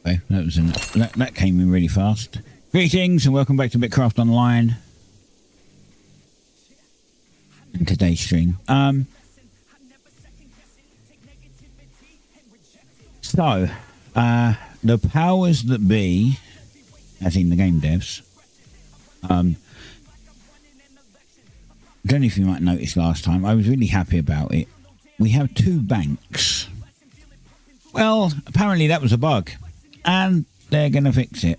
Okay, that came in really fast. Greetings and welcome back to Bitcraft Online. And today's stream. So, the powers that be, as in the game devs, I don't know if you might notice last time, I was really happy about it. We have 2 banks. Well, apparently that was a bug, and they're going to fix it.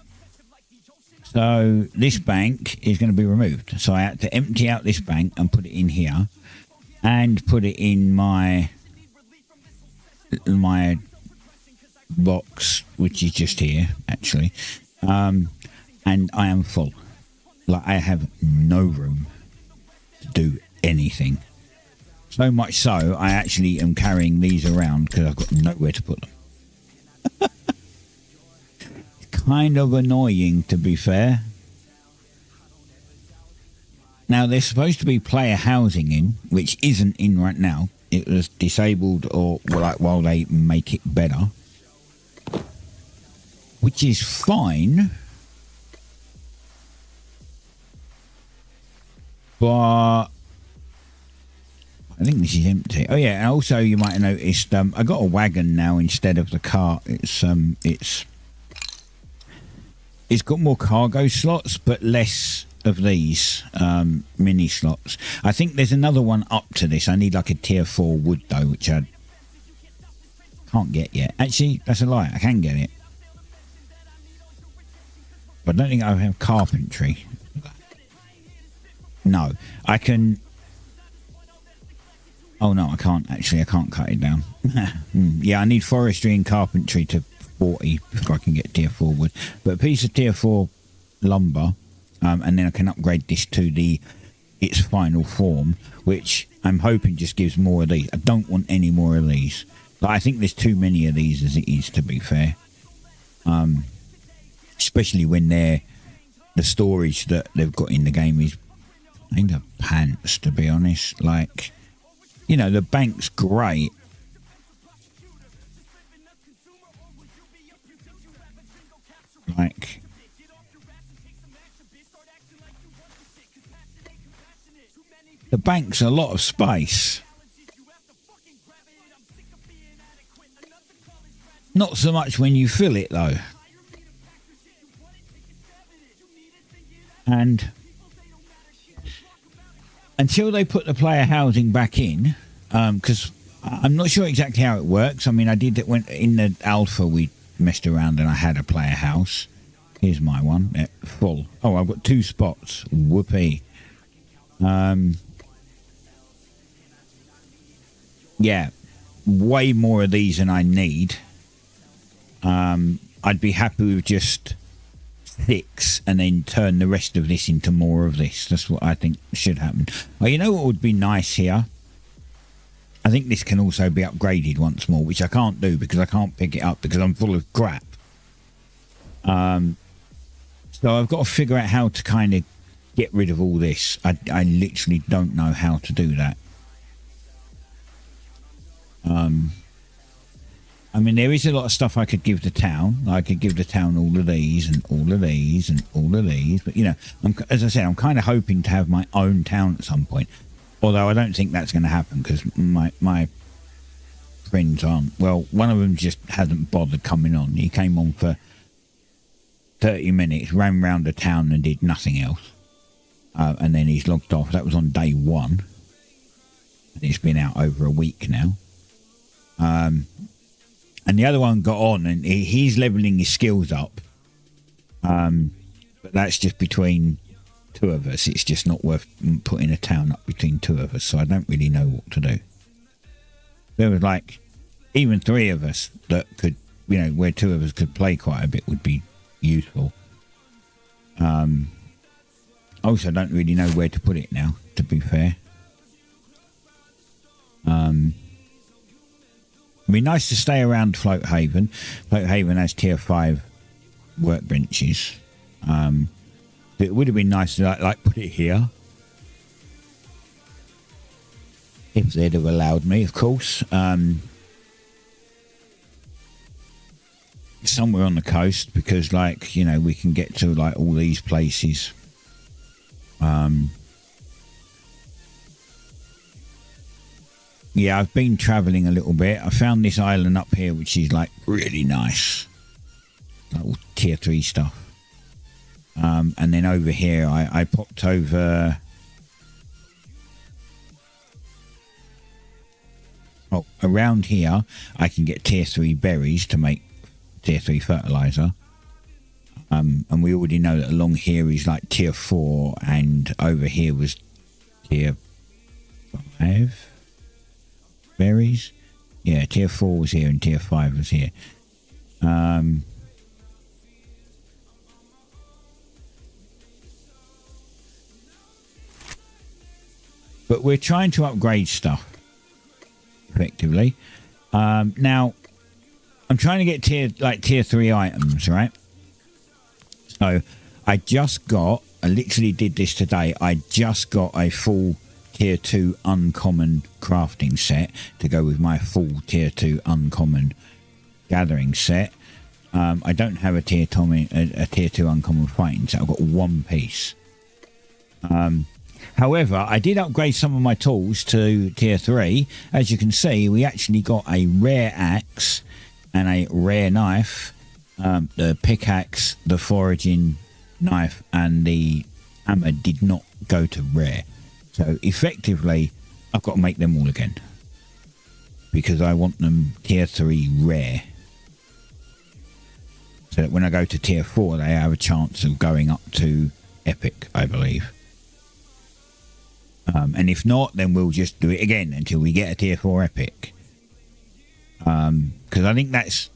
So this bank is going to be removed. So I had to empty out this bank and put it in here, and put it in my box, which is just here, actually. And I am full. Like, I have no room to do anything. So much so, I actually am carrying these around because I've got nowhere to put them. It's kind of annoying, to be fair. Now, there's supposed to be player housing in, which isn't in right now. It was disabled, or like while they make it better, which is fine. But I think this is empty. Oh yeah, and also you might have noticed I got a wagon now instead of the car. It's got more cargo slots but less of these mini slots. I think there's another one up to this. I need like a tier 4 wood though, which I can't get yet. Actually, that's a lie. I can get it, but I don't think I have carpentry. No, I can. Oh no, I can't actually. I can't cut it down. Yeah, I need forestry and carpentry to 40 before I can get tier 4 wood. But a piece of tier 4 lumber, and then I can upgrade this to its final form, which I'm hoping just gives more of these. I don't want any more of these. Like, I think there's too many of these as it is, to be fair. Especially when the storage that they've got in the game is kind of pants, to be honest. Like, you know, the bank's great. Like, the bank's a lot of space. Not so much when you fill it, though. And until they put the player housing back in, because I'm not sure exactly how it works. I mean, I did it when in the alpha we messed around and I had a player house. Here's my one, full. Oh, I've got 2 spots. Whoopee. Yeah, way more of these than I need. I'd be happy with just 6 and then turn the rest of this into more of this. That's what I think should happen. Well, you know what would be nice here? I think this can also be upgraded once more, which I can't do because I can't pick it up because I'm full of crap. So I've got to figure out how to kind of get rid of all this. I literally don't know how to do that. I mean, there is a lot of stuff I could give the town. I could give the town all of these and all of these and all of these. But, you know, as I said, I'm kind of hoping to have my own town at some point. Although I don't think that's going to happen because my friends aren't. Well, one of them just hasn't bothered coming on. He came on for 30 minutes, ran round the town and did nothing else. And then he's logged off. That was on day 1. And it's been out over a week now. And the other one got on and he's leveling his skills up. But that's just between 2 of us. It's just not worth putting a town up between 2 of us. So I don't really know what to do. There was like even 3 of us that could, you know, where 2 of us could play quite a bit would be useful. Also don't really know where to put it now, to be fair. It'd be nice to stay around Floathaven. Floathaven has tier 5 workbenches. It would have been nice to like put it here. If they'd have allowed me, of course. somewhere on the coast, because like, you know, we can get to like all these places. Yeah, I've been traveling a little bit. I found this island up here which is like really nice, like all tier 3 stuff. And then over here I popped over. Oh, around here I can get tier 3 berries to make tier 3 fertilizer. And we already know that along here is like tier 4, and over here was tier 5 berries. Yeah, tier 4 was here and tier 5 was here. But we're trying to upgrade stuff effectively. Now I'm trying to get tier 3 items, right? So I literally did this today. I just got a full tier 2 uncommon crafting set to go with my full tier 2 uncommon gathering set. I don't have a tier 2 uncommon fighting set. I've got one piece. However, I did upgrade some of my tools to tier 3. As you can see, we actually got a rare axe and a rare knife. The pickaxe, the foraging knife and the hammer did not go to rare. So effectively, I've got to make them all again, because I want them tier 3 rare, so that when I go to tier 4, they have a chance of going up to epic, I believe. And if not, then we'll just do it again until we get a tier 4 epic. Because I think that's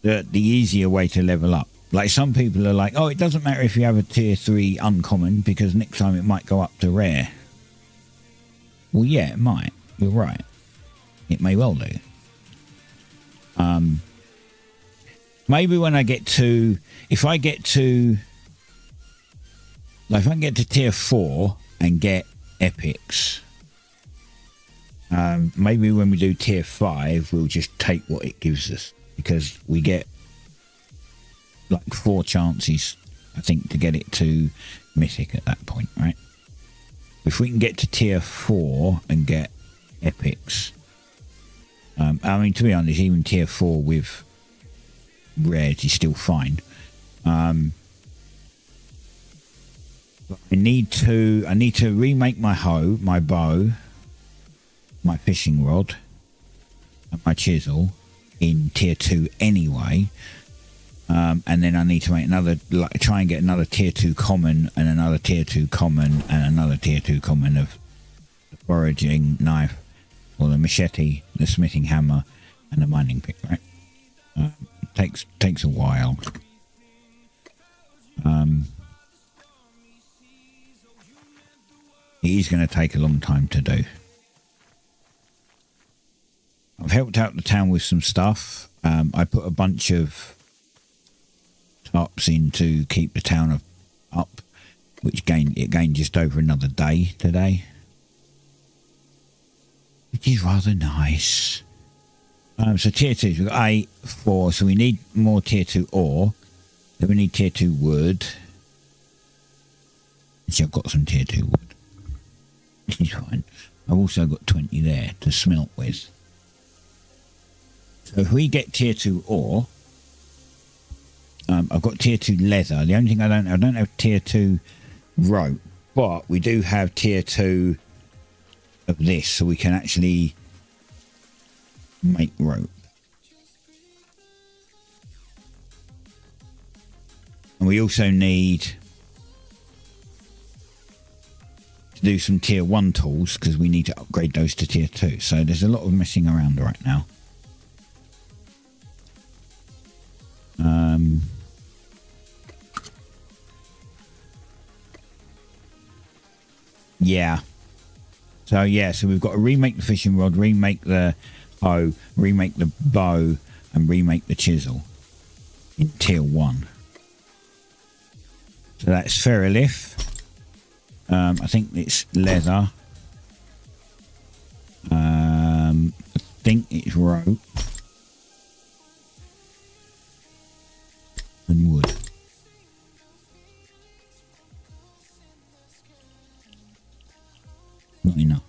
the easier way to level up. Like, some people are like, oh, it doesn't matter if you have a tier 3 uncommon, because next time it might go up to rare. Well, yeah, it might. You're right. It may well do. Maybe when I get to... If I get to tier 4 and get epics, maybe when we do tier 5, we'll just take what it gives us, because we get like 4 chances, I think, to get it to mythic at that point, right? If we can get to tier 4 and get epics, I mean, to be honest, even tier 4 with rares is still fine. I need to remake my hoe, my bow, my fishing rod, and my chisel in tier 2 anyway. And then I need to make try and get another tier 2 common and another tier 2 common and another tier 2 common of the foraging knife, or the machete, the smithing hammer, and the mining pick, right? Takes a while. It is going to take a long time to do. I've helped out the town with some stuff. I put a bunch of tops in to keep the town up, which gained just over another day today, which is rather nice. So tier 2, we've got 8, 4, so we need more tier 2 ore. Then we need tier 2 wood. See, I've got some tier 2 wood, which is fine. I've also got 20 there to smelt with. So if we get tier 2 ore, I've got tier 2 leather. The only thing I don't have tier 2 rope, but we do have tier 2 of this, so we can actually make rope. And we also need to do some tier 1 tools, because we need to upgrade those to tier 2. So there's a lot of messing around right now. Yeah. So we've got to remake the fishing rod, remake the hoe, remake the bow, and remake the chisel in tier 1. So that's ferrolith. I think it's leather. I think it's rope. and wood. Not enough.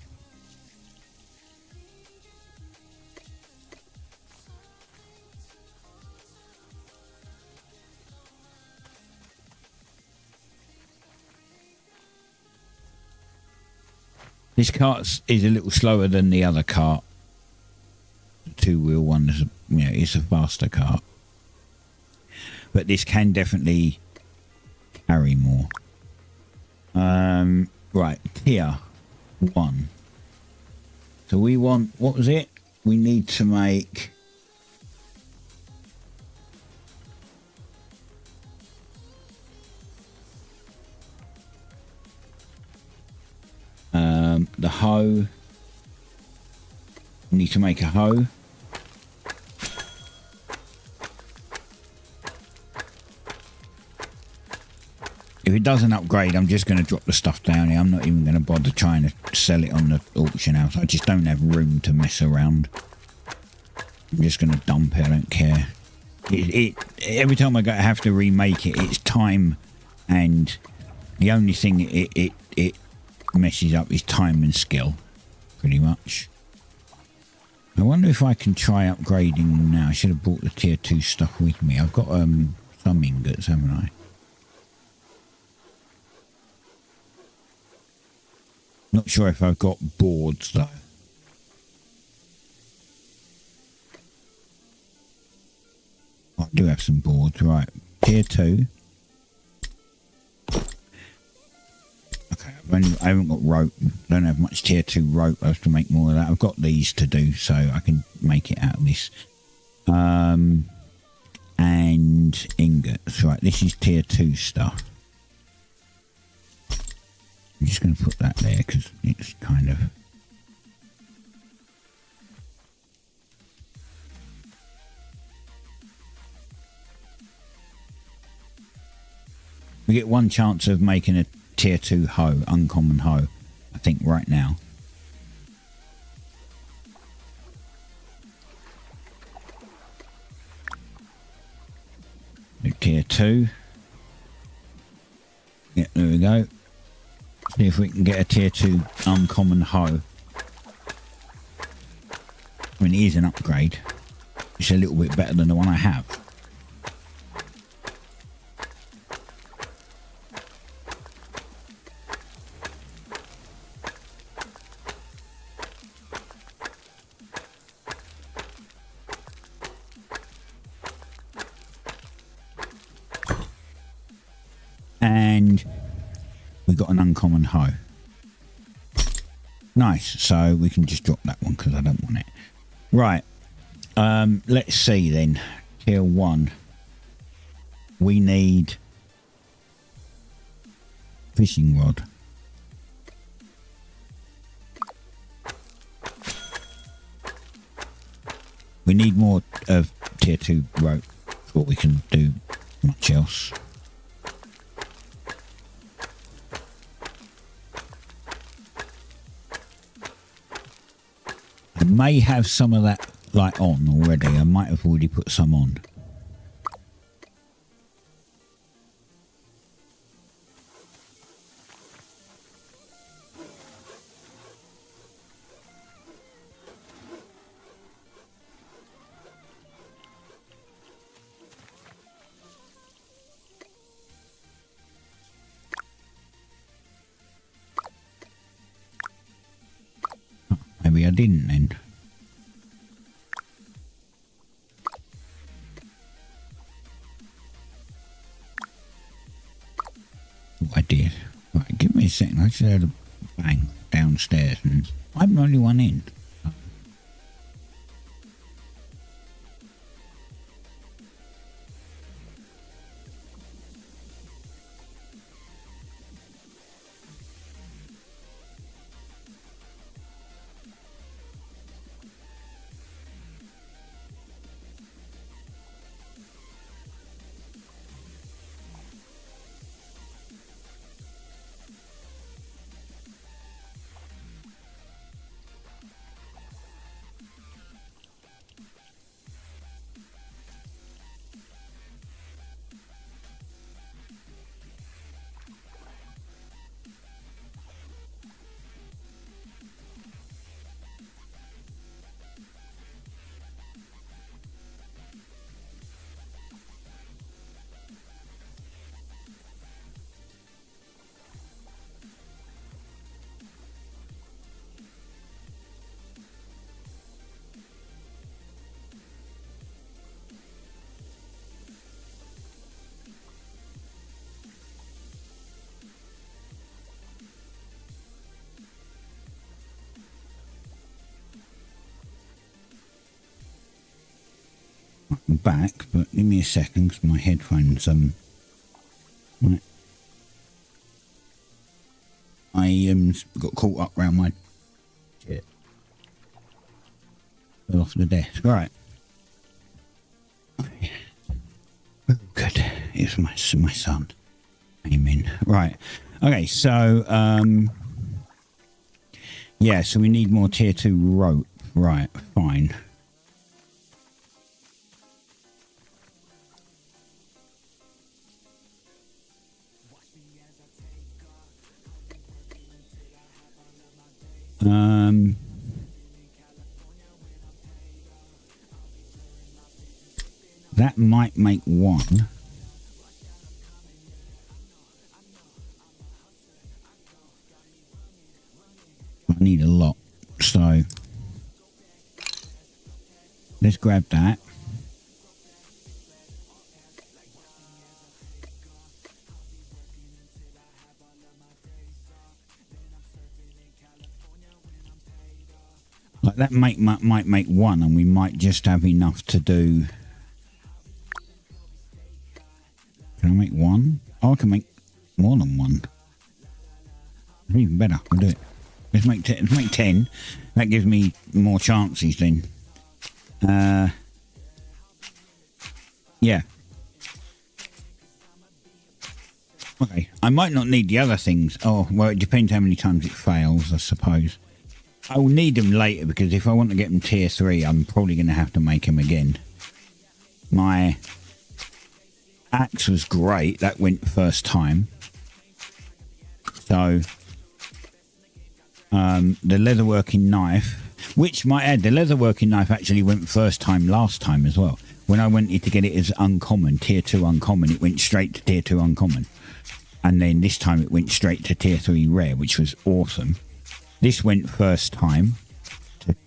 This cart is a little slower than the other cart. The two-wheel one is it's a faster cart. But this can definitely carry more. Right, tier 1. So we want, what was it? We need to make the hoe. We need to make a hoe. If it doesn't upgrade, I'm just going to drop the stuff down here. I'm not even going to bother trying to sell it on the auction house. I just don't have room to mess around. I'm just going to dump it. I don't care. Every time I have to remake it, it's time, and the only thing it messes up is time and skill, pretty much. I wonder if I can try upgrading now. I should have brought the tier 2 stuff with me. I've got some ingots, haven't I? Not sure if I've got boards though. I do have some boards, right. Tier 2. Okay, I haven't got rope. Don't have much tier 2 rope. I have to make more of that. I've got these to do, so I can make it out of this. And ingots. Right, this is tier 2 stuff. I'm just going to put that there because it's kind of... We get one chance of making a tier 2 hoe, uncommon hoe, I think right now. Do tier 2. Yeah, there we go. See if we can get a tier 2 uncommon hoe. I mean, it is an upgrade. It's a little bit better than the one I have. And we got an uncommon hoe. Nice. So we can just drop that one because I don't want it. Right. Let's see then. Tier 1. We need fishing rod. We need more of tier 2 rope before we can do much else. I may have some of that like on already. I might have already put some on. Maybe I didn't then. Oh, I did. Right, give me a second. I just heard a bang downstairs and I'm the only one in. I'm back, but give me a second because my headphones right. I got caught up around my shit. Fell off the desk. Right. Okay. Oh, good. It's my son. Amen. Right. Okay, so yeah, so we need more tier 2 rope. Right, fine. That might make one. I need a lot, so let's grab that. Like that might make one, and we might just have enough to do. Can I make one? Oh, I can make more than one. Even better. We'll do it. Let's make 10. Let's make 10. That gives me more chances then. Yeah. Okay. I might not need the other things. Oh, well, it depends how many times it fails, I suppose. I will need them later because if I want to get them tier 3, I'm probably going to have to make them again. My axe was great. That went first time. So, the leatherworking knife, which might add, the leatherworking knife actually went first time last time as well. When I wanted to get it as uncommon, tier 2 uncommon, it went straight to tier 2 uncommon. And then this time it went straight to tier 3 rare, which was awesome. This went first time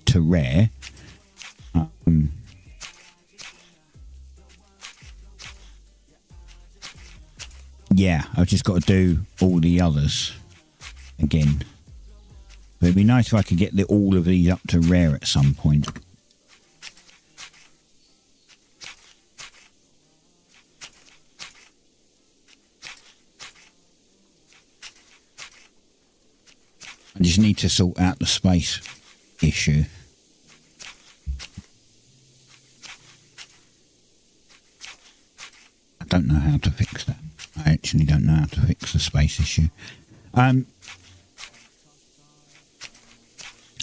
to rare. Yeah, I've just got to do all the others again. But it'd be nice if I could get all of these up to rare at some point. I just need to sort out the space issue. I don't know how to fix that. I actually don't know how to fix the space issue.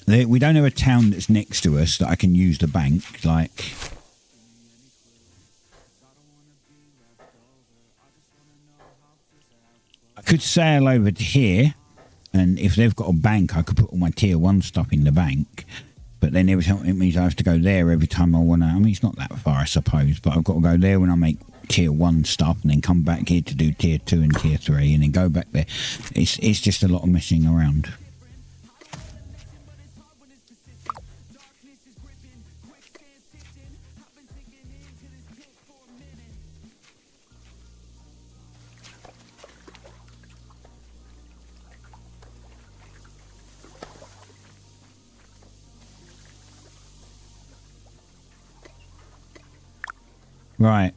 We don't have a town that's next to us that I can use the bank, like... I could sail over to here, and if they've got a bank, I could put all my tier 1 stuff in the bank. But then every time, it means I have to go there every time I want to... I mean, it's not that far, I suppose, but I've got to go there when I make tier 1 stuff, and then come back here to do tier 2 and tier 3, and then go back there. It's just a lot of messing around. Right.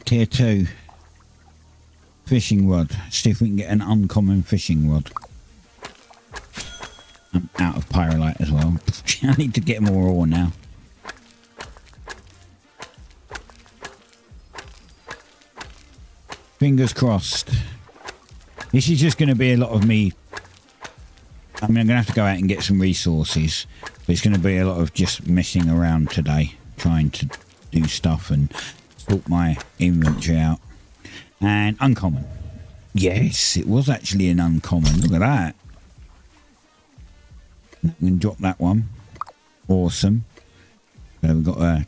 Tier 2. Fishing rod. See if we can get an uncommon fishing rod. I'm out of pyrolite as well. I need to get more ore now. Fingers crossed. This is just going to be a lot of me. I mean, I'm going to have to go out and get some resources. But it's going to be a lot of just messing around today. Trying to do stuff and sort my inventory out. And uncommon. Yes, it was actually an uncommon. Look at that. I'm going to drop that one. Awesome. So we've got a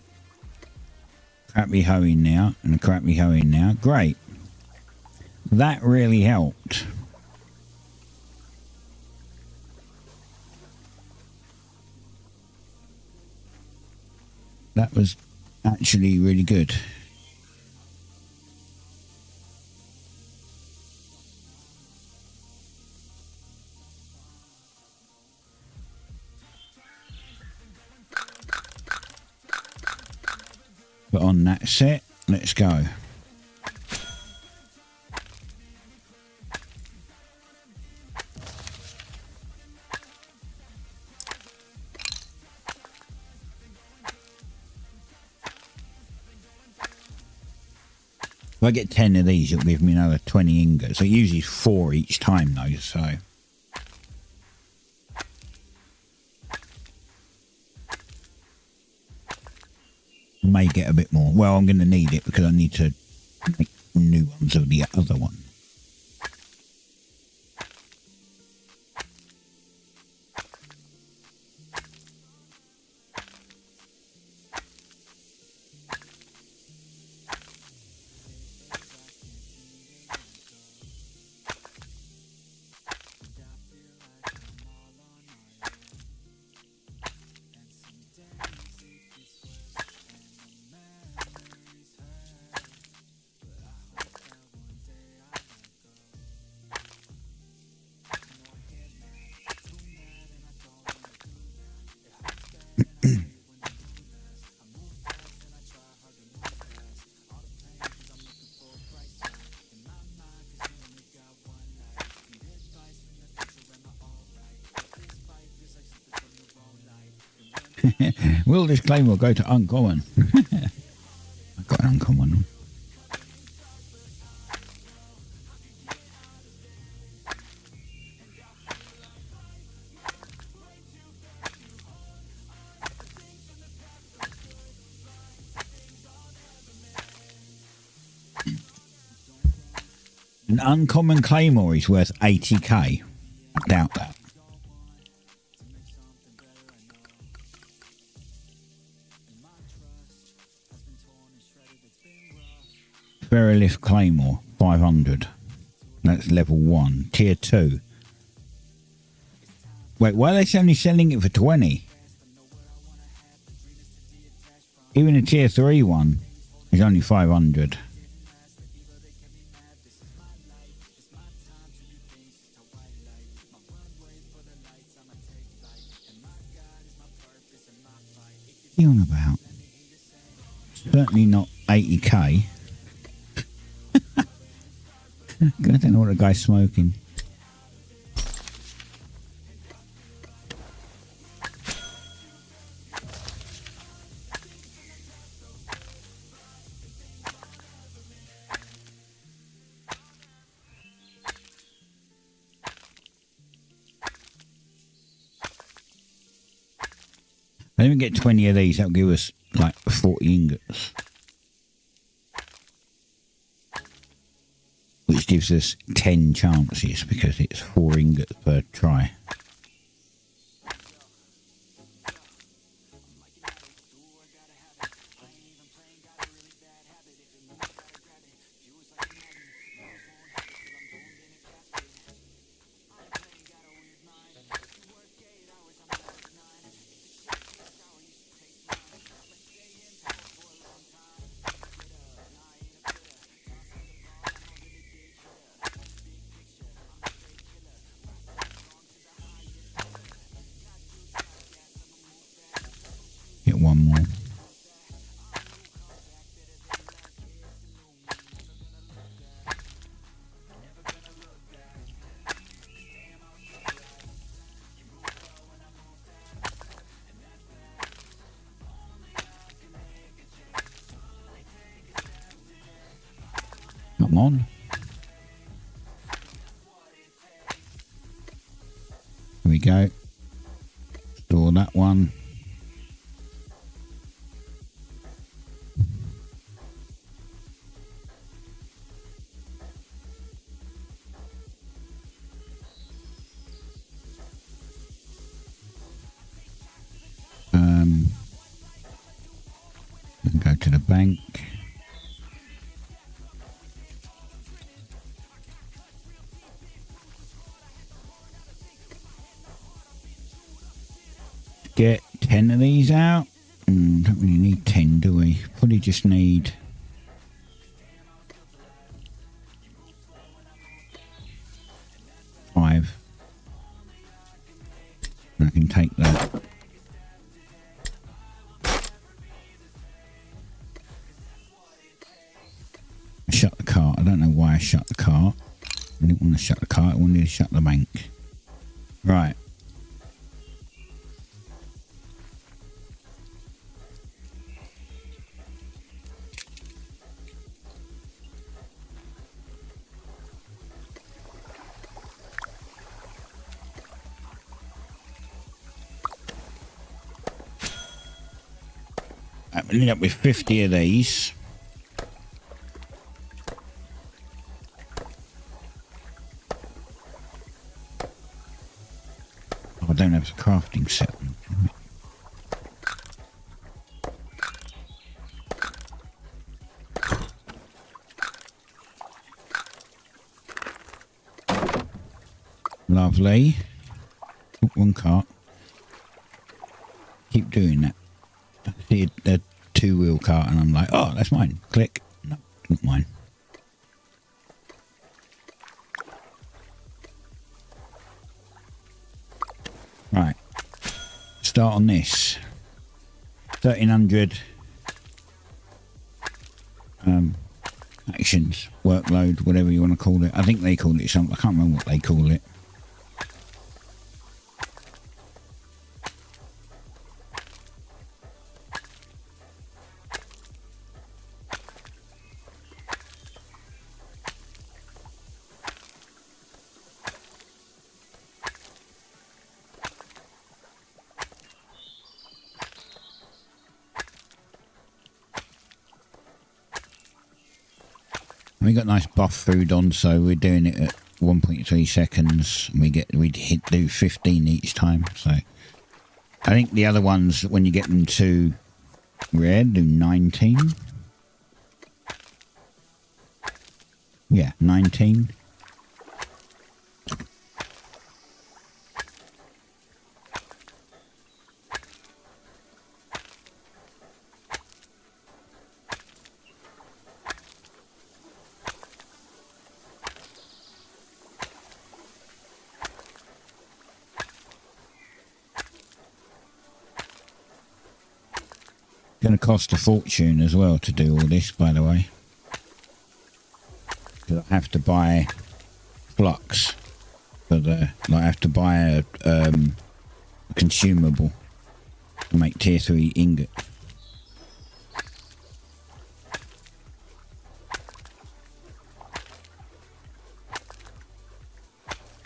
crappy hoe in now and a crappy hoe in now. Great. That really helped. That was actually really good. But on that set, let's go. If I get 10 of these, it'll give me another 20 ingots. It usually 4 each time though, so. I may get a bit more. Well, I'm going to need it because I need to make new ones of the other one. Will this claymore go to uncommon? I've got an uncommon one. An uncommon claymore is worth 80k. I doubt that. Ferrolith Claymore, 500. That's level 1. Tier 2. Wait, why are they only selling it for 20? Even a tier 3 one is only 500. What are you on about? Certainly not 80k. I don't know what the guy's smoking. Let me get 20 of these. That'll give us like 40 ingots. Which gives us 10 chances because it's 4 ingots per try. Get one more. Come on. Here we go. Store that one. Go to the bank. Get 10 of these out. Don't really need 10, do we? Probably just need 5. I can take that. shut the cart. I didn't want to shut the cart, I wanted to shut the bank. Right. I ended up with 50 of these. Oh, I don't have the crafting set. Lovely. Oh, one cart. Keep doing that. I see a two-wheel cart and I'm like, oh, that's mine. Click. No, not mine. Right. Start on this. 1300 actions, workload, whatever you want to call it. I think they call it something. I can't remember what they call it. We got nice buff food on, so we're doing it at 1.3 seconds. We'd do 15 each time. So I think the other ones, when you get them to rare, do 19. Yeah, 19. Going to cost a fortune as well to do all this, by the way. Because I have to buy flux for the. Like I have to buy a consumable to make tier 3 ingot.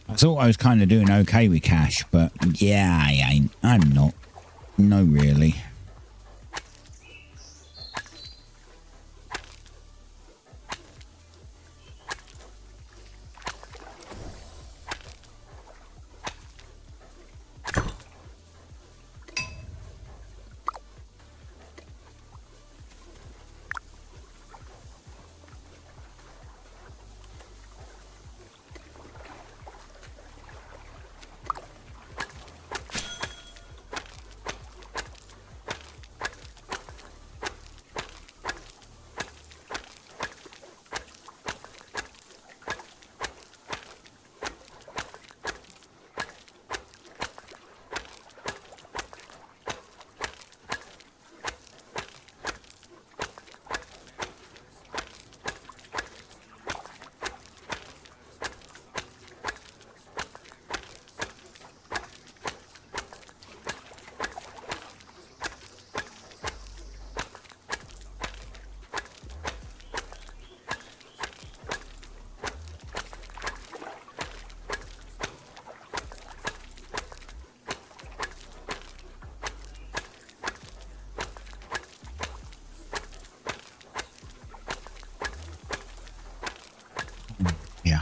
I thought I was kind of doing okay with cash, but yeah, I ain't. I'm not. No, really. Yeah.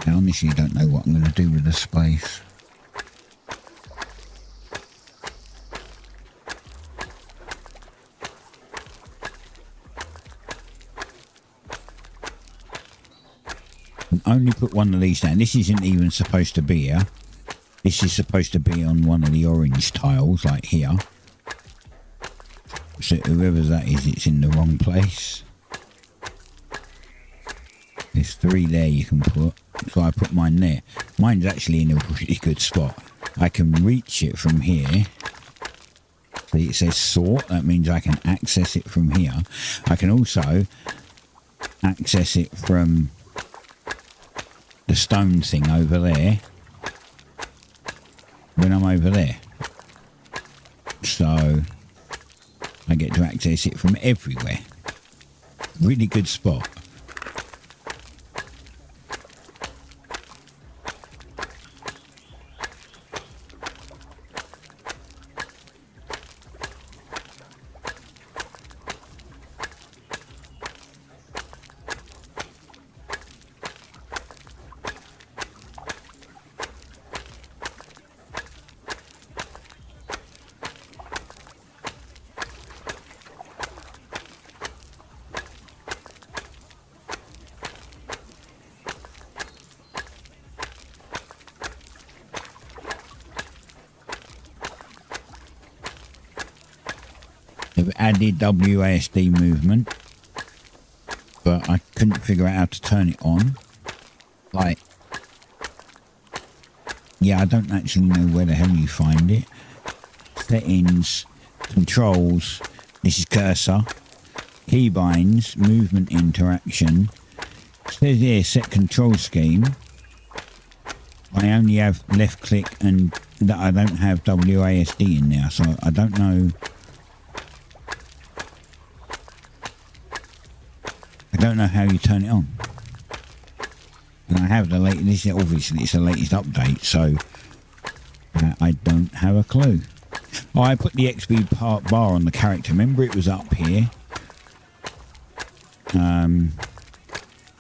I honestly don't know what I'm going to do with the space. Only put one of these down. This isn't even supposed to be here. This is supposed to be on one of the orange tiles, like here. So whoever that is, it's in the wrong place. There's 3 there you can put. So I put mine there. Mine's actually in a really good spot. I can reach it from here. See, it says sort. That means I can access it from here. I can also access it from the stone thing over there when I'm over there. So I get to access it from everywhere. Really good spot. They've added WASD movement, but I couldn't figure out how to turn it on. Like, yeah, I don't actually know where the hell you find it. Settings, controls, this is cursor, keybinds, movement interaction. It says here, set control scheme. I only have left click and that I don't have WASD in there, so I don't know. I don't know how you turn it on. And I have the latest, this is obviously it's the latest update, so I don't have a clue. Oh, I put the XP part bar on the character. Remember it was up here.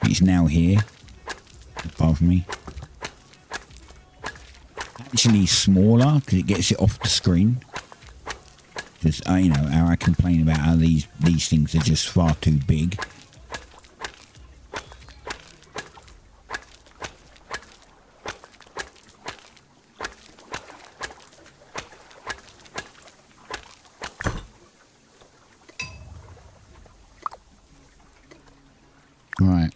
It's now here above me. Actually smaller because it gets it off the screen. Because you know how I complain about how these things are just far too big. Right.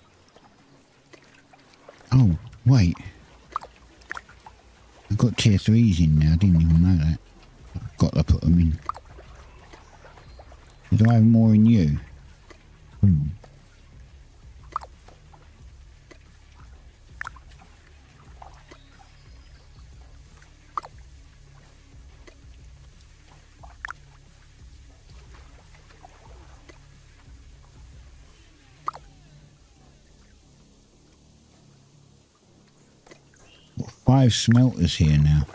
Oh, wait. I've got tier 3s in now. I didn't even know that. I've got to put them in. Do I have more in you? Got 5 smelters here now.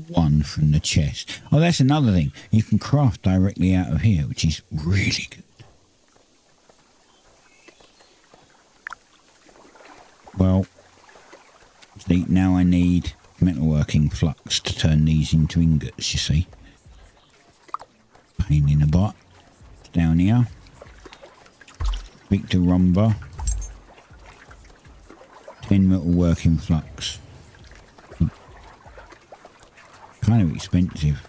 One from the chest. Oh, that's another thing. You can craft directly out of here, which is really good. Well, see, now I need metalworking flux to turn these into ingots, you see. Pain in the butt. Down here. Victor Rumba. 10 metalworking flux. Kind of expensive.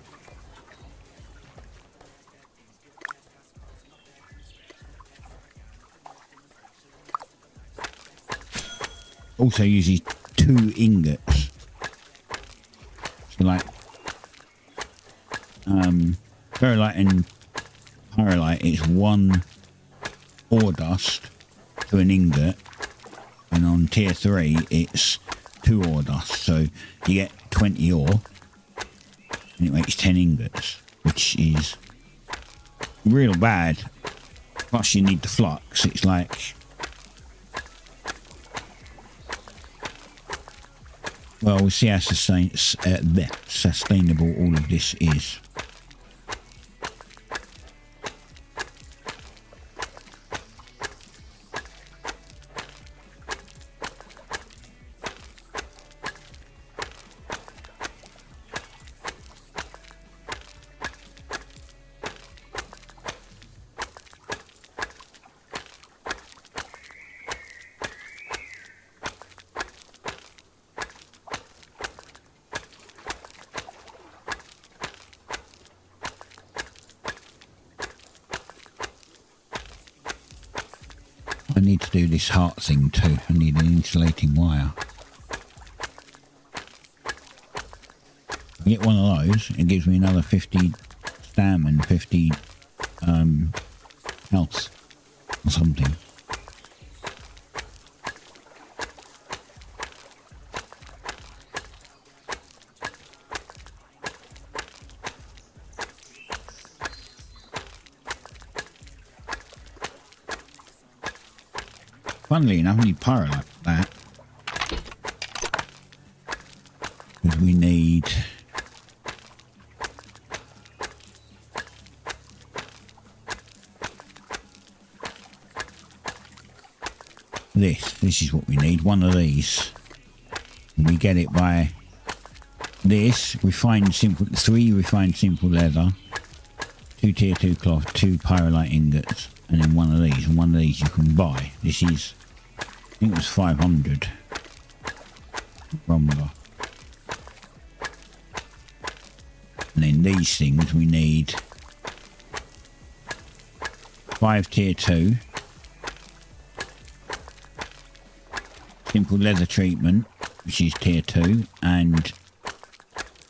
Also uses 2 ingots. So like ferrite and pyrite is 1 ore dust to an ingot, and on tier 3 it's 2 ore dust, so you get 20 ore and it makes 10 ingots, which is real bad. Plus you need the flux. It's like, well, we'll see how sustainable all of this is. I need to do this heart thing too. I need an insulating wire. I get one of those, it gives me another 50 stamina, 50 health or something. Funnily enough, I need pyro like that. Because we need this. This is what we need. One of these. And we get it by this. Refined simple, 3 refined simple leather, 2 tier 2 cloth, 2 pyrolite ingots, and then one of these. And one of these you can buy. This is, I think it was 500 rumble. And then these things we need 5 tier 2 simple leather treatment, which is tier 2, and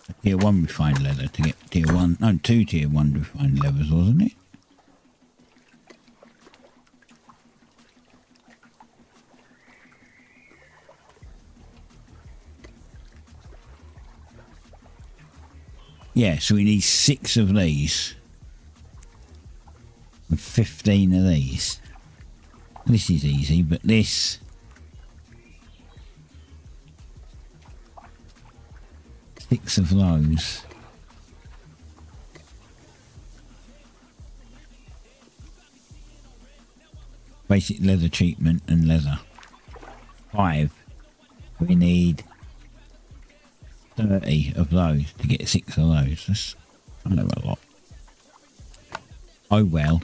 a tier 1 refined leather to get tier 1, no, 2 tier 1 refined leathers, wasn't it? Yeah, so we need 6 of these and 15 of these. This is easy, but this, six of those. Basic leather treatment and leather. 5. We need 30 of those to get 6 of those. That's kind of a lot. Oh well.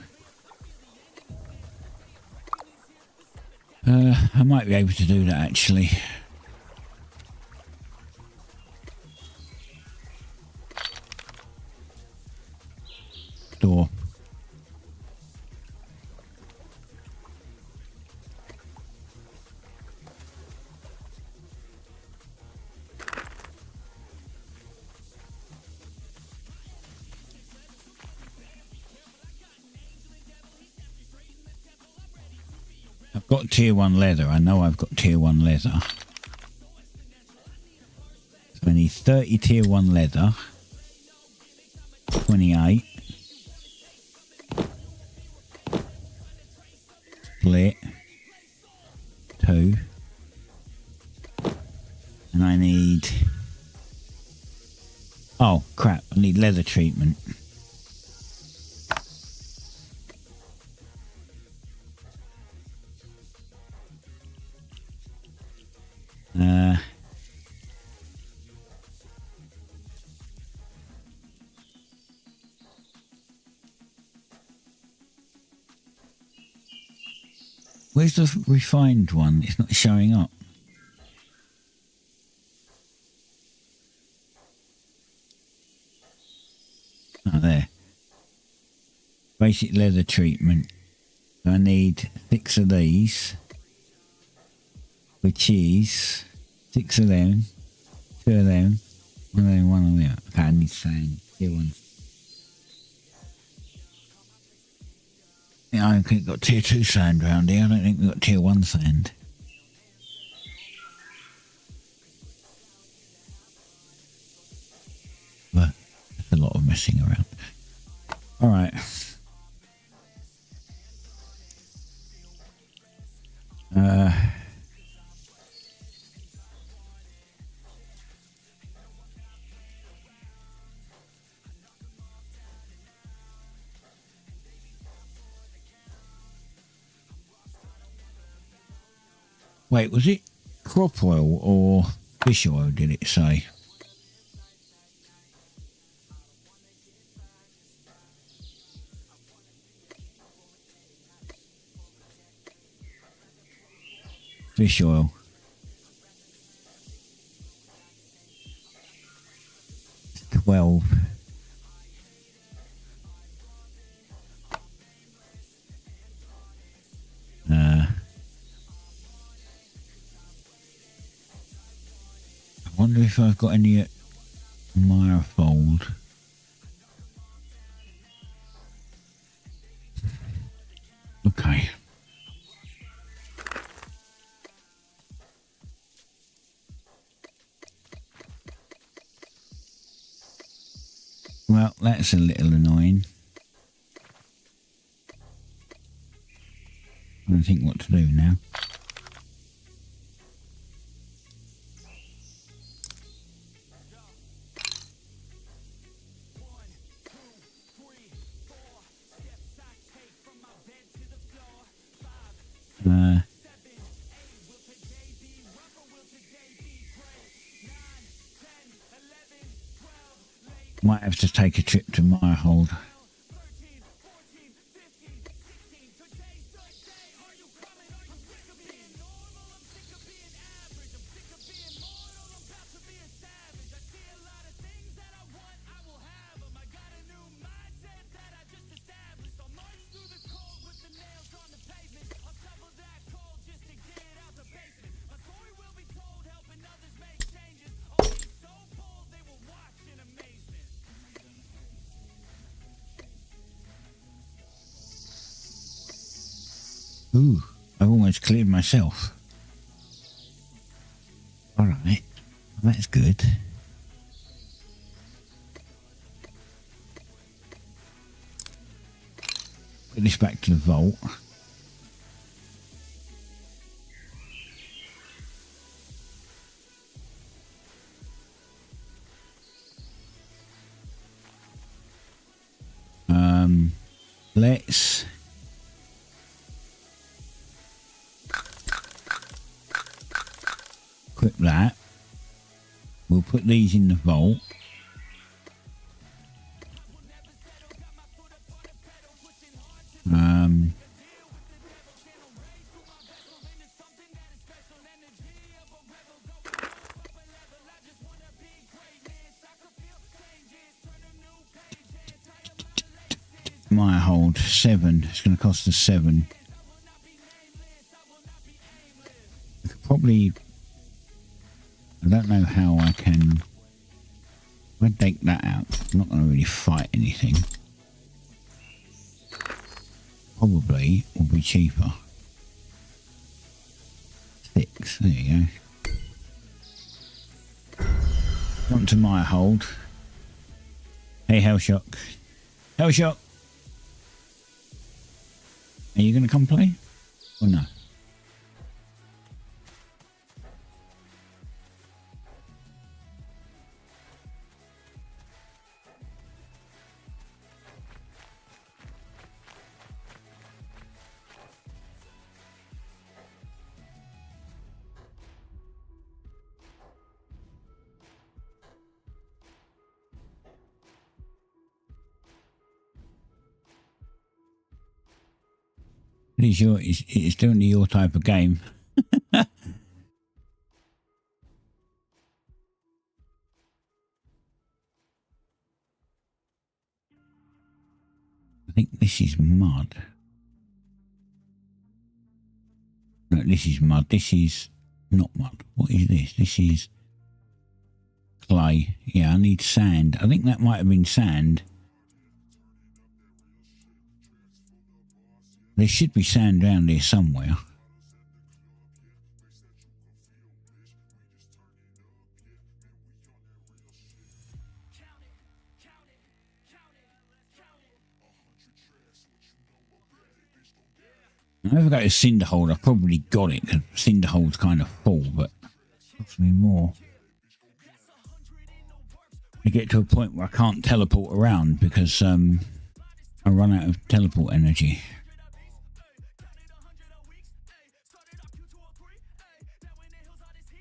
I might be able to do that actually. Door. I've got tier 1 leather. I know I've got tier 1 leather. So I need 30 tier 1 leather. 28. Split. 2. And I need... oh, crap. I need leather treatment. Where's the refined one? It's not showing up. Oh, there. Basic leather treatment. I need 6 of these, which is 6 of them, 2 of them, 1 of them, 1 of them. Okay, I need sand. Here one. Yeah, I don't think we've got tier 2 sand around here. I don't think we've got tier 1 sand. But there's a lot of messing around. Alright. Wait, was it crop oil or fish oil, did it say? Fish oil. It's 12. if I've got any at Mirefold. Okay. Well, that's a little annoying. I don't think what to do now. Might have to take a trip to Mirehold. Ooh, I've almost cleared myself. Alright, that's good. Put this back to the vault. Let's equip that. We'll put these in the vault. Mirehold 7. It's going to cost us 7. I could probably. I don't know how I can. If I take that out, I'm not going to really fight anything. Probably will be cheaper. 6. There you go. On to Mirehold. Hey, Hellshock. Hellshock! Are you going to come play? Or no? It's definitely your type of game. I think this is mud. No, this is mud. This is not mud. What is this? This is clay. Yeah, I need sand. I think that might have been sand. There should be sand around here somewhere. If I go to Cinderhold, I've probably got it, because Cinderhold's kind of full, but it costs me more. I get to a point where I can't teleport around because I run out of teleport energy.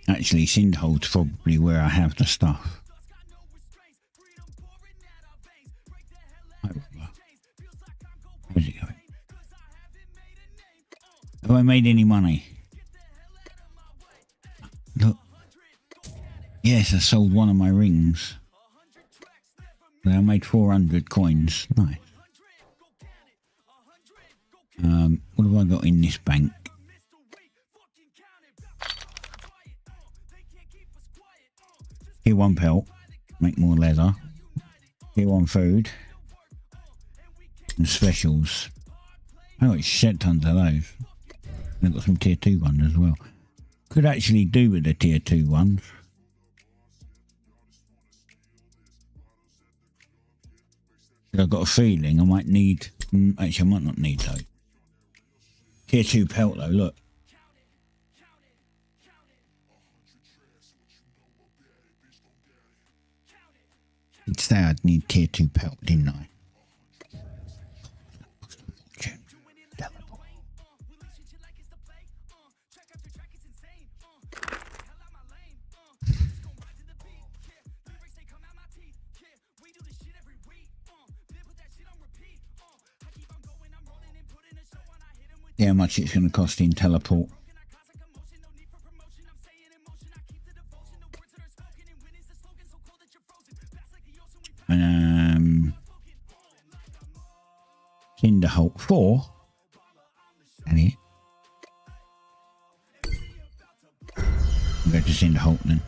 Actually, Cinderhold's probably where I have the stuff. Hi, Robber. Where's it going? Have I made any money? Look. Yes, I sold one of my rings. I made 400 coins. Nice. What have I got in this bank? 1 pelt, make more leather. Tier 1 food. And specials. I got shit tons of those. I've got some tier 2 ones as well. Could actually do with the tier 2 ones. I've got a feeling I might need... actually, I might not need those. Tier 2 pelt though, look. I'd say I'd need tier 2 pelt, didn't I? See how much it's going to cost in teleport. Cinderholt 4. And it. I'll go to Cinderholt then.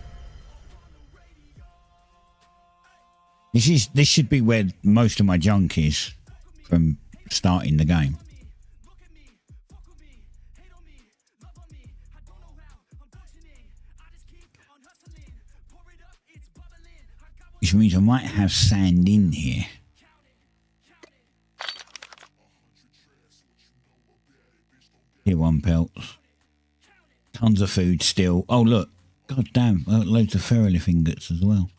This should be where most of my junk is from starting the game. Which means I might have sand in here. Tier 1 pelts. Tons of food still. Oh look. God damn. Well, loads of ferrolith ingots as well.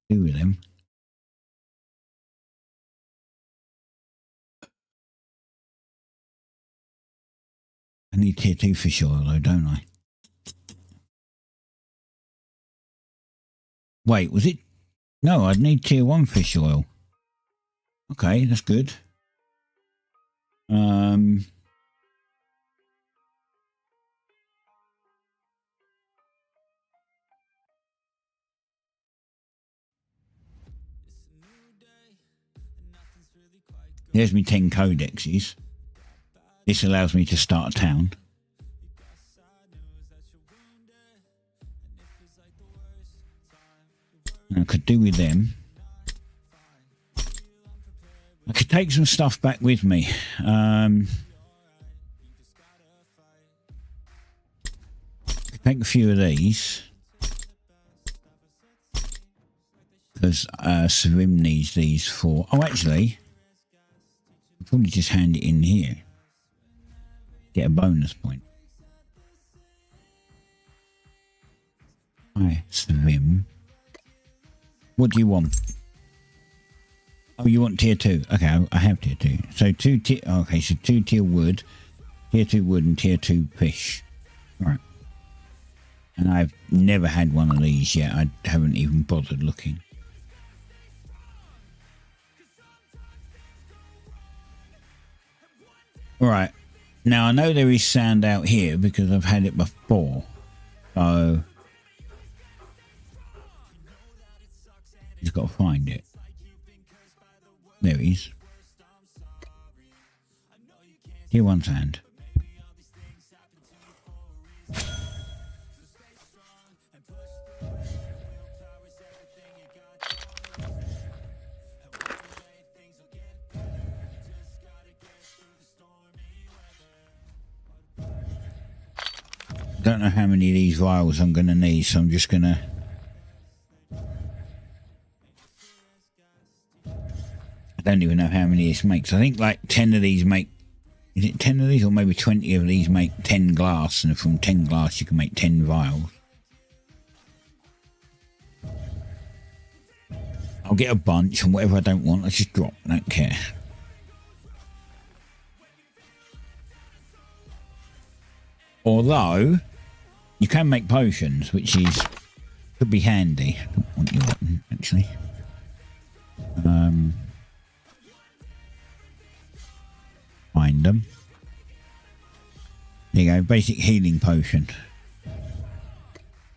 Do with them. I need tier 2 fish oil though, don't I? Wait, was it? No, I'd need tier 1 fish oil. Okay, that's good. There's me 10 codexes. This allows me to start a town. I could do with them. I could take some stuff back with me. Could take a few of these. Because Swim needs these for... Oh, actually, I'll probably just hand it in here. Get a bonus point. Hi, Swim. What do you want? Oh, you want tier 2? Okay, I have tier 2. So 2 tier... Okay, so 2 tier wood. Tier 2 wood and tier 2 fish. Right. And I've never had one of these yet. I haven't even bothered looking. Right. Now, I know there is sand out here because I've had it before. So... Just got to find it. There he is. Tier 1 sand. Don't know how many of these vials I'm going to need, so I'm just going to... I don't even know how many this makes. I think like 10 of these make... Is it 10 of these or maybe 20 of these make 10 glass, and from 10 glass you can make 10 vials. I'll get a bunch, and whatever I don't want I just drop. I don't care. Although you can make potions, which is could be handy. I don't want your button actually. Find them. There you go, basic healing potion. So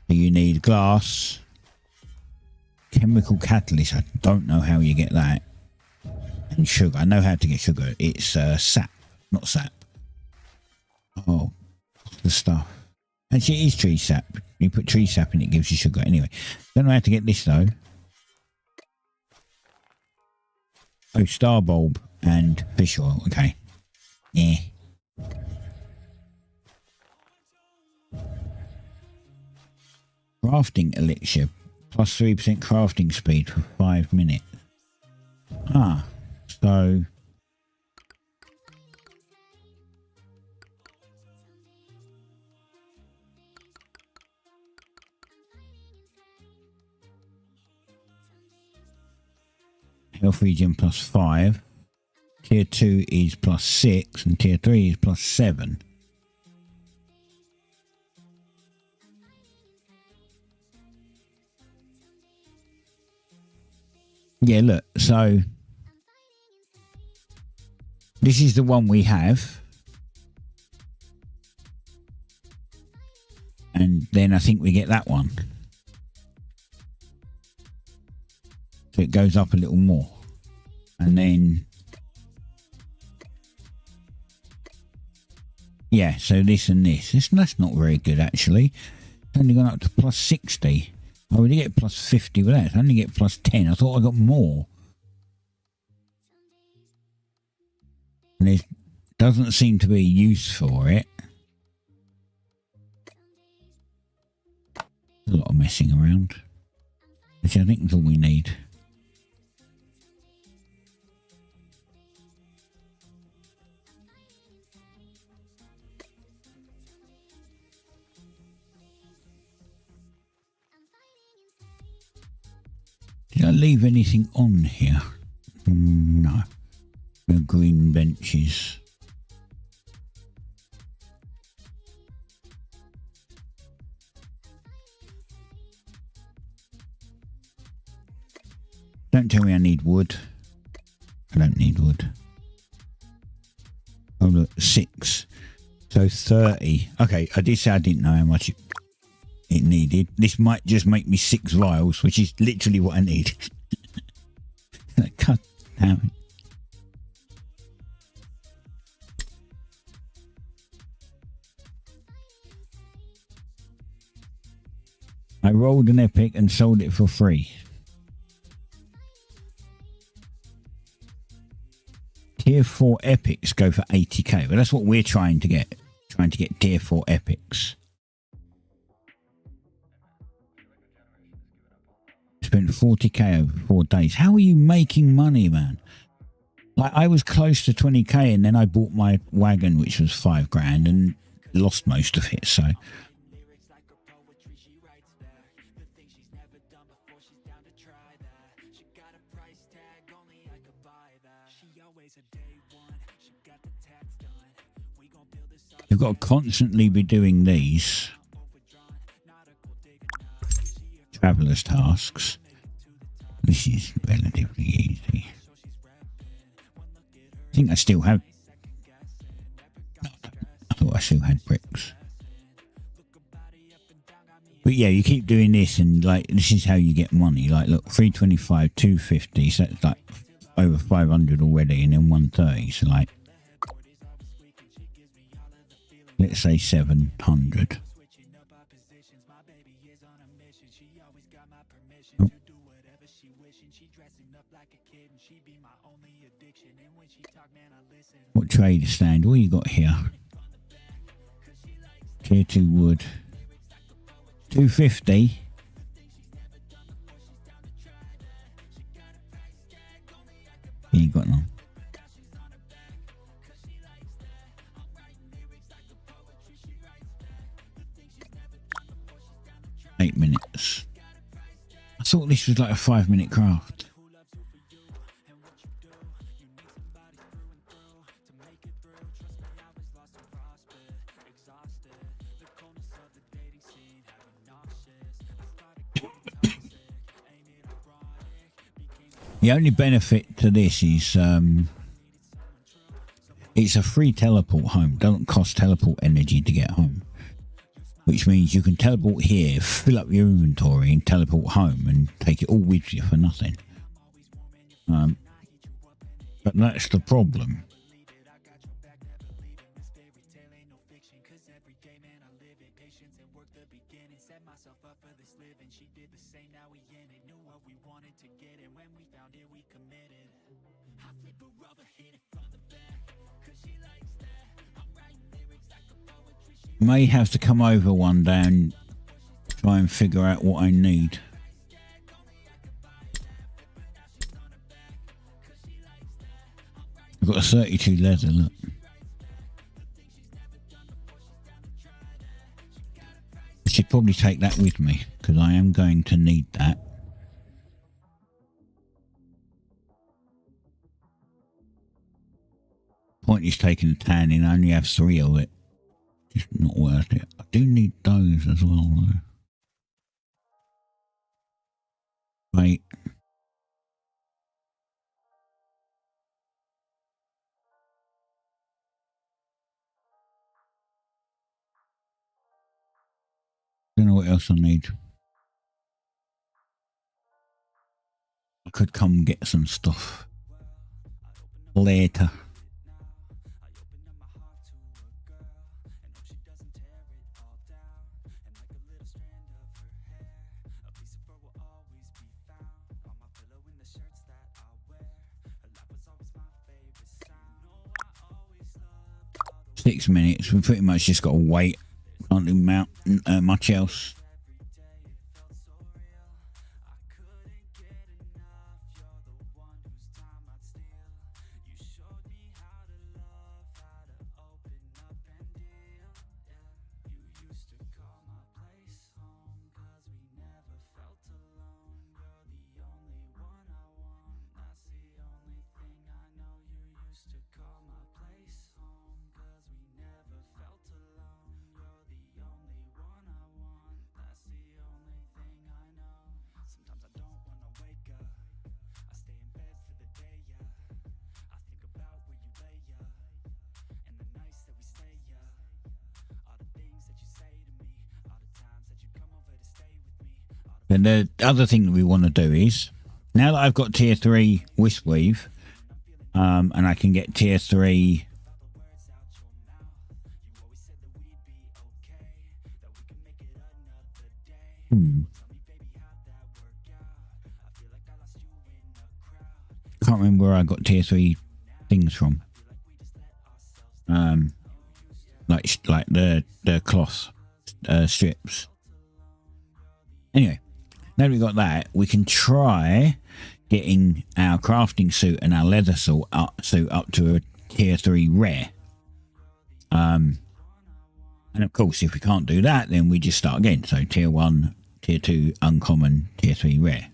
you need glass, chemical catalyst. I don't know how you get that, and sugar. I know how to get sugar. It's sap, not sap. Oh, the stuff. Actually, it is tree sap. You put tree sap in, it gives you sugar. Anyway, don't know how to get this though. Oh, star bulb and fish oil. Okay. Yeah. Crafting elixir. Plus 3% crafting speed for 5 minutes. Ah. So... Health regen plus 5. Tier 2 is plus 6 and tier 3 is plus 7. Yeah, look, so this is the one we have. And then I think we get that one. So it goes up a little more. And then... yeah, so this and this. That's not very good, actually. It's only gone up to plus 60. I already get plus 50 with that. I only get plus 10. I thought I got more. And there doesn't seem to be a use for it. There's a lot of messing around. Which I think is all we need. Did I leave anything on here? No. No green benches. Don't tell me I need wood. I don't need wood. Oh look, 6. So 30. Okay, I did say I didn't know how much it needed. This might just make me 6 vials, which is literally what I need. God damn it. I rolled an epic and sold it for free. Tier 4 epics go for 80k. Well, that's what we're trying to get. Trying to get tier 4 epics. Spent 40k over 4 days. How are you making money, man? Like, I was close to 20k and then I bought my wagon, which was 5 grand, and lost most of it, so... You've got to constantly be doing these traveller's tasks. This is relatively easy. I think I still have... I thought I still had bricks. But yeah, you keep doing this and like, this is how you get money. Like, look, 325, 250, so that's like over 500 already, and then 130, so like... let's say 700. Oh. What trade stand? What you got here? Tier 2 wood. 250. You got none. 8 minutes. I thought this was like a 5-minute craft. The only benefit to this is it's a free teleport home. Doesn't cost teleport energy to get home. Which means you can teleport here, fill up your inventory and teleport home and take it all with you for nothing. But that's the problem. May have to come over one day and try and figure out what I need. I've got a 32 leather, look. I should probably take that with me because I am going to need that. Point is taking a tan in, I only have 3 of it. Just not worth it. I do need those as well though. Wait. Don't know what else I need. I could come get some stuff later. Six minutes. We've pretty much just got to wait. Can't do much else. And the other thing that we want to do is, now that I've got tier 3 Wisp Weave, and I can get tier 3 can't remember where I got tier 3 things from. Like the cloth strips. Anyway, now that we got that, we can try getting our crafting suit and our leather suit up to a tier 3 rare. And of course, if we can't do that, then we just start again. So tier 1, tier 2 uncommon, tier 3 rare.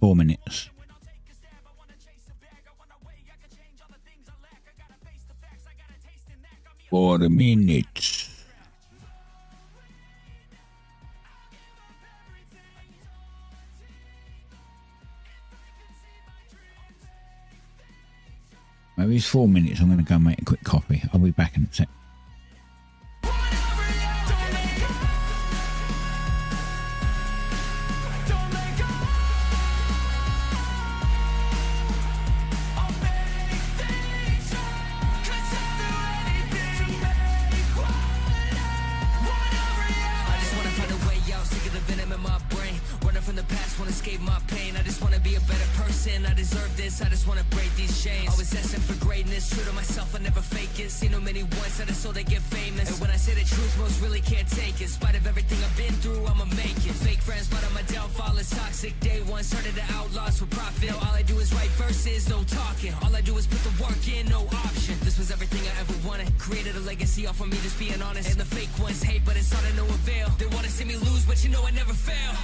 Four minutes. 4 minutes. Maybe it's 4 minutes. I'm going to go make a quick coffee. I'll be back in a sec. I just wanna break these chains. Always asking for greatness, true to myself, I never fake it. Seen no many ones that are so they get famous. And when I say the truth, most really can't take it. In spite of everything I've been through, I'ma make it. Fake friends, but on my downfall is toxic. Day one, started the outlaws for profit. Now all I do is write verses, no talking. All I do is put the work in, no option. This was everything I ever wanted. Created a legacy off of me, just being honest. And the fake ones hate, but it's all to no avail. They wanna see me lose, but you know I never fail.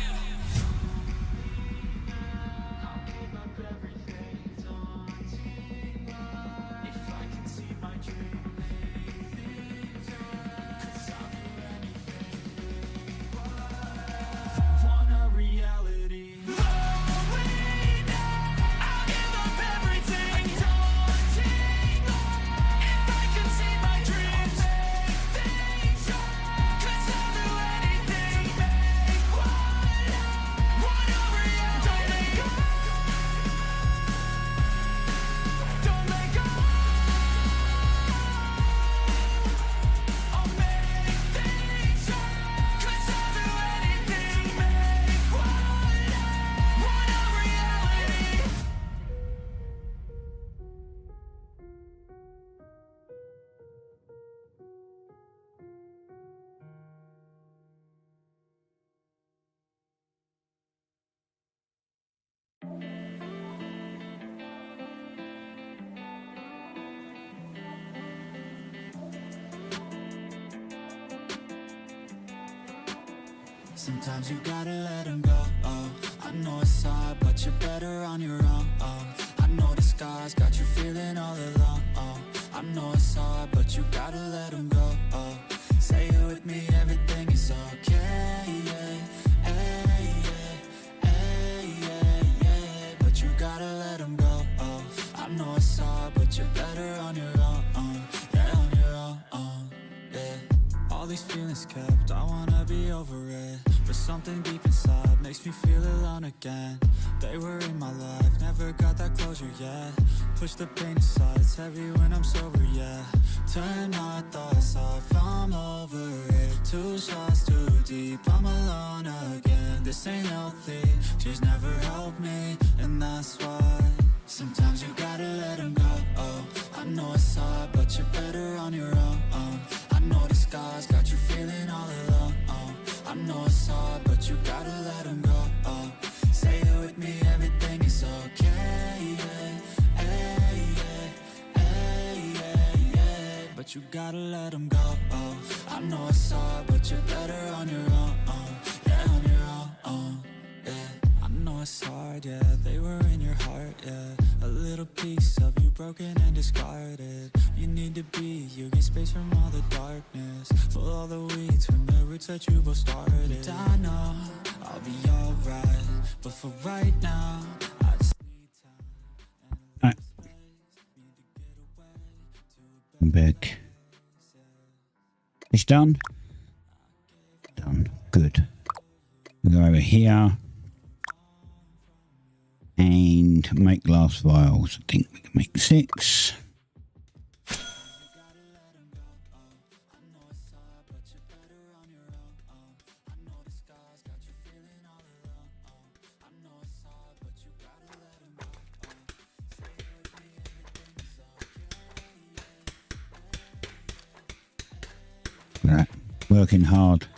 Sometimes you gotta let them go. Oh, I know it's hard, but you're better on your own. Oh, I know the scars got you feeling all alone. Oh, I know it's hard, but you gotta let them go. Oh, say it with me, everything is okay. Yeah, hey, yeah, hey, yeah, yeah. But you gotta let them go. Oh, I know it's hard, but you're better on your own. Yeah, on your own. Yeah. All these feelings kept, I wanna be over it, but something deep inside makes me feel alone again. They were in my life, never got that closure yet. Push the pain aside, it's heavy when I'm sober, yeah. Turn my thoughts off, I'm over it. 2 shots too deep, I'm alone again. This ain't healthy, she's never helped me, and that's why sometimes you gotta let them go. Oh, I know it's hard, but you're better on your own. I know the scars got you feeling all alone. I know it's hard, but you gotta let them go. Say it with me, everything is okay. Yeah, hey, yeah, hey, yeah, yeah. But you gotta let them go. I know it's hard, but you're better on your own. Yeah, on your own. Yeah, I know it's hard. Yeah, they were in your heart. Yeah, a little piece of you broken and discarded. You need to be, you get space from all the darkness. Full all the weeds from the roots that you both started. And I know I'll be alright, but for right now I just need time. Right. I'm back. It's done. Done. Good. We go over here and make glass vials. I think we can make 6. Right. Working hard.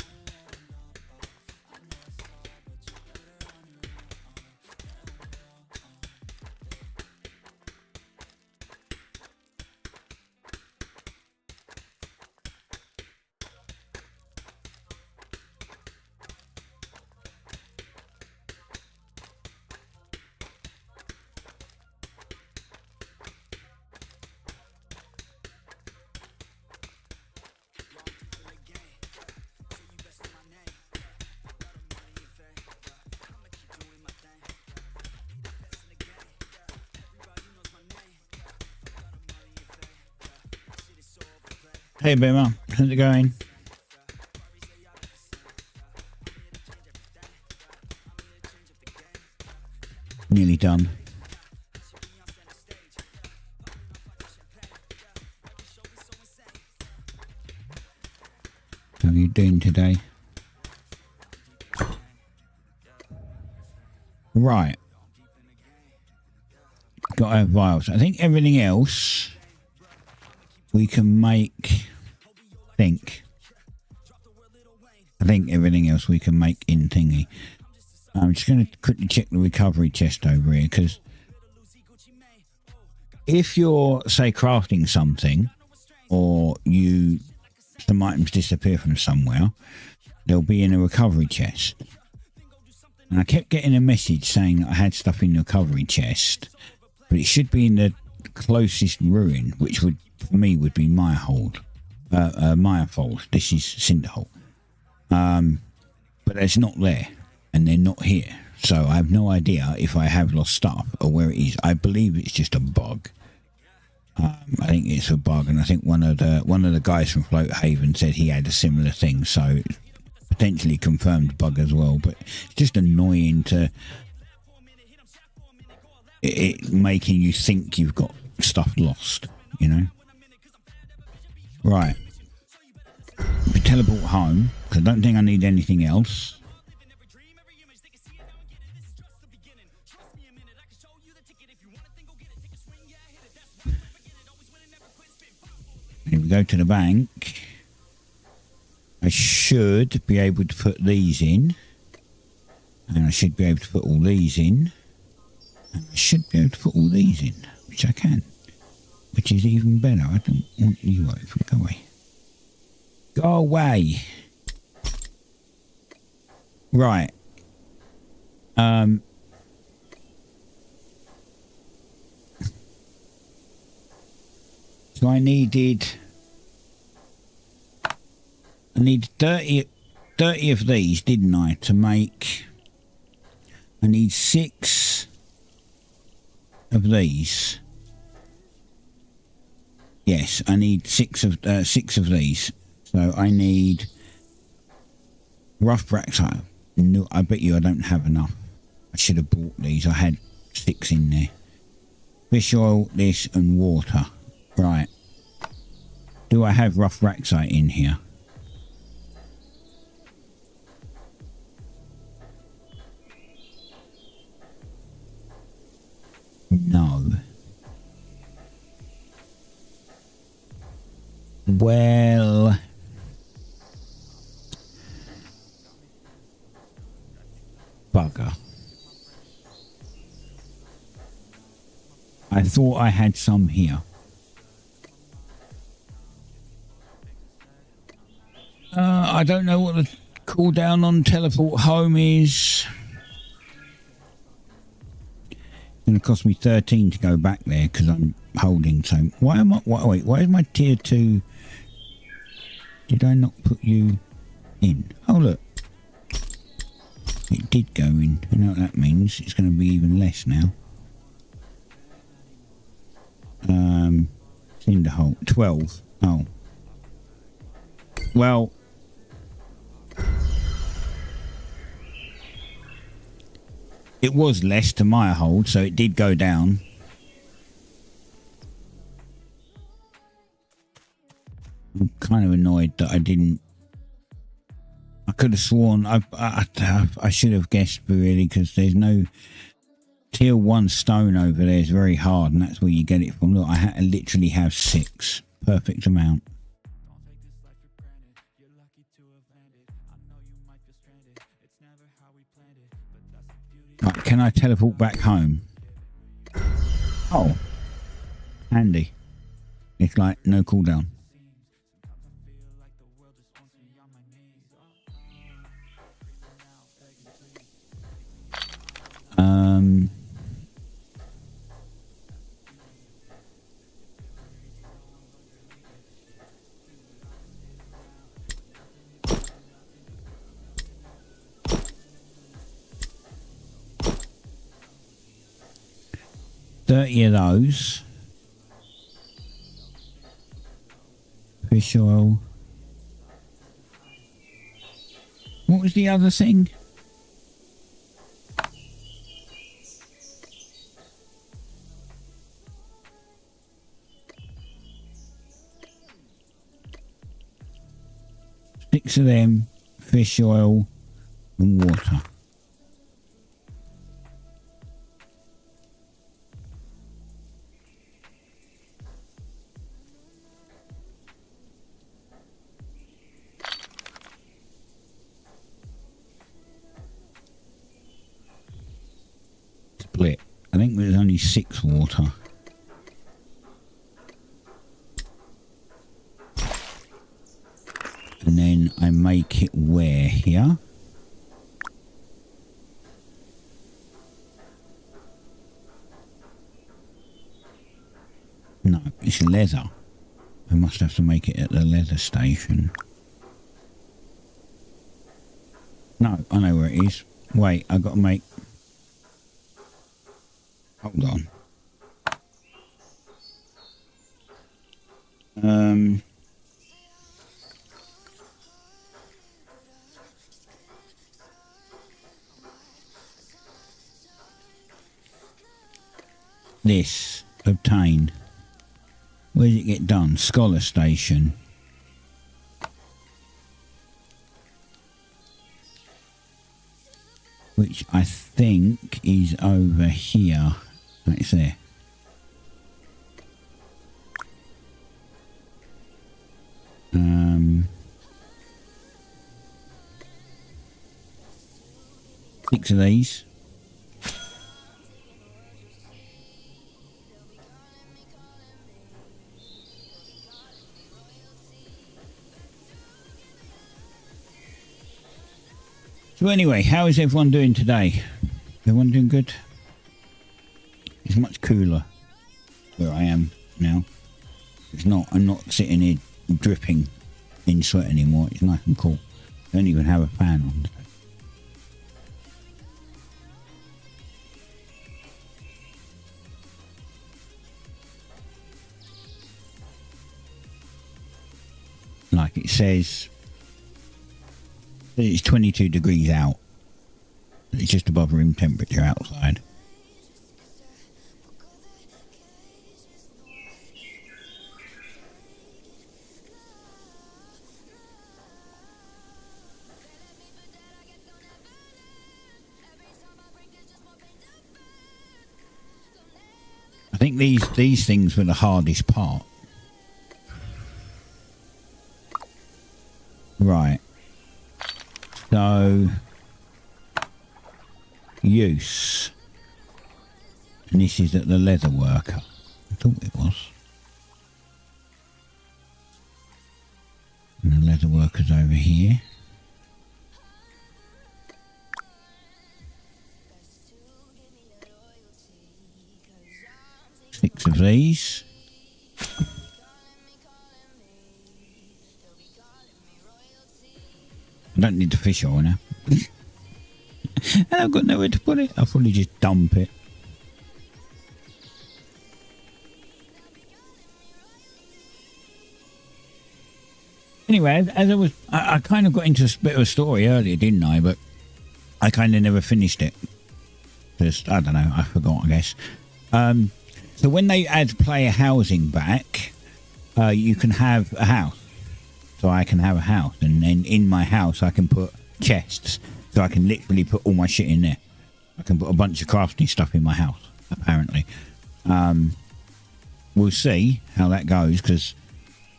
Hey Boomer, how's it going? Nearly done. How are you doing today? Right. Got our vials. I think everything else we can make. I think everything else we can make in thingy. I'm just going to quickly check the recovery chest over here, because if you're, say, crafting something, or some items disappear from somewhere, they'll be in a recovery chest. And I kept getting a message saying that I had stuff in the recovery chest, but it should be in the closest ruin, which would, for me, would be Mirefold. This is Cinderhole. But it's not there, and they're not here, so I have no idea if I have lost stuff or where it is. I believe it's just a bug. I think it's a bug, and I think one of the guys from Floathaven said he had a similar thing, so it's potentially confirmed bug as well. But it's just annoying to it making you think you've got stuff lost, you know. Right. We teleport home, because I don't think I need anything else. If we go to the bank, I should be able to put these in. And I should be able to put all these in. And I should be able to put all these in, which I can. Which is even better. I don't want you over. Go away. Go away. Right. So I need 30 of these, didn't I, to make... I need 6 of these. Yes, I need 6 of these. So I need rough bracks. No, I bet you I don't have enough. I should have bought these. I had 6 in there. Fish oil, this, and water. Right. Do I have rough braxite in here? No. Well... bugger. I thought I had some here. I don't know what the cooldown on teleport home is. It's going to cost me 13 to go back there because I'm holding. So why am I? Wait, why is my tier 2? Did I not put you in? Oh look, it did go in. You know what that means? It's going to be even less now. Cinder hole 12. Oh, well. It was less to my hold, so it did go down. I'm kind of annoyed that I didn't. I could have sworn I should have guessed really, because there's no tier 1 stone over there. Is very hard, and that's where you get it from. Look, I literally have 6. Perfect amount. Right, can I teleport back home? Oh, handy. It's like no cooldown. $30 of those. Fish oil. What was the other thing? Six of them, fish oil and water. Split. I think there's only 6 water. And then I make it where here? No, it's leather. I must have to make it at the leather station. No, I know where it is. Wait, I've got to make... Hold on. This. Obtain. Where does it get done? Scholar Station. Which I think is over here. It's there. Six of these. So anyway, how is everyone doing today? Everyone doing good? It's much cooler where I am now. It's not. I'm not sitting here dripping in sweat anymore. It's nice and cool. I don't even have a fan on today. Like it says, it's 22 degrees out. It's just above room temperature outside. I think these things were the hardest part. Right. So, use. And this is at the leather worker. I thought it was. And the leather worker's over here. Six of these. I don't need the fish oil now. And I've got nowhere to put it. I'll probably just dump it. Anyway, as I kind of got into a bit of a story earlier, didn't I? But I kind of never finished it. Just, I don't know, I forgot, I guess. So when they add player housing back, you can have a house. So I can have a house, and then in my house I can put chests. So I can literally put all my shit in there. I can put a bunch of crafting stuff in my house, apparently. We'll see how that goes, because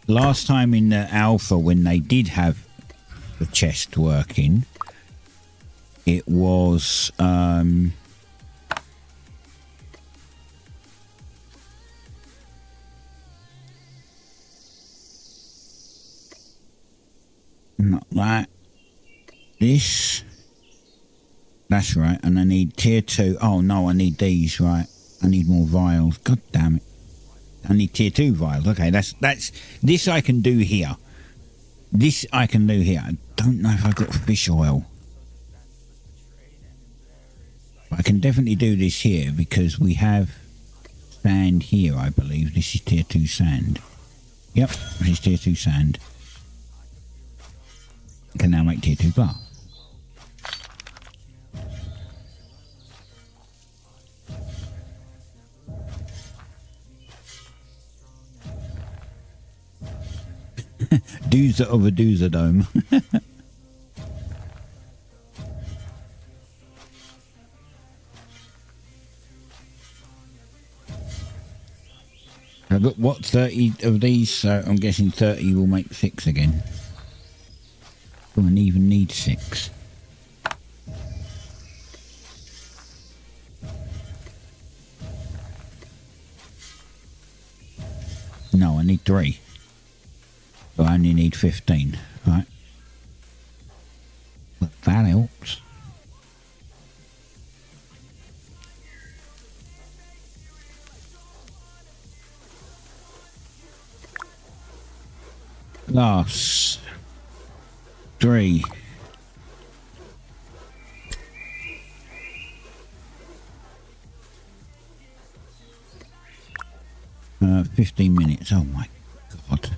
last time in the alpha, when they did have the chest working, it was... not that. This. That's right. And I need tier 2. Oh no, I need these, right. I need more vials. God damn it. I need tier 2 vials. Okay, that's this I can do here. This I can do here. I don't know if I've got fish oil. But I can definitely do this here because we have sand here, I believe. This is tier 2 sand. Yep, this is tier 2 sand. I can now make tier 2 glass. Doozer of a doozer dome. I've got, what, 30 of these? So I'm guessing 30 will make 6 again. Don't even need 6. No, I need 3. So I only need 15. Right. But that helps. Last 3. 15 minutes. Oh my god.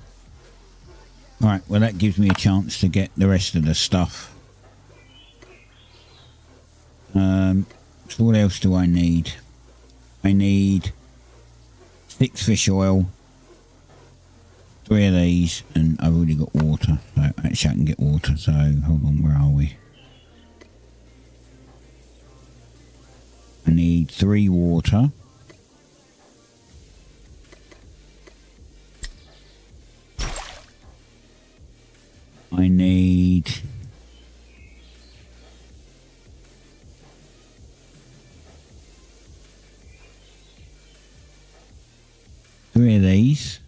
Alright, well that gives me a chance to get the rest of the stuff. So what else do I need? I need 6 fish oil, 3 of these, and I've already got water. So actually I can get water, so hold on, where are we? I need 3 water. I need 3 of these.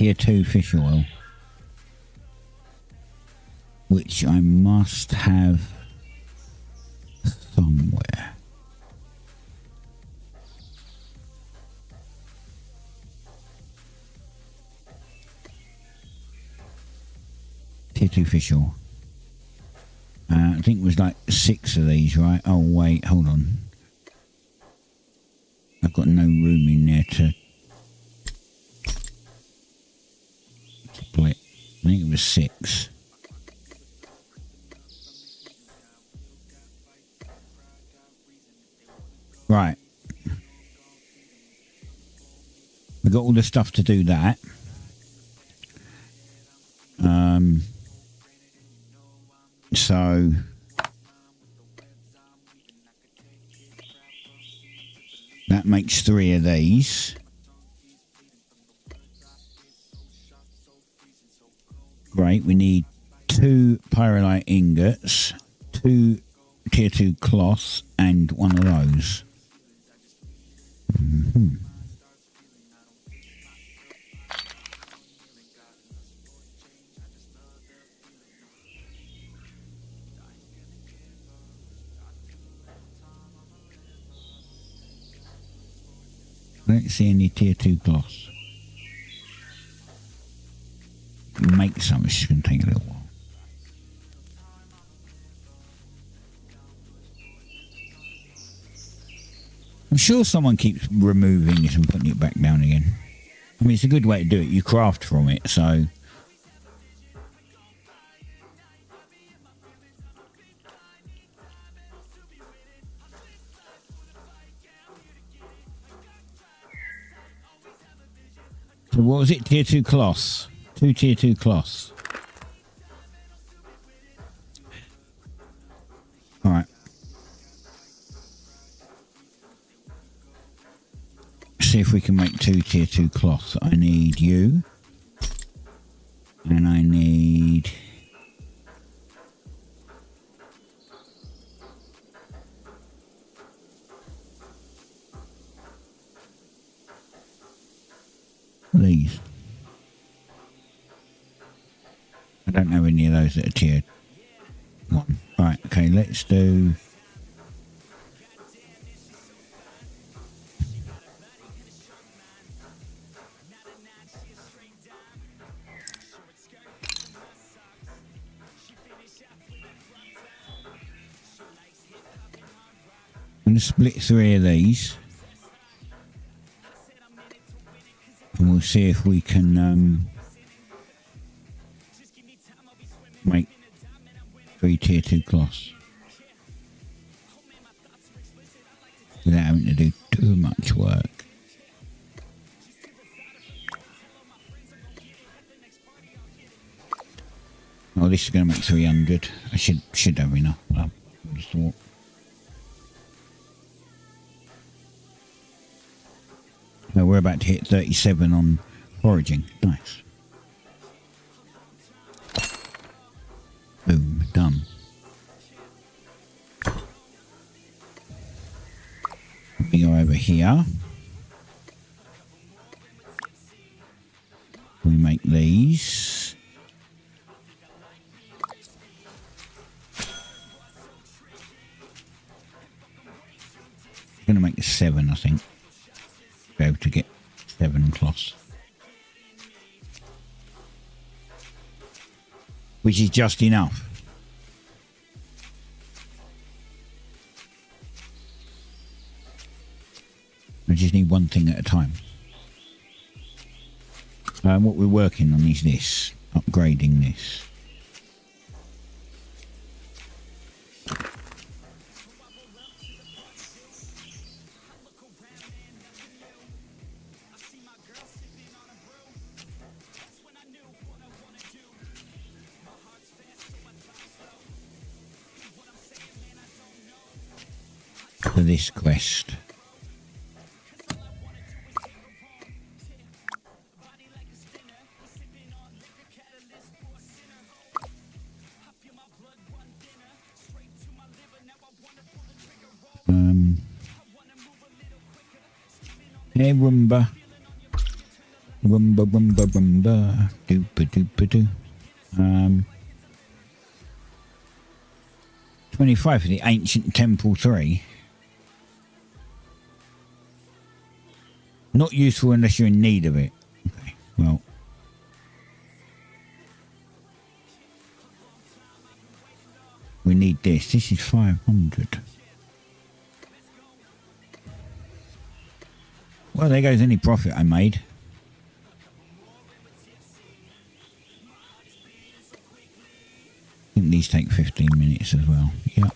tier 2 fish oil, which I must have somewhere. Tier 2 fish oil. I think it was like 6 of these, right? Oh, wait, hold on. I've got no room in there to split. I think it was 6. Right. We've got all the stuff to do that. So that makes 3 of these. Great, we need 2 pyrolite ingots, 2 tier 2 cloths, and 1 of those. I don't see any tier 2 cloths. Make some, it's just going to take a little while. I'm sure someone keeps removing it and putting it back down again. I mean, it's a good way to do it. You craft from it, so... So what was it? Tier 2 cloths. 2 tier 2 cloths. Alright. See if we can make 2 tier 2 cloths. I need you. And I need... these. I don't know any of those that are tier 1. Right, okay, let's do... I'm going to split 3 of these. And we'll see if we can make 3 tier 2 cloths without having to do too much work. Oh, this is going to make 300. I should have enough. I just thought. So we're about to hit 37 on foraging. Nice. Boom, done. We go over here. We make these. I'm going to make 7, I think. Be able to get 7 cloths, which is just enough. I just need one thing at a time. What we're working on is this, upgrading this. For this quest. Hey Roomba. Rumba, rumba, rumba. Doopa, doopa, doo. 25 for the Ancient Temple 3. Not useful unless you're in need of it. Okay, well. We need this. This is 500. Well, there goes any profit I made. I think these take 15 minutes as well. Yep.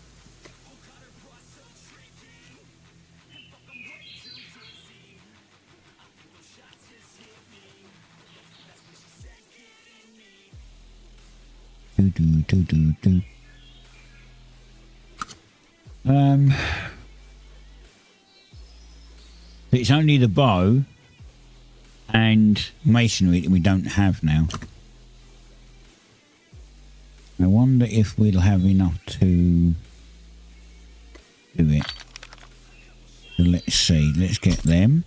Do do do do do. It's only the bow and masonry that we don't have now. I wonder if we'll have enough to do it. So let's see. Let's get them.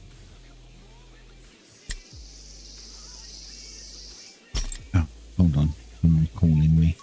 Oh, hold on. Someone's calling me.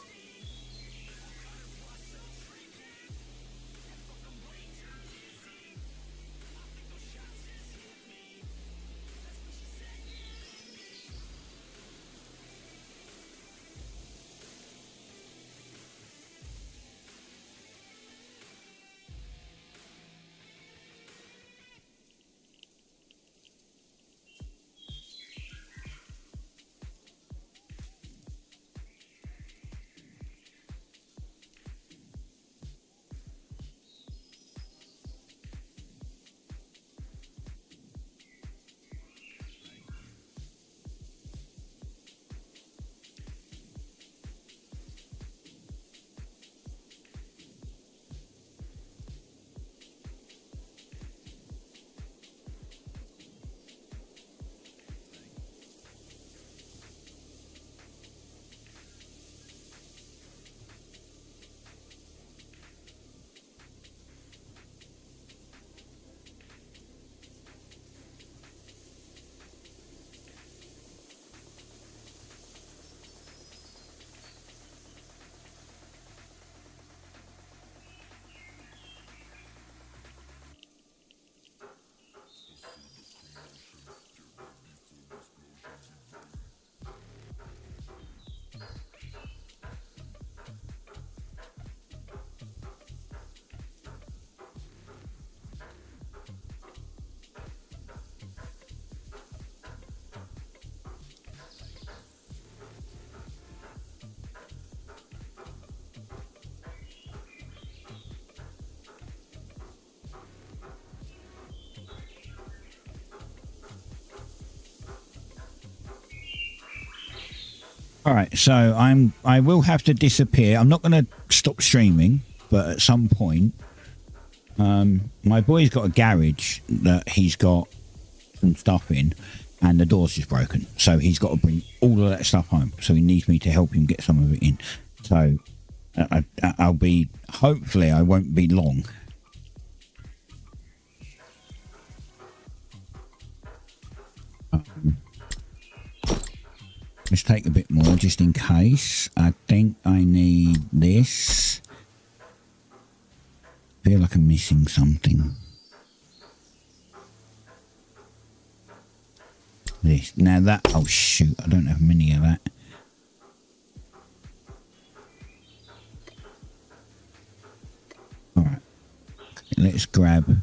All right, so I will have to disappear. I'm not going to stop streaming, but at some point, my boy's got a garage that he's got some stuff in, and the door's just broken. So he's got to bring all of that stuff home. So he needs me to help him get some of it in. So I'll be, hopefully I won't be long. Let's take a bit more just in case. I think I need this. I feel like I'm missing something. This. Now that, oh shoot, I don't have many of that. Alright. Let's grab.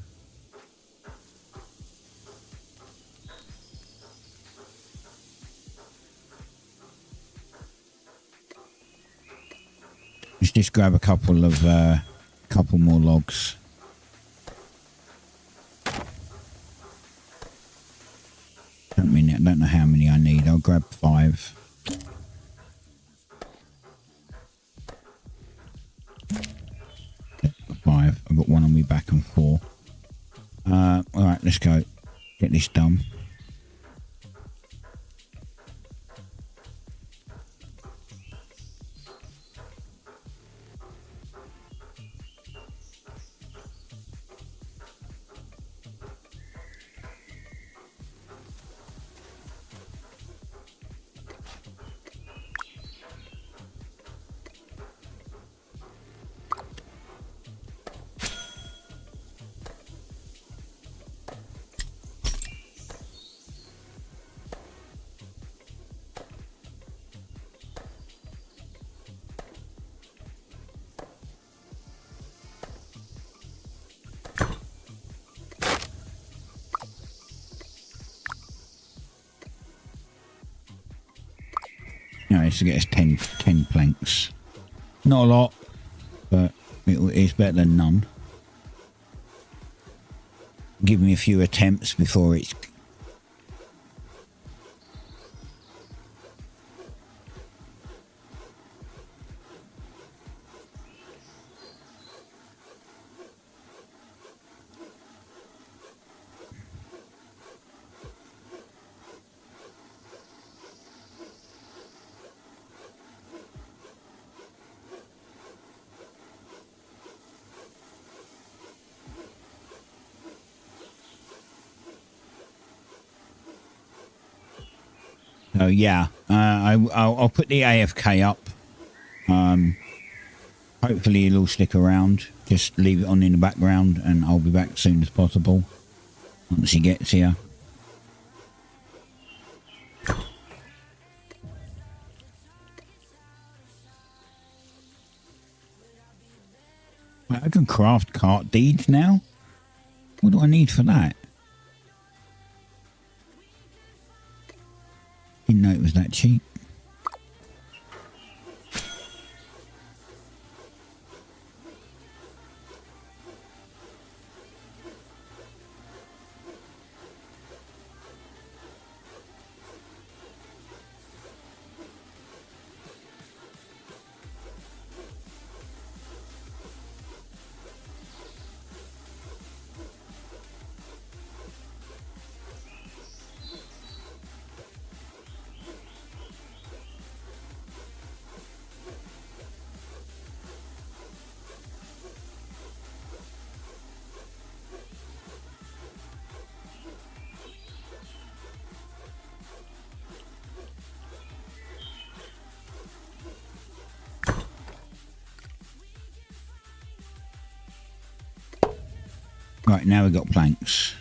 Let's just grab a couple more logs. I don't know how many I need. I'll grab 5. Five. I've got one on me back and 4. All right, let's go. Get this done. managed to get us 10 planks. Not a lot, but it's better than none. Give me a few attempts before it's... So yeah, I'll put the AFK up. Hopefully it'll stick around. Just leave it on in the background and I'll be back as soon as possible once he gets here. I can craft cart deeds now. What do I need for that? Didn't know it was that cheap. Right, now we've got planks.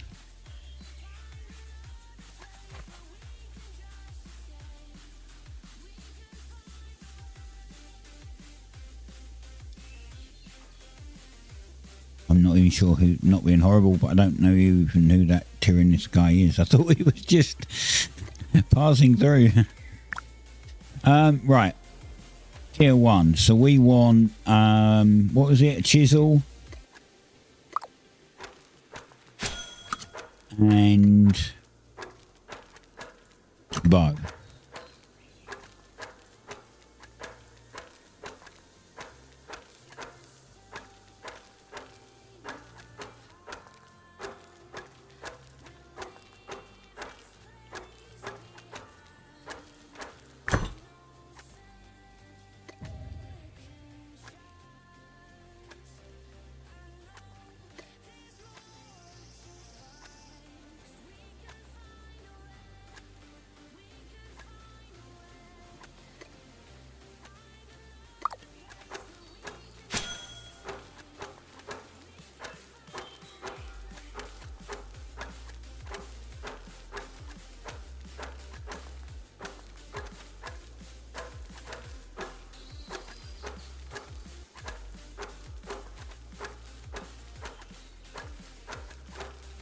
I'm not even sure who, not being horrible, but I don't know even who that Tyrannus guy is. I thought he was just passing through. Right. Tier 1. So we want, what was it? A chisel. And bow.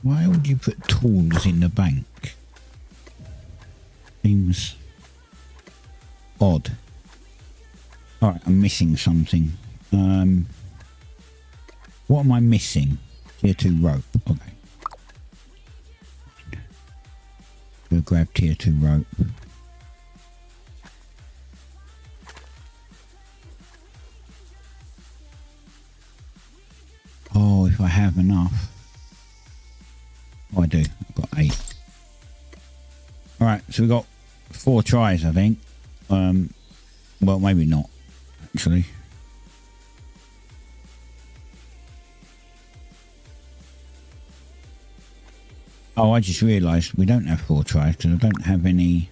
Why would you put tools in the bank? Seems odd. Alright, I'm missing something. What am I missing? Tier 2 rope. Okay. Go grab tier 2 rope. Oh, if I have enough. Oh, I do. I've got 8. Alright, so we've got 4 tries, I think. Well, maybe not, actually. Oh, I just realised we don't have 4 tries because I don't have any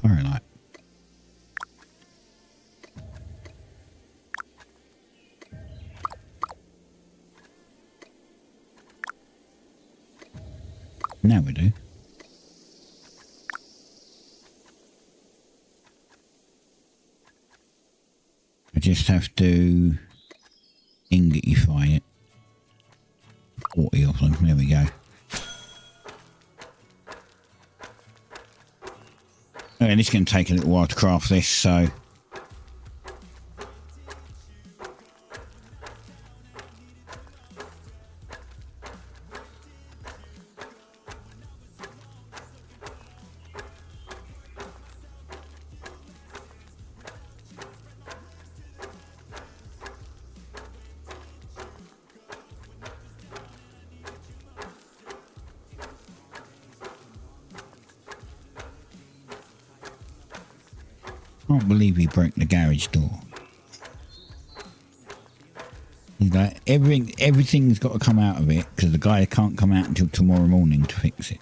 pyrolite. Now we do. I just have to ingotify it. 40 or something. There we go. And it's going to take a little while to craft this, so... I can't believe he broke the garage door. He's like, everything's got to come out of it because the guy can't come out until tomorrow morning to fix it.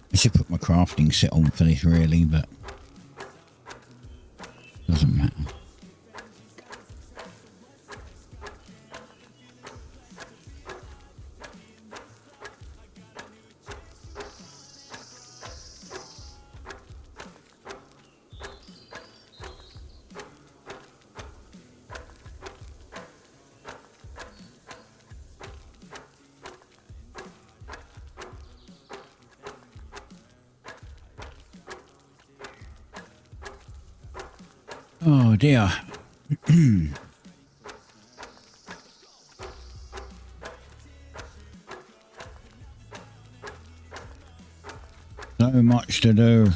I should put my crafting set on for this really, but doesn't matter. Oh dear. So much to do.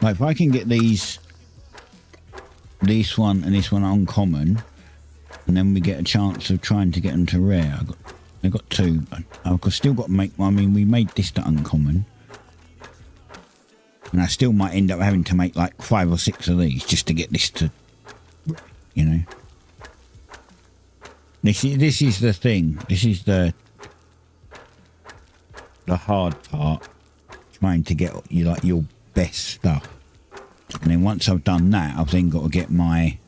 Like if I can get this one and this one uncommon, and then we get a chance of trying to get them to rare. I got two. I've still got to make one. I mean, we made this to uncommon. And I still might end up having to make like 5 or 6 of these just to get this to, you know. This is the thing. This is the hard part. Trying to get your best stuff. And then once I've done that, I've then got to get my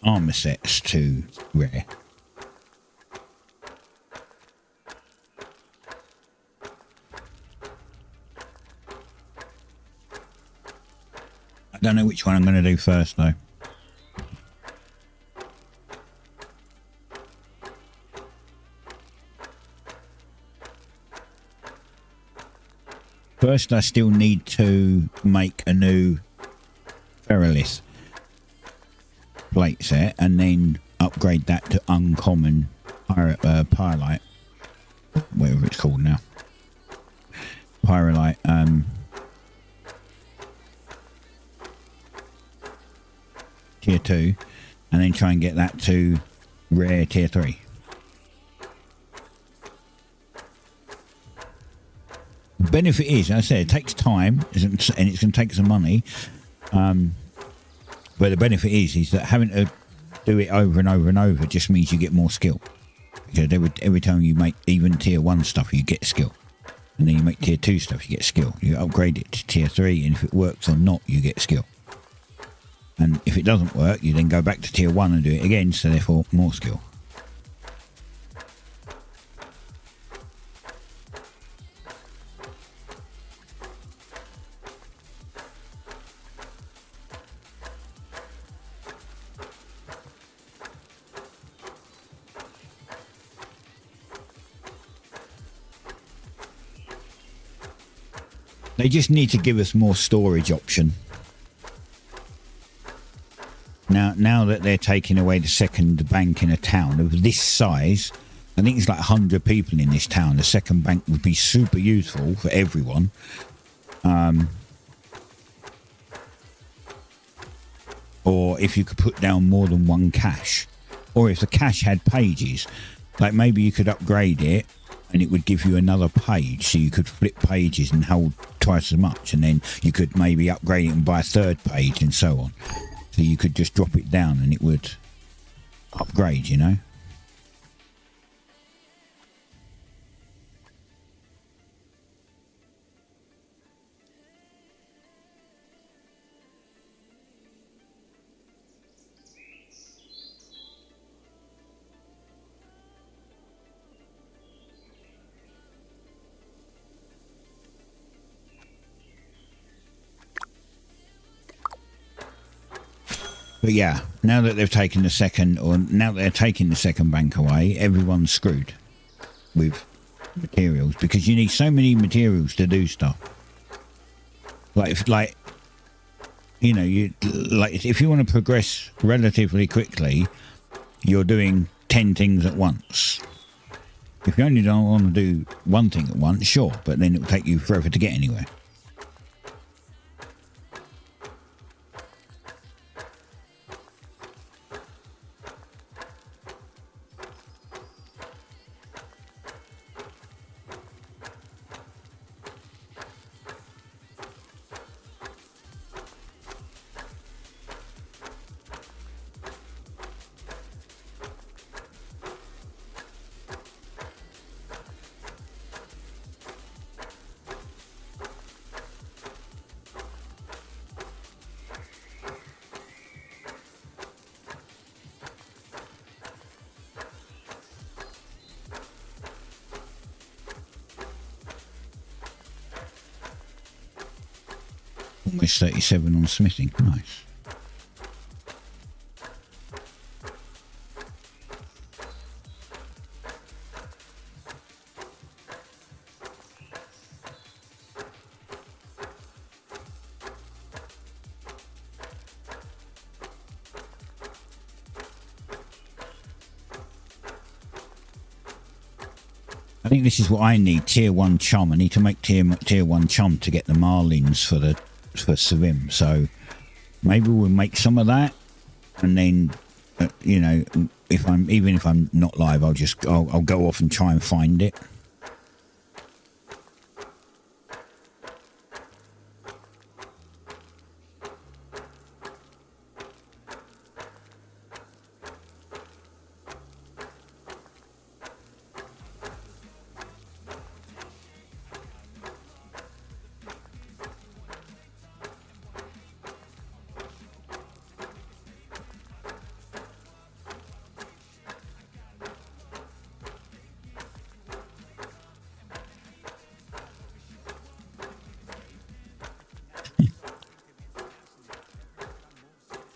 armor sets to rare. I don't know which one I'm going to do first though. First I still need to make a new ferrolith plate set and then upgrade that to uncommon pyrolite, whatever it's called now. Pyrolite tier 2 and then try and get that to rare tier 3. The benefit is, as I said, it takes time and it's going to take some money, but the benefit is that having to do it over and over and over just means you get more skill, because every time you make even tier 1 stuff you get skill, and then you make tier 2 stuff you get skill. You upgrade it to tier 3 and if it works or not you get skill. And if it doesn't work, you then go back to tier 1 and do it again, so therefore more skill. They just need to give us more storage option. Now that they're taking away the second bank in a town of this size, I think it's like 100 people in this town. The second bank would be super useful for everyone. Or if you could put down more than one cache. Or if the cache had pages, like maybe you could upgrade it and it would give you another page, so you could flip pages and hold twice as much, and then you could maybe upgrade it and buy a third page and so on. So you could just drop it down and it would upgrade, you know. But yeah, now that they've taken the second, or now that they're taking the second bank away, everyone's screwed with materials because you need so many materials to do stuff. Like you know, if you want to progress relatively quickly, you're doing 10 things at once. If you only don't want to do one thing at once, sure, but then it will take you forever to get anywhere. Almost 37 on smithing. Nice. I think this is what I need, tier 1 chum. I need to make tier 1 chum to get the marlins for Savim. So maybe we'll make some of that, and then you know, if I'm not live, I'll go off and try and find it.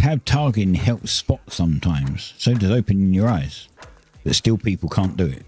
Tab targeting helps spot sometimes. So does opening your eyes. But still people can't do it.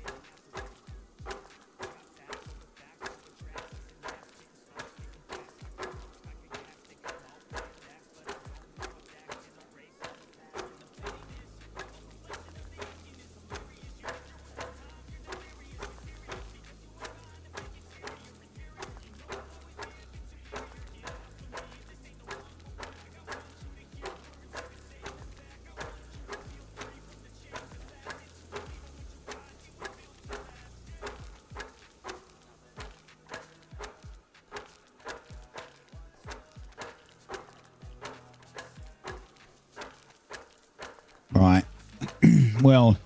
Right. Well,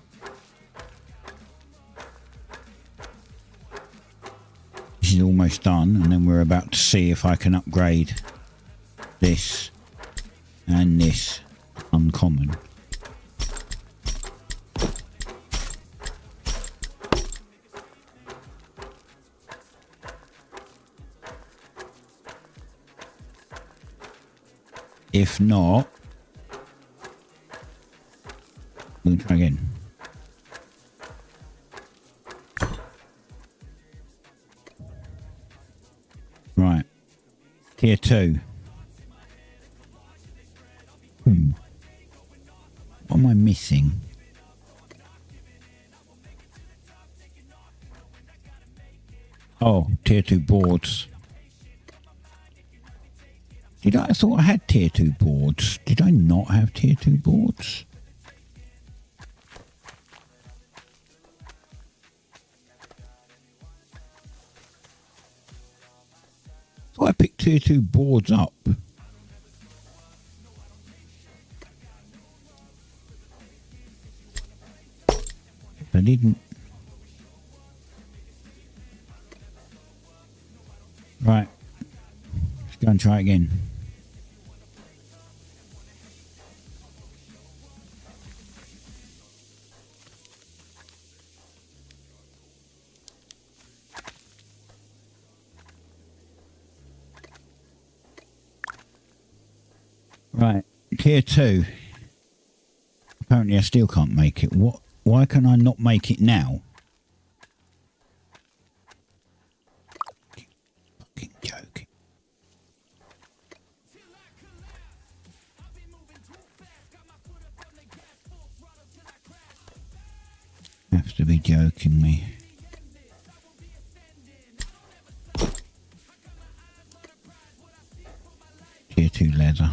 this is almost done, and then we're about to see if I can upgrade this and this uncommon. If not, we'll try again. Right. Tier 2. What am I missing? Oh, tier 2 boards. I thought I had tier 2 boards. Did I not have tier 2 boards? So I picked tier 2 boards up. I didn't. Right. Let's go and try again. Right, tier 2. Apparently I still can't make it. What? Why can I not make it now? Fucking joking. Have to be joking me. Tier 2 leather.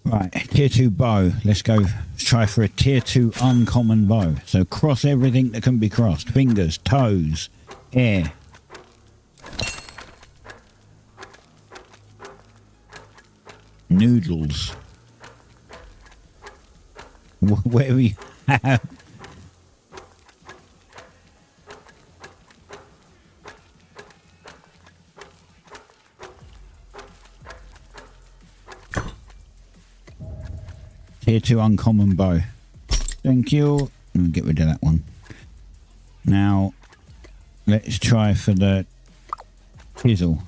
Right, tier 2 bow. Let's go try for a tier 2 uncommon bow. So cross everything that can be crossed. Fingers, toes, air. Noodles. Whatever you have. Tier 2 uncommon bow. Thank you. Let me get rid of that one. Now, let's try for the chisel.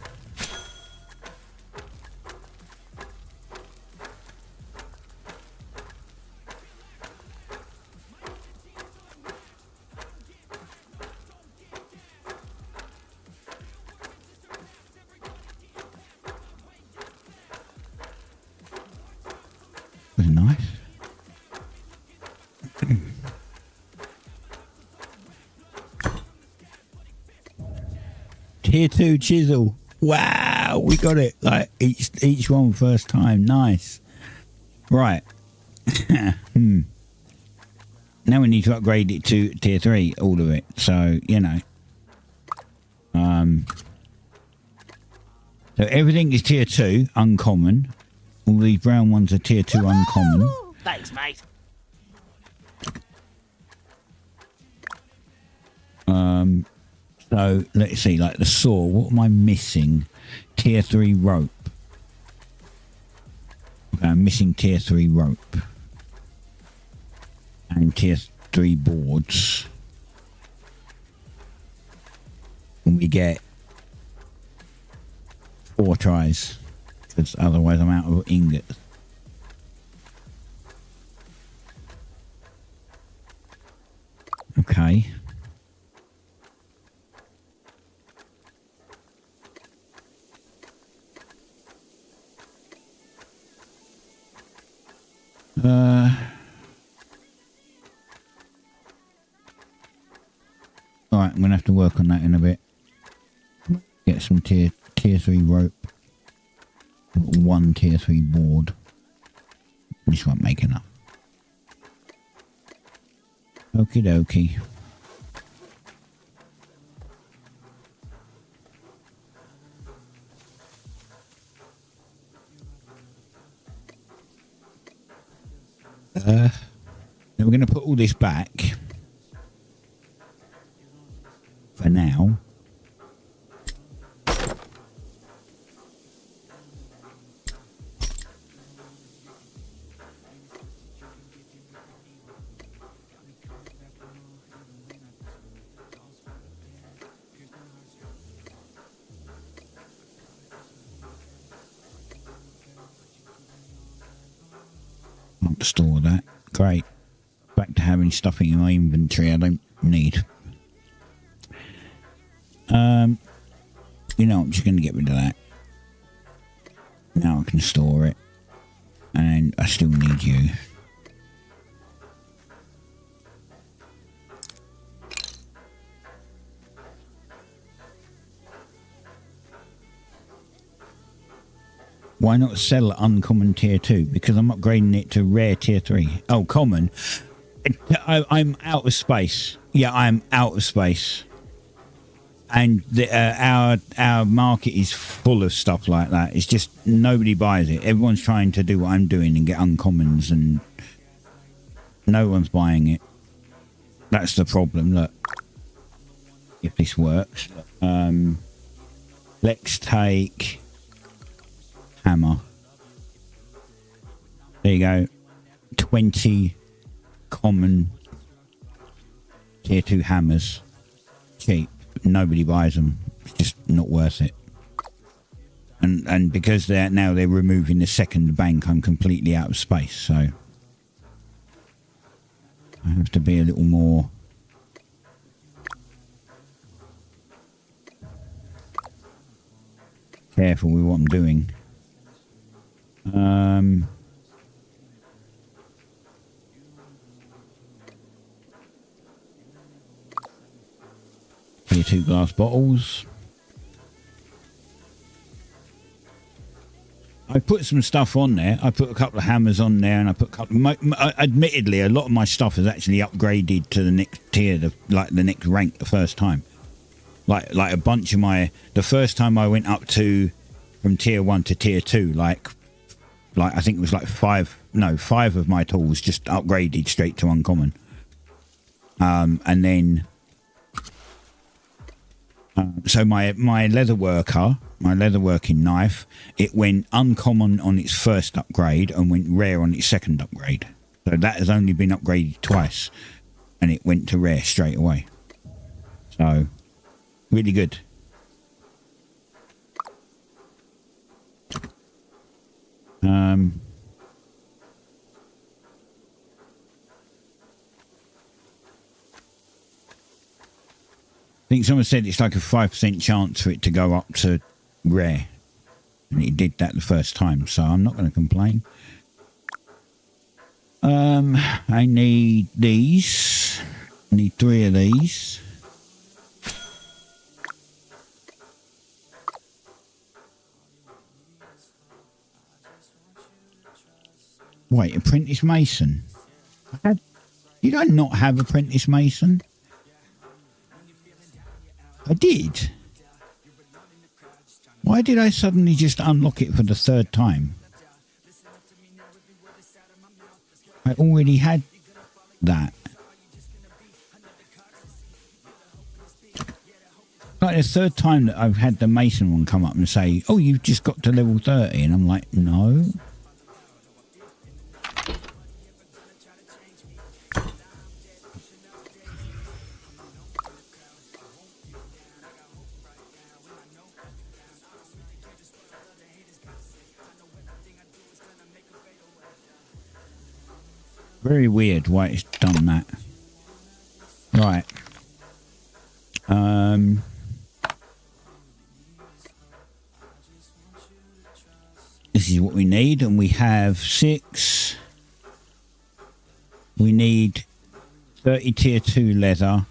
Nice. Tier 2 chisel. Wow, we got it. Like each one first time. Nice. Right. Now we need to upgrade it to tier 3, all of it. So, you know. So everything is tier 2, uncommon. All these brown ones are tier 2 uncommon. Thanks, mate. So let's see, like the saw. What am I missing? Tier 3 rope. Okay, I'm missing tier 3 rope. And tier 3 boards. And we get 4 tries. Because otherwise I'm out of ingots. Okay. Alright, I'm gonna have to work on that in a bit. Get some tier 3 rope. 1 tier 3 board. This won't make enough. Okie dokie. Then we're going to put all this back for now. Not to store that. Great. Back to having stuff in my inventory I don't need. You know, I'm just going to get rid of that. Now I can store it. And I still need you. Why not sell uncommon tier 2? Because I'm upgrading it to rare tier 3. Oh, common. I'm out of space. Yeah, I'm out of space. And our market is full of stuff like that. It's just nobody buys it. Everyone's trying to do what I'm doing and get uncommons, and no one's buying it. That's the problem. Look, if this works, let's take hammer. There you go. 20 common tier 2 hammers. cheap. Nobody buys them. It's just not worth it. And because they're removing the second bank, I'm completely out of space. So I have to be a little more careful with what I'm doing. Here, 2 glass bottles. I put some stuff on there. I put a couple of hammers on there, and I put a couple. Admittedly, a lot of my stuff is actually upgraded to the next tier, the next rank, the first time. Like a bunch of the first time I went up from tier 1 to tier 2, like I think it was like 5 of my tools just upgraded straight to uncommon. And then so my leatherworking knife, it went uncommon on its first upgrade and went rare on its second upgrade. So that has only been upgraded twice, and it went to rare straight away. So really good. I think someone said it's like a 5% chance for it to go up to rare, and it did that the first time, so I'm not going to complain. I need these. I need 3 of these. Wait, apprentice mason? Did I not have apprentice mason? I did. Why did I suddenly just unlock it for the 3rd time? I already had that. Like the 3rd time that I've had the mason one come up and say, "Oh, you've just got to level 30," and I'm like, no. Very weird why it's done that. Right. This is what we need, and we have 6. We need 30 tier 2 leather.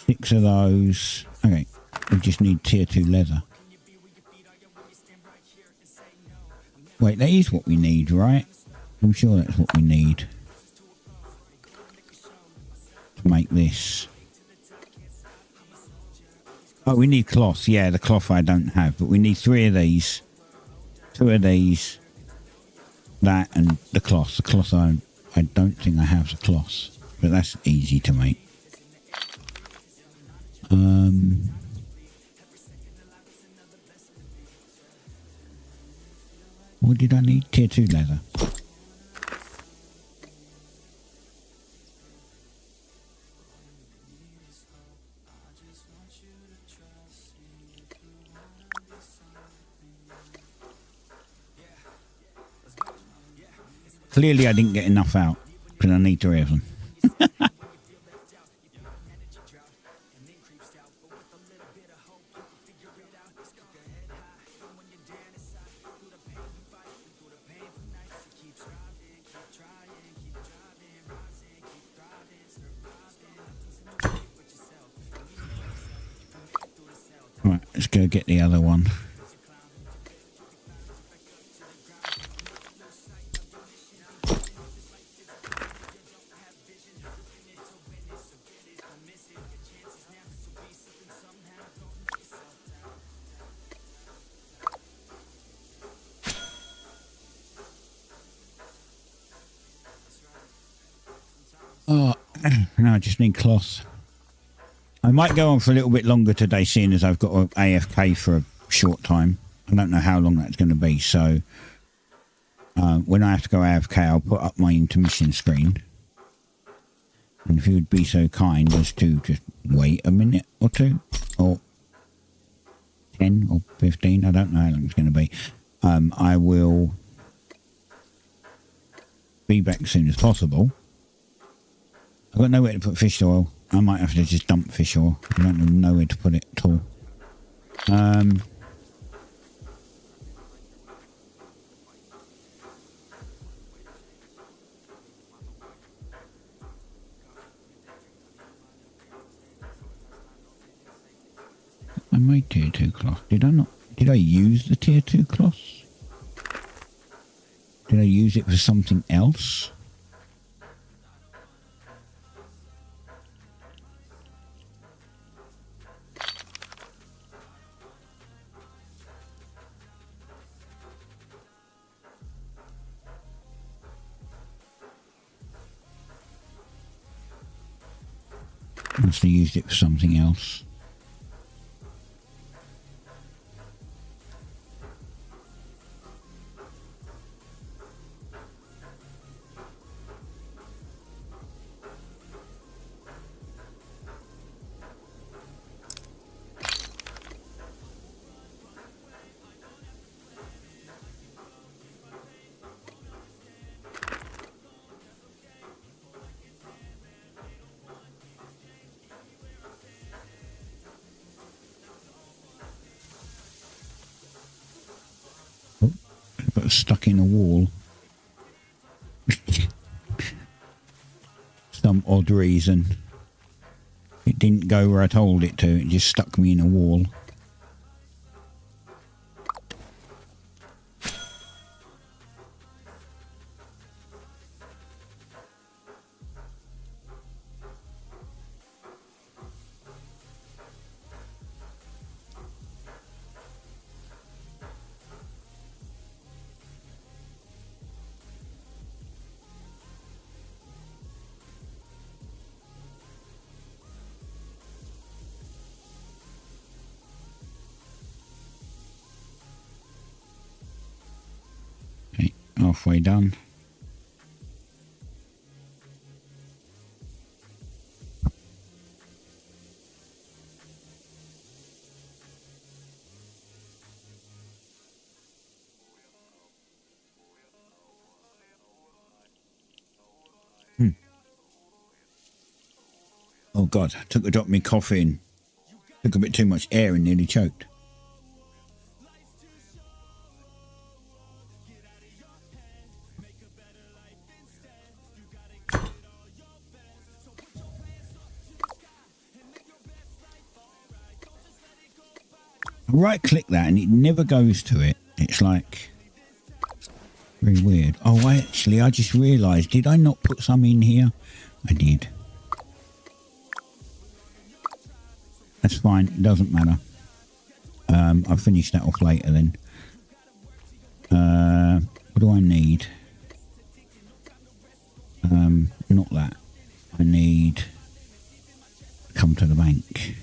6 of those. Okay, we just need tier 2 leather. Wait, that is what we need, right? I'm sure that's what we need to make this. Oh, we need cloth. Yeah, the cloth I don't have, but we need 3 of these, 2 of these, that, and the cloth. The cloth I don't think I have the cloth, but that's easy to make. What did I need? Tier 2 leather. Clearly I didn't get enough out, because I need 3 of them. Right, let's go get the other one. Oh, no, I just need cloth. I might go on for a little bit longer today, seeing as I've got an AFK for a short time. I don't know how long that's going to be, so when I have to go AFK, I'll put up my intermission screen. And if you would be so kind as to just wait a minute or two, or 10 or 15, I don't know how long it's going to be. I will be back as soon as possible. I've got nowhere to put fish oil. I might have to just dump fish oil. I don't have nowhere to put it at all. I made tier 2 cloth. Did I not? Did I use the tier 2 cloth? Did I use it for something else? Must have used it for something else. Got stuck in a wall. Some odd reason. It didn't go where I told it to. It just stuck me in a wall. Halfway done. Oh God, I took a drop of my coffee and took a bit too much air and nearly choked. Right click that and it never goes to it. It's like very weird. Oh, I just realised, did I not put some in here? I did. That's fine, it doesn't matter. I'll finish that off later then. What do I need? Not that. I need to come to the bank.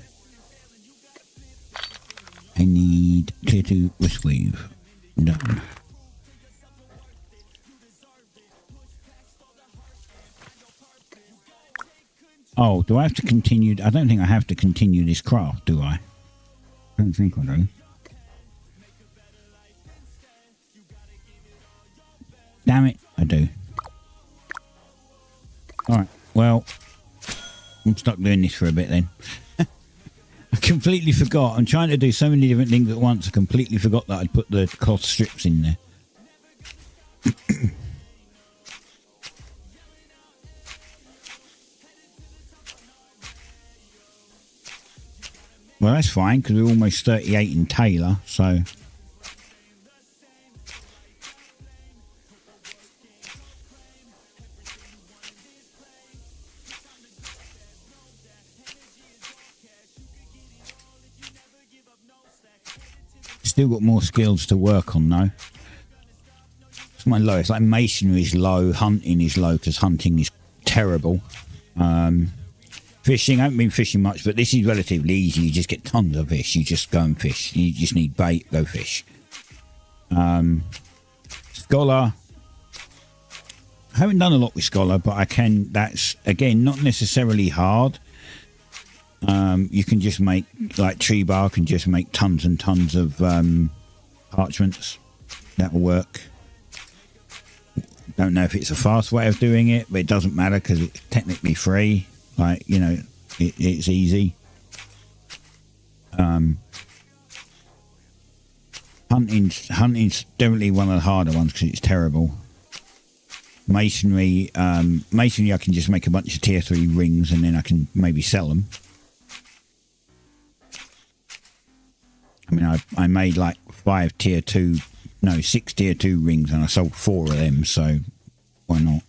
I need tier 2 whisk weave. Done. Oh, do I have to continue? I don't think I have to continue this craft, do I? I don't think I do. Damn it, I do. Alright, well, I'm stuck doing this for a bit then. I completely forgot. I'm trying to do so many different things at once. I completely forgot that I'd put the cloth strips in there. Well, that's fine because we're almost 38 in Taylor, so... Still got more skills to work on though. It's my lowest. Like masonry is low, hunting is low because hunting is terrible. Fishing, I haven't been fishing much, but this is relatively easy. You just get tons of fish. You just go and fish. You just need bait, go fish. Scholar. haven't done a lot with Scholar, but I can. That's again not necessarily hard. You can just make like tree bark and just make tons and tons of parchments. That'll work. Don't know if it's a fast way of doing it, but it doesn't matter because it's technically free. Like, you know, it's easy. Hunting's definitely one of the harder ones because it's terrible. Masonry, I can just make a bunch of tier 3 rings and then I can maybe sell them. I mean, I made like 6 tier 2 rings and I sold 4 of them, so why not?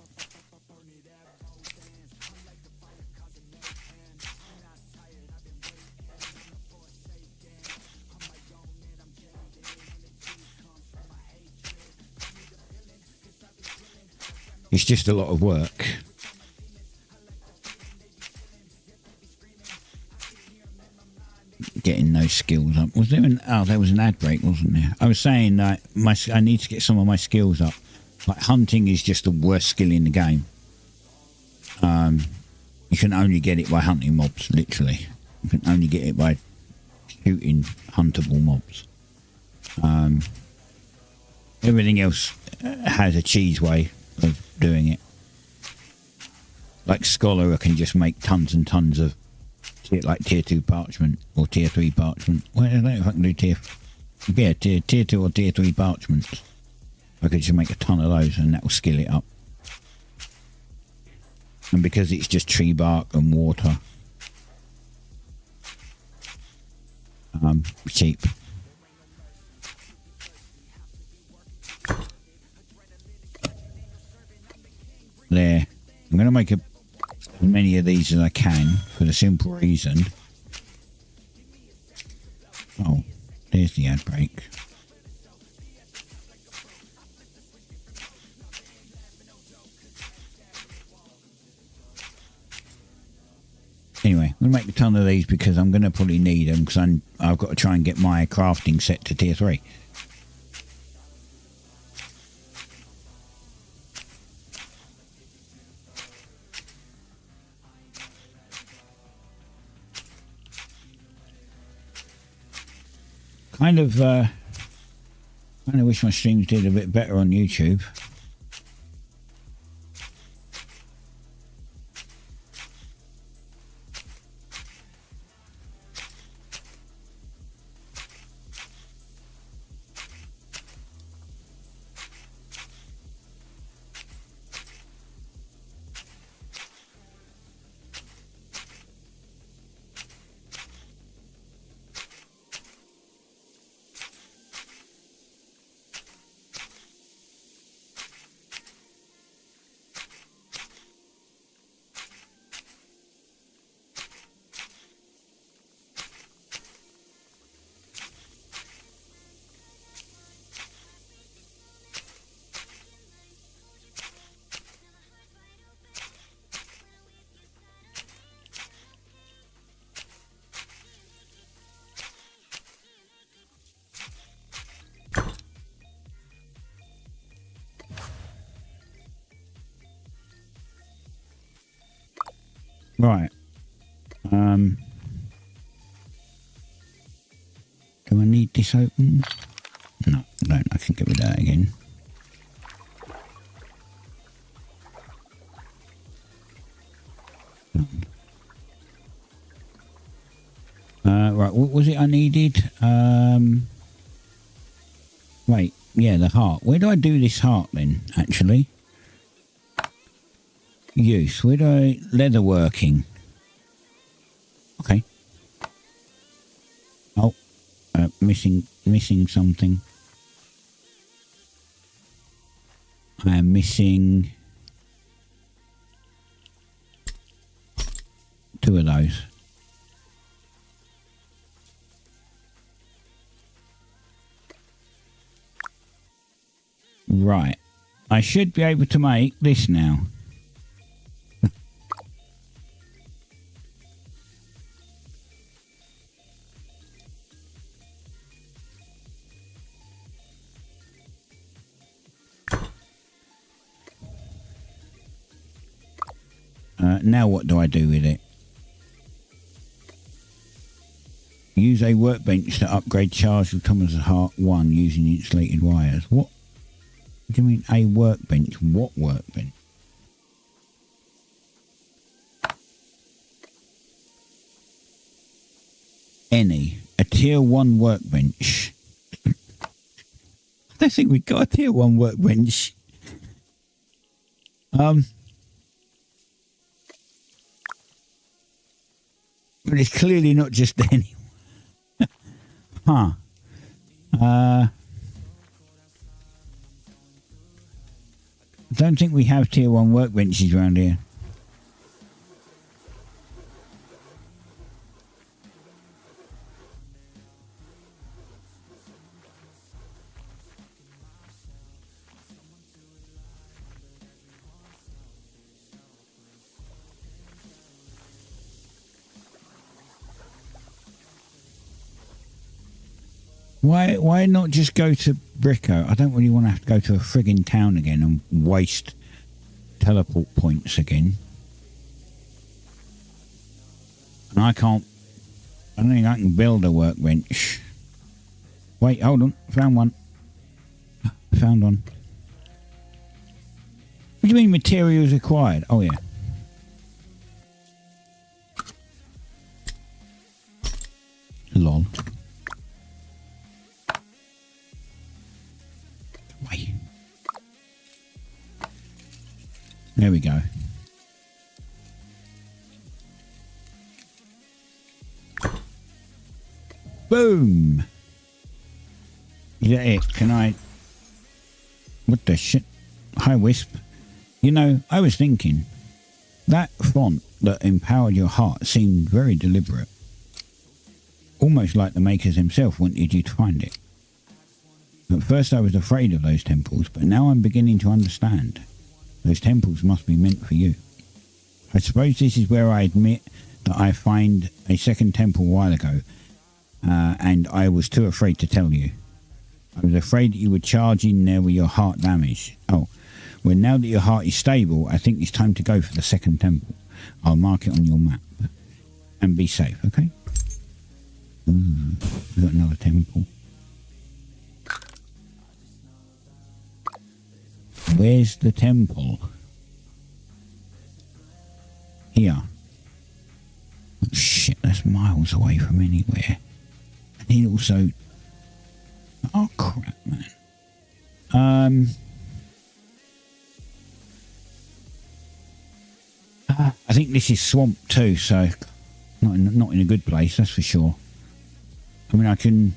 It's just a lot of work. Getting those skills up. Was there there was an ad break, wasn't there? I was saying that I need to get some of my skills up. Like hunting is just the worst skill in the game. You can only get it by hunting mobs, literally. You can only get it by shooting huntable mobs. Everything else has a cheese way of doing it. Like Scholar, I can just make tons and tons of tier 2 parchment or tier 3 parchment. Well, I don't know if I can do tier 2 or tier 3 parchments. I could just make a ton of those and that will skill it up. And because it's just tree bark and water, cheap. There. I'm going to make as many of these as I can for the simple reason. Oh, there's the ad break. Anyway, I'm going to make a ton of these because I'm going to probably need them because I've got to try and get my crafting set to tier 3. Kind of wish my streams did a bit better on YouTube. Right. Do I need this open? No, I don't. I can get rid of that again. Right, what was it I needed? Wait, yeah, the heart. Where do I do this heart then, actually? Use. Where do I... Leatherworking. Okay. Oh, missing something. I am missing 2 of those. Right. I should be able to make this now. Now what do I do with it? Use a workbench to upgrade Charles of Thomas Hart 1 using insulated wires. What do you mean a workbench? What workbench? Any. A tier 1 workbench. I don't think we've got a tier 1 workbench. But it's clearly not just any. Huh. I don't think we have tier 1 workbenches around here. Why not just go to Bricko? I don't really want to have to go to a frigging town again and waste teleport points again. And I don't think I can build a workbench. Wait, hold on. Found one. Found one. What do you mean materials required? Oh, yeah. Lol. There we go. Boom! Is that it? Can I... What the shit? Hi, Wisp. You know, I was thinking, that font that empowered your heart seemed very deliberate. Almost like the makers themselves wanted you to find it. At first I was afraid of those temples, but now I'm beginning to understand. Those temples must be meant for you. I suppose this is where I admit that I found a second temple a while ago, and I was too afraid to tell you. I was afraid that you would charge in there with your heart damaged. Oh, well, now that your heart is stable, I think it's time to go for the second temple. I'll mark it on your map. And be safe, okay? We've got another temple. Where's the temple? Here. Oh, shit, that's miles away from anywhere. And it also... Oh, crap, man. I think this is swamp too, so... Not in a good place, that's for sure. I mean, I can...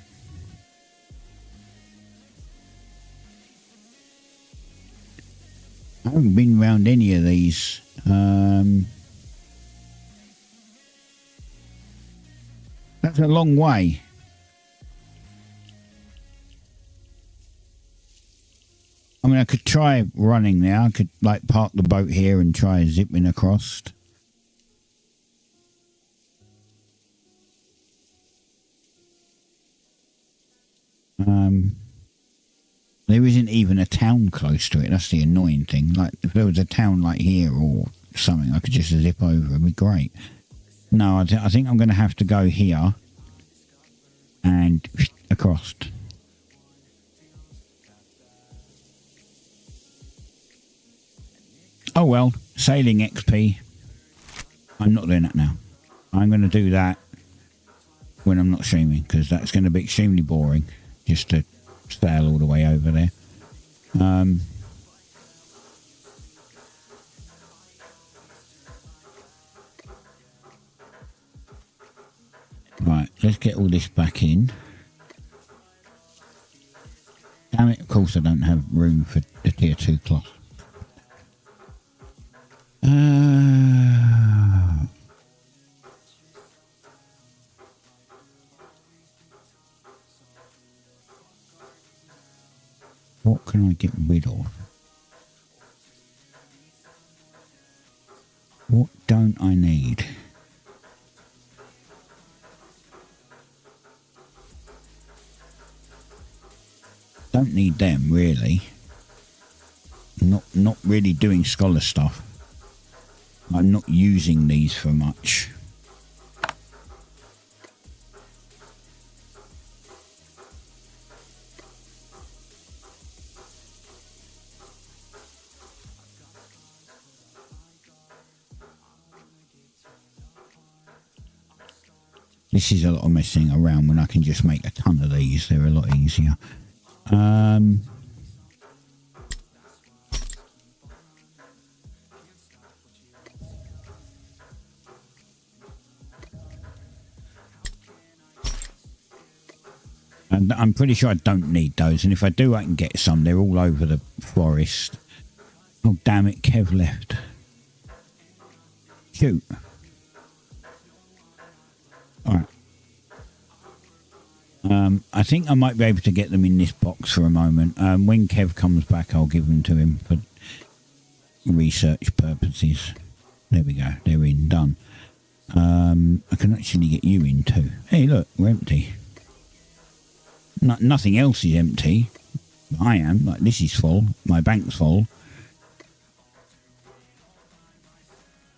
I haven't been around any of these. That's a long way. I mean, I could try running now. I could, like, park the boat here and try zipping across. There isn't even a town close to it. That's the annoying thing. Like, if there was a town like here or something, I could just zip over. It'd be great. No, I think I'm going to have to go here and across. Oh well, sailing XP. I'm not doing that now. I'm going to do that when I'm not streaming, because that's going to be extremely boring just to sail all the way over there. Right, let's get all this back in. Damn it, of course I don't have room for the tier 2 cloth. What can I get rid of? What don't I need? Don't need them, really. Not really doing scholar stuff. I'm not using these for much. This is a lot of messing around when I can just make a ton of these. They're a lot easier. And I'm pretty sure I don't need those. And if I do, I can get some. They're all over the forest. Oh, damn it. Kev left. Shoot. Alright. I think I might be able to get them in this box for a moment. When Kev comes back, I'll give them to him for research purposes. There we go. They're in. Done. I can actually get you in too. Hey, look. We're empty. Nothing else is empty. I am. Like, this is full. My bank's full.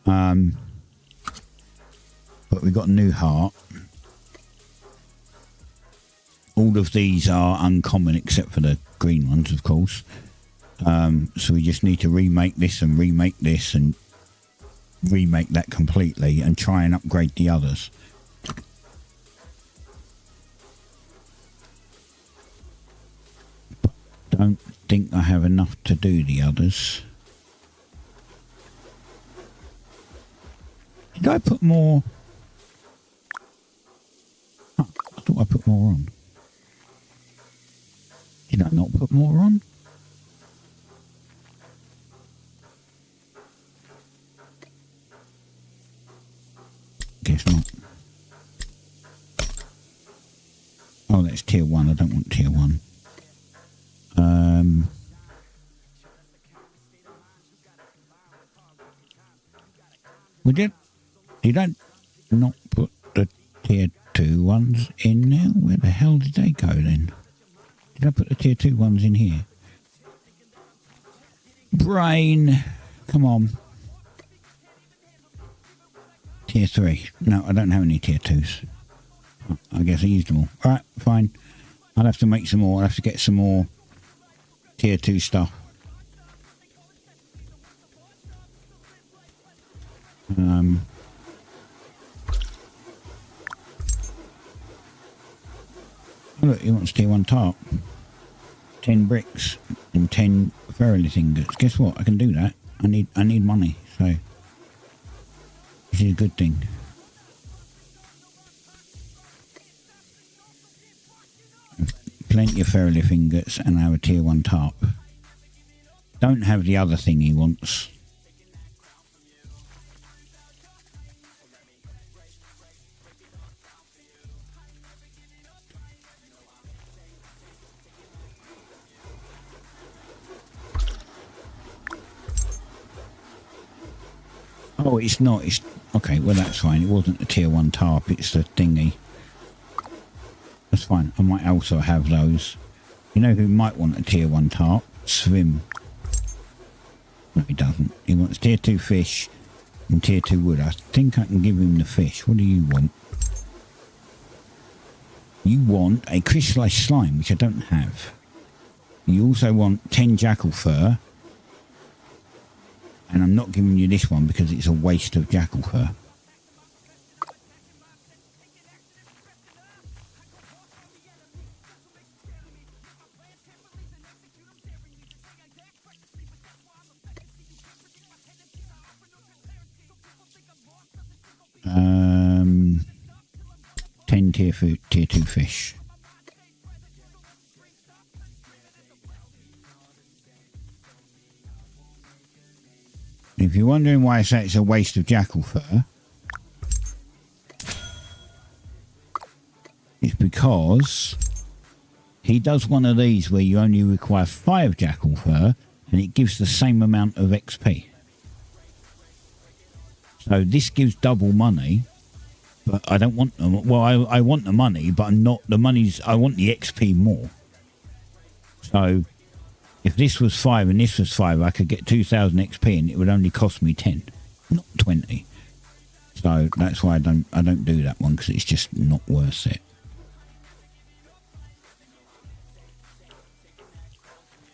But we've got a new heart. All of these are uncommon except for the green ones, of course. So we just need to remake this and remake this and remake that completely and try and upgrade the others. But don't think I have enough to do the others. Did I put more? Huh, I thought I put more on. Did I not put more on? Guess not. Oh, that's tier 1. I don't want tier 1. We did I not put the tier 2 ones in there? Where the hell did they go then? Did I put the tier 2 ones in here? Brain! Come on. Tier 3. No, I don't have any tier 2s. Oh, I guess I used them all. Alright, fine. I'll have to make some more. I'll have to get some more tier 2 stuff. Oh, look, he wants tier 1 tarp. 10 bricks and 10 ferrily ingots. Guess what? I can do that. I need money, so this is a good thing. Plenty of ferrily ingots and I have a tier 1 tarp. Don't have the other thing he wants. Oh, it's not. It's okay. Well, that's fine. It wasn't a tier 1 tarp. It's the thingy. That's fine. I might also have those. You know who might want a tier 1 tarp? Swim. No, he doesn't. He wants tier 2 fish and tier 2 wood. I think I can give him the fish. What do you want? You want a crystallized slime, which I don't have. You also want 10 jackal fur. And I'm not giving you this one because it's a waste of jackal fur. Um, 10 tier 2 fish. If you're wondering why I say it's a waste of jackal fur, it's because he does one of these where you only require 5 jackal fur and it gives the same amount of XP. So this gives double money, but I don't want them. Well, I want the money, but I'm not the money's. I want the XP more. So if this was 5 and this was 5, I could get 2,000 XP and it would only cost me 10. not 20. So that's why I don't do that one, because it's just not worth it.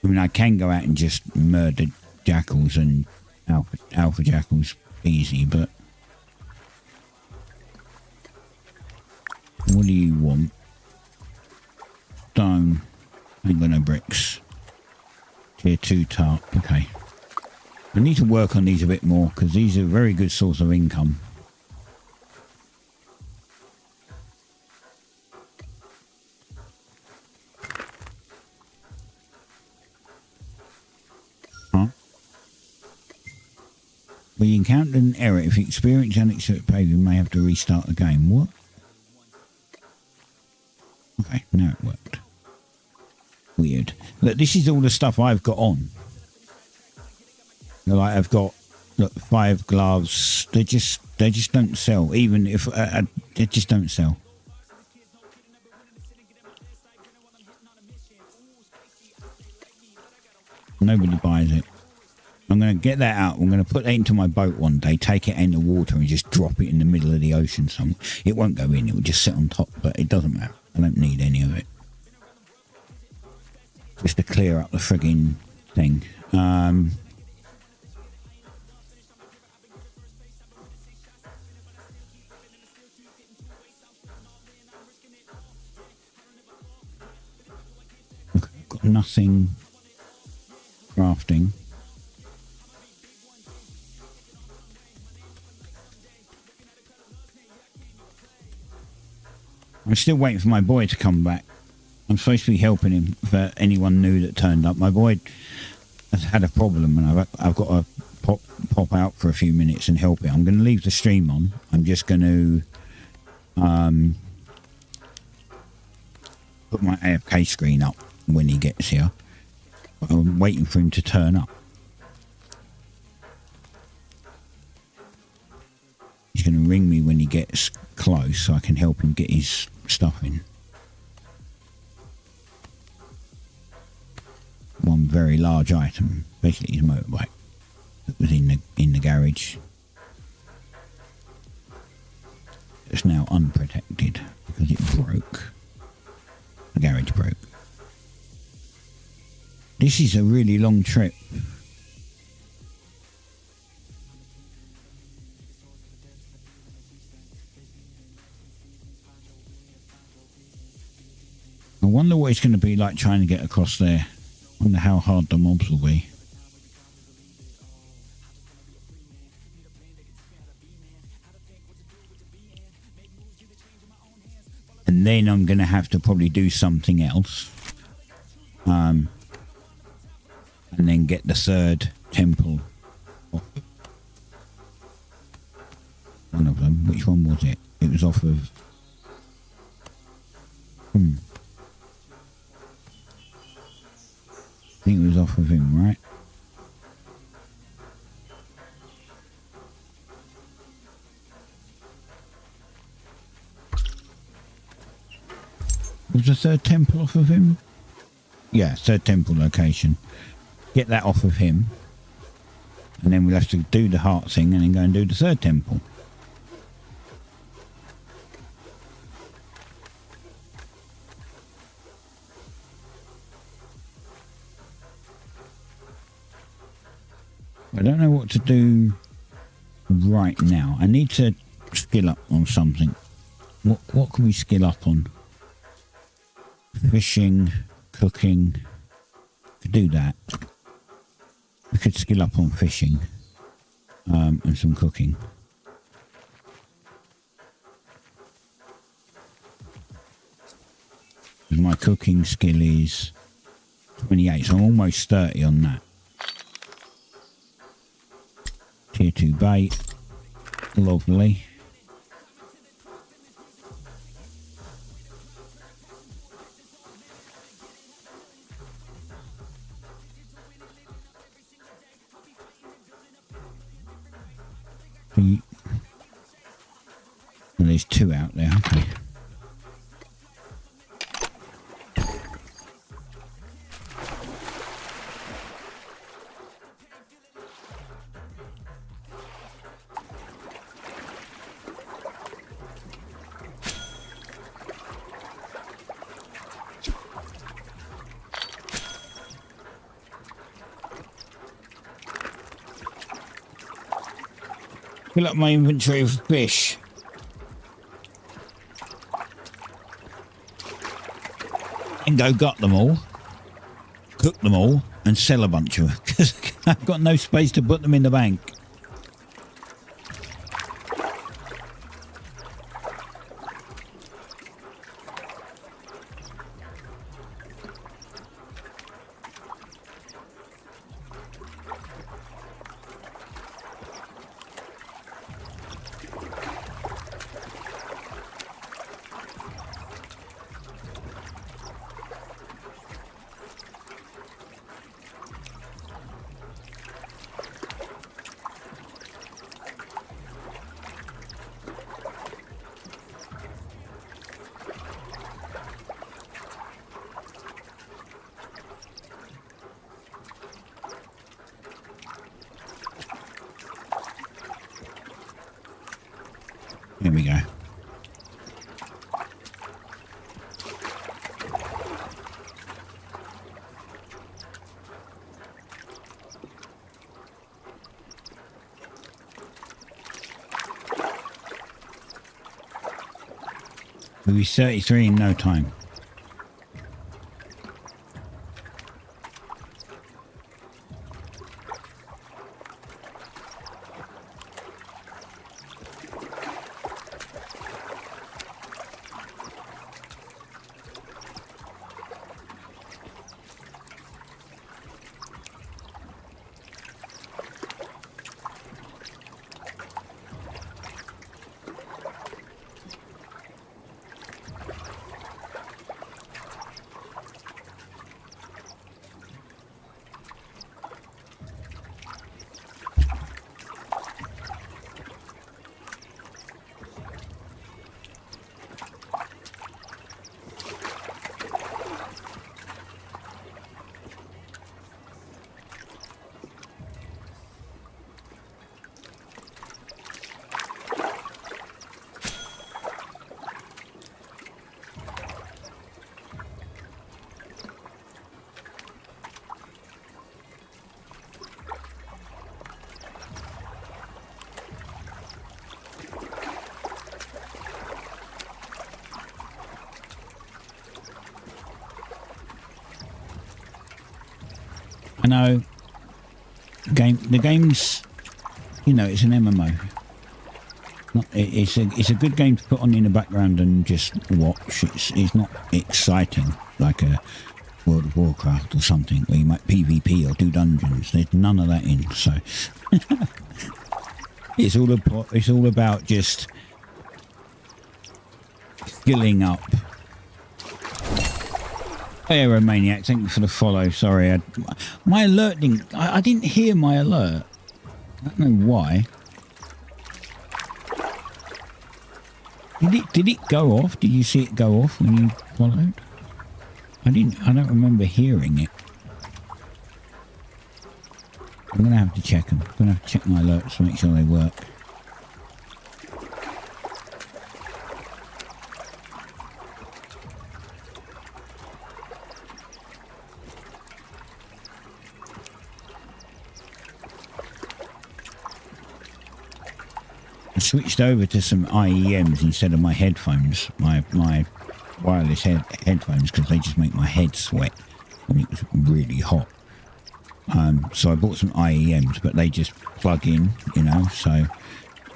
I mean, I can go out and just murder jackals and alpha jackals easy, but what do you want? Stone. Ain't got no bricks. Tier 2 tarp. Okay. I need to work on these a bit more, because these are a very good source of income. We encountered an error. If you experience unexpected behavior, you may have to restart the game. What? Okay, now it worked. Weird. Look, this is all the stuff I've got on. Like, I've got, look, 5 gloves. They just don't sell. Even if they just don't sell. Nobody buys it. I'm going to get that out. I'm going to put that into my boat one day, take it in the water and just drop it in the middle of the ocean somewhere. It won't go in. It will just sit on top, but it doesn't matter. I don't need any of it. Just to clear up the frigging thing. Okay, I've got nothing crafting. I'm still waiting for my boy to come back. I'm supposed to be helping him for anyone new that turned up. My boy has had a problem and I've got to pop out for a few minutes and help it. I'm going to leave the stream on. I'm just going to put my AFK screen up when he gets here. But I'm waiting for him to turn up. He's going to ring me when he gets close so I can help him get his stuff in. One very large item, basically his motorbike, that was in the garage. It's now unprotected because it broke. The garage broke. This is a really long trip. I wonder what it's going to be like trying to get across there. I wonder how hard the mobs will be. And then I'm going to have to probably do something else. And then get the 3rd temple off. One of them. Which one was it? It was off of... I think it was off of him, right? Was the 3rd temple off of him? Yeah, 3rd temple location. Get that off of him. And then we'll have to do the heart thing and then go and do the 3rd temple. I don't know what to do right now. I need to skill up on something. What can we skill up on? Fishing, cooking. Could do that. We could skill up on fishing and some cooking. My cooking skill is 28, so I'm almost 30 on that. Tier 2 bait. Lovely. And there's 2 out there, okay. Fill up my inventory of fish. And go gut them all, cook them all, and sell a bunch of them because I've got no space to put them in the bank. Here we go. We'll be 33 in no time. I know the game's, you know, it's an MMO. It's a good game to put on in the background and just watch. It's not exciting like a World of Warcraft or something where you might PvP or do dungeons. There's none of that in. So it's all about just skilling up. Hey, Aeromaniac, thank you for the follow. Sorry, my alert didn't. I didn't hear my alert. I don't know why. Did it go off? Did you see it go off when you followed? I don't remember hearing it. I'm gonna have to check them. I'm gonna have to check my alerts to make sure they work. I switched over to some IEMs instead of my headphones, my wireless headphones, because they just make my head sweat when it was really hot. So I bought some IEMs, but they just plug in, you know, so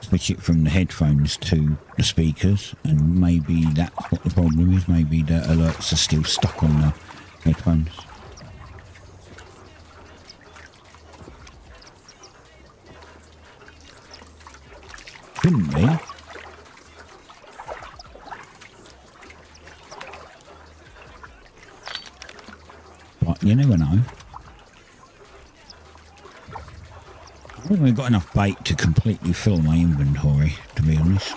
switch it from the headphones to the speakers, and maybe that's what the problem is. Maybe the alerts are still stuck on the headphones. Couldn't be. But you never know. I think we've got enough bait to completely fill my inventory, to be honest.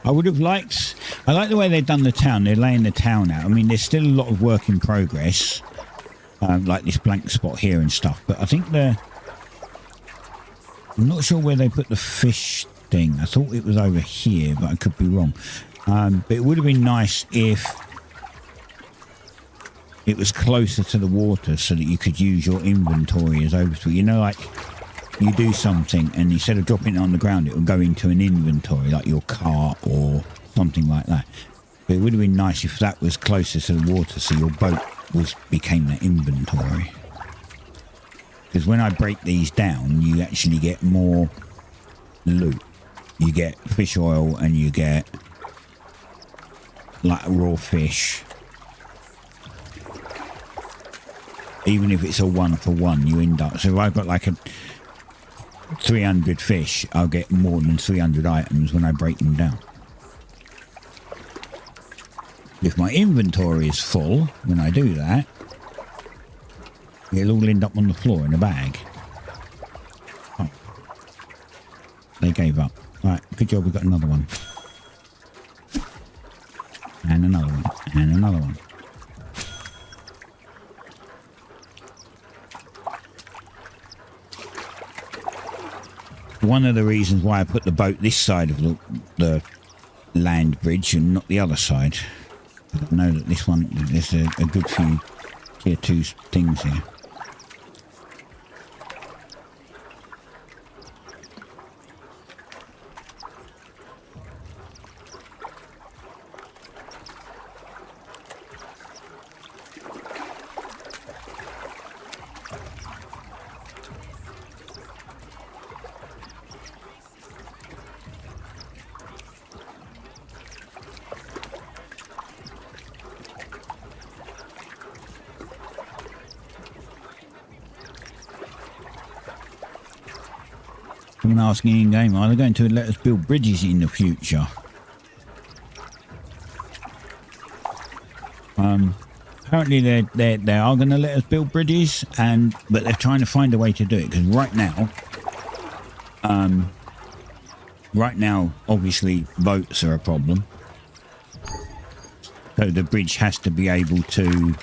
I would have liked... I like the way they've done the town. They're laying the town out. I mean, there's still a lot of work in progress, like this blank spot here and stuff. But I think I'm not sure where they put the fish thing. I thought it was over here, but I could be wrong. But it would have been nice if it was closer to the water so that you could use your inventory as overspill. You know, like you do something and instead of dropping it on the ground, it will go into an inventory, like your car or something like that. But it would have been nice if that was closer to the water so your boat became that inventory. Because when I break these down, you actually get more loot. You get fish oil and you get like raw fish. Even if it's a 1-for-1, you end up... So if I've got like a 300 fish, I'll get more than 300 items when I break them down. If my inventory is full, when I do that, it'll all end up on the floor in a bag. Oh. They gave up. Right, good job, we got another one. And another one. And another one. One of the reasons why I put the boat this side of the land bridge and not the other side. I know that this one, there's a good few tier 2 things here. Someone asking in game, are they going to let us build bridges in the future? Apparently they are going to let us build bridges, but they're trying to find a way to do it because right now, obviously boats are a problem. So the bridge has to be able to.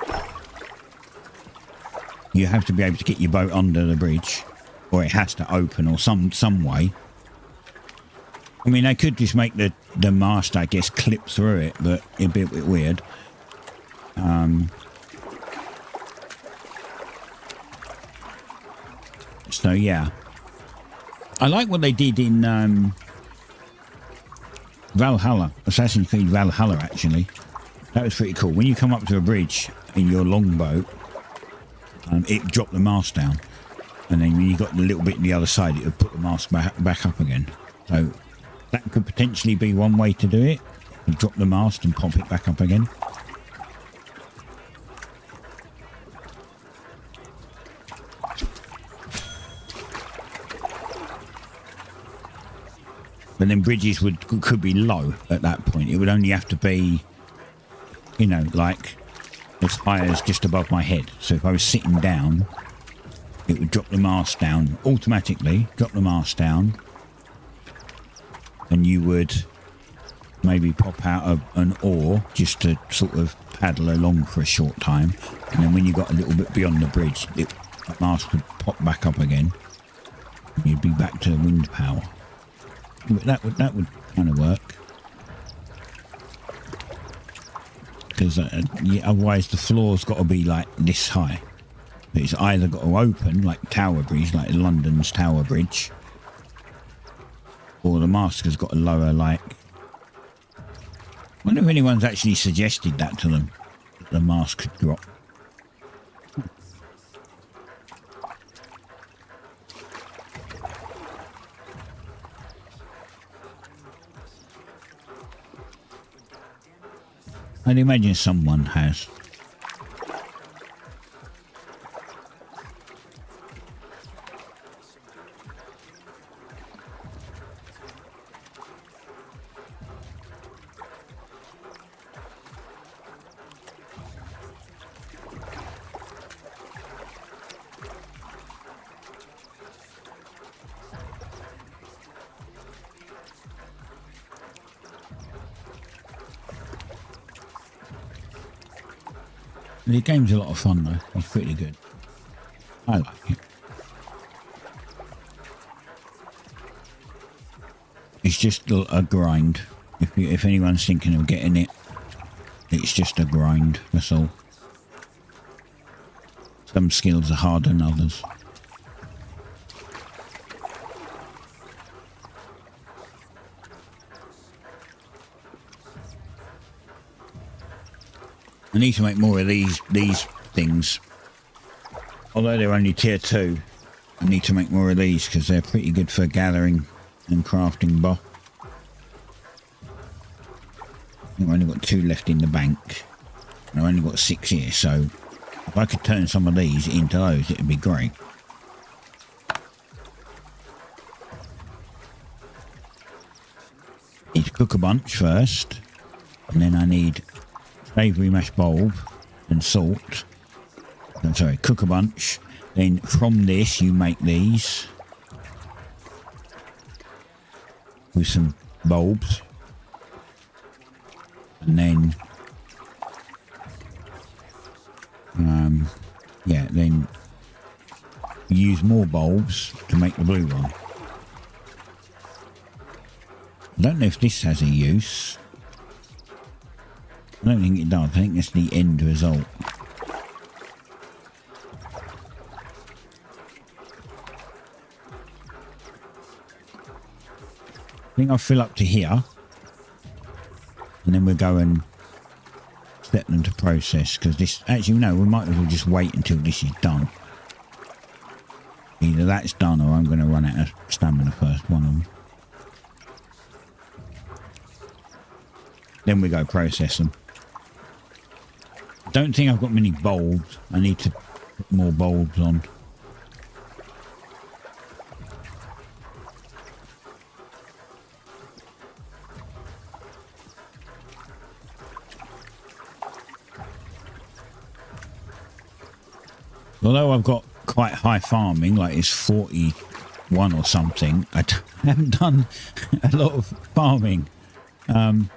You have to be able to get your boat under the bridge. Or it has to open or some way. I mean, they could just make the mast, I guess, clip through it, but it'd be a bit weird. So, yeah. I like what they did in Valhalla. Assassin's Creed Valhalla, actually. That was pretty cool. When you come up to a bridge in your longboat, it dropped the mast down. And then when you got the little bit on the other side, it would put the mast back up again. So that could potentially be one way to do it. You drop the mast and pop it back up again. But then bridges could be low at that point. It would only have to be, you know, like as high as just above my head. So if I was sitting down, it would drop the mast down automatically, drop the mast down, and you would maybe pop out of an oar just to sort of paddle along for a short time. And then when you got a little bit beyond the bridge, the mast would pop back up again. And you'd be back to wind power. But that would kind of work. Because otherwise the floor's got to be like this high. It's either got to open, like Tower Bridge, like London's Tower Bridge, or the mast has got to lower, like... I wonder if anyone's actually suggested that to them, that the mast could drop. I'd imagine someone has. The game's a lot of fun though, it's pretty good. I like it. It's just a grind. If anyone's thinking of getting it, it's just a grind, that's all. Some skills are harder than others. I need to make more of these things. Although they're only tier 2, I need to make more of these because they're pretty good for gathering and crafting buff. I think I've only got 2 left in the bank. And I've only got 6 here, so if I could turn some of these into those, it would be great. Need to cook a bunch first, and then I need savoury mash bulb and salt. I'm sorry, cook a bunch. Then from this you make these with some bulbs, and then yeah, then use more bulbs to make the blue one. I don't know if this has a use. I don't think it does. I think it's the end result. I think I'll fill up to here, and then we'll go and set them to process, because this, actually no, we might as well just wait until this is done. Either that's done or I'm going to run out of stamina first, one of them. Then we go process them. Don't think I've got many bulbs. I need to put more bulbs on. Although I've got quite high farming, like it's 41 or something, I haven't done a lot of farming. I've